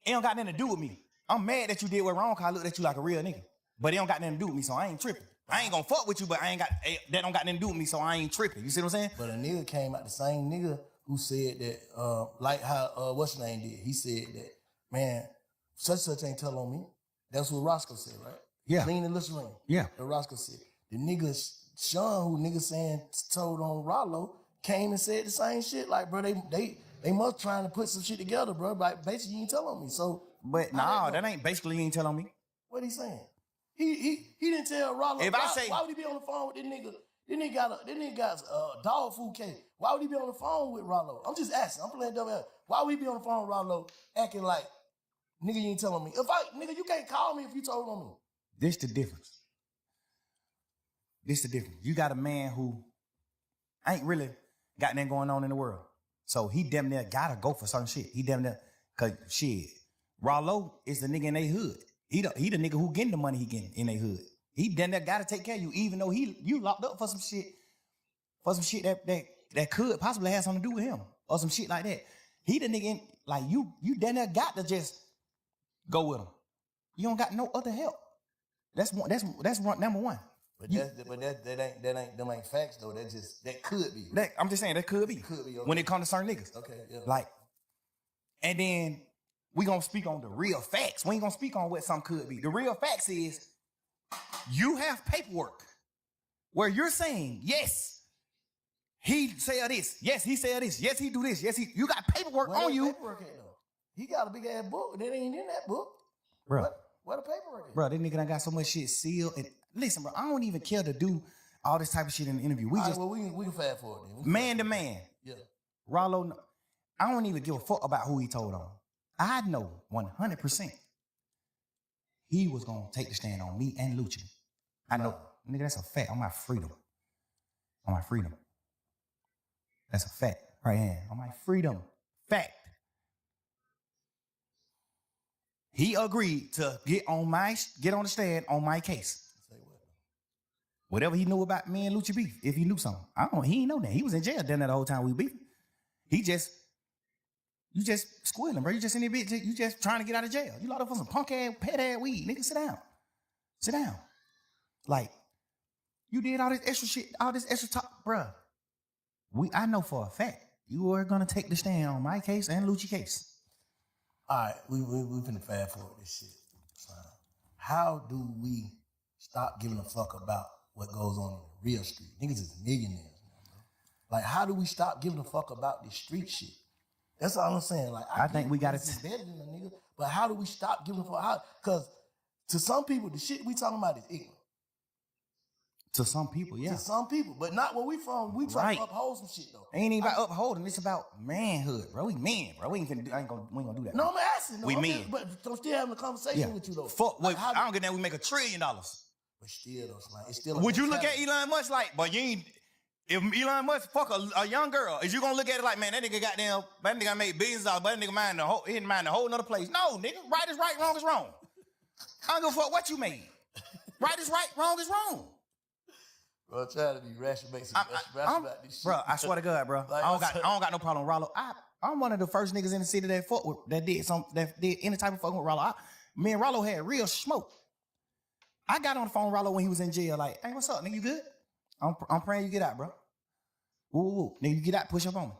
it don't got nothing to do with me. I'm mad that you did what wrong because I looked at you like a real nigga. But it don't got nothing to do with me, so I ain't tripping. I ain't gonna fuck with you, but that don't got nothing to do with me, so I ain't tripping. You see what I'm saying? But a nigga came out, the same nigga who said that, like how what's your name did. He said that, man, such ain't tell on me. That's what Roscoe said, right? Yeah. Clean and Listerine. Yeah. The Roscoe said. The nigga Sean, who nigga saying told on Rollo, came and said the same shit. Like, bro, they must trying to put some shit together, bro. Like, basically, you ain't tell on me. So, But nah, that ain't basically you ain't telling me. what he saying? He didn't tell Rollo. If I say- why would he be on the phone with this nigga? This nigga got a dog food case. Why would he be on the phone with Rollo? I'm just asking. I'm playing devil. Why would he be on the phone with Rollo acting like, nigga, you ain't telling me? Nigga, you can't call me if you told on me. This the difference. You got a man who ain't really got nothing going on in the world. So he damn near gotta go for certain shit. He damn near, cause shit, Rollo is the nigga in they hood. He the nigga who getting the money he getting in they hood. He damn near gotta take care of you, even though you locked up for some shit that could possibly have something to do with him or some shit like that. He the nigga like you damn near got to just go with him. You don't got no other help. That's number one. But that ain't facts though. That could be. I'm just saying that could be. Could be, okay. When it comes to certain niggas. Okay, yeah. Like, and then we gonna speak on the real facts. We ain't gonna speak on what some could be. The real facts is you have paperwork where you're saying, yes, he said this. Yes, he said this. Yes, he do this. Yes, you got paperwork Where on that you. paperwork at though? He got a big ass book that ain't in that book. Bro, Where the paperwork at? bro, this nigga done got so much shit sealed. And listen, bro, I don't even care to do all this type of shit in the interview. We All right, just well, we can fast forward then. We can man fast to forward. man. Yeah. Rollo, I don't even give a fuck about who he told on. I know 100% he was gonna take the stand on me and Lucci. I know, nigga, that's a fact. On my freedom. That's a fact right here. On my freedom. Fact. He agreed to get on the stand on my case. Say what? Whatever he knew about me and Lucci beef, if he knew something. He ain't know that. He was in jail then that whole time we beefing. You just squealing, bro. You just in there, bitch. You just trying to get out of jail. You locked up for some punk ass, pet ass weed. Nigga, sit down. Like, you did all this extra shit, all this extra talk, bro. I know for a fact you are gonna take the stand on my case and Lucci case. All right, we finna fast forward this shit. So, how do we stop giving a fuck about what goes on in the real street? Niggas is millionaires now, bro. Like, how do we stop giving a fuck about the street shit? That's all I'm saying. Like, I think we gotta this is better than a nigga, but how do we stop giving a fuck? Because to some people, the shit we talking about is ignorant. To some people, yeah. To some people, but not where we from. We try to uphold some shit though. Ain't even about upholding. It's about manhood, bro. We men, bro. We ain't gonna do that. No, I'm asking. No, We I'm men. just- but I'm still having a conversation with you though. Fuck. Like, Wait, I don't get that. We make $1 trillion. But still though, like, it's still. Would you look at Elon Musk like, but you ain't? If Elon Musk fuck a young girl, is you gonna look at it like, man, that nigga made billions of dollars, but that nigga he didn't mind a whole nother place? No, nigga, right is right, wrong is wrong. I don't give a fuck what you made. Right is right, wrong is wrong. Bro, trying to be rational, make some rational about this shit. Bro, I swear to God, bro. Like, I don't got no problem with Rollo. I'm one of the first niggas in the city that did any type of fucking with Rollo. Me and Rollo had real smoke. I got on the phone with Rollo when he was in jail, like, hey, what's up, nigga? You good? I'm praying you get out, bro. Ooh, nigga, you get out, push up on me.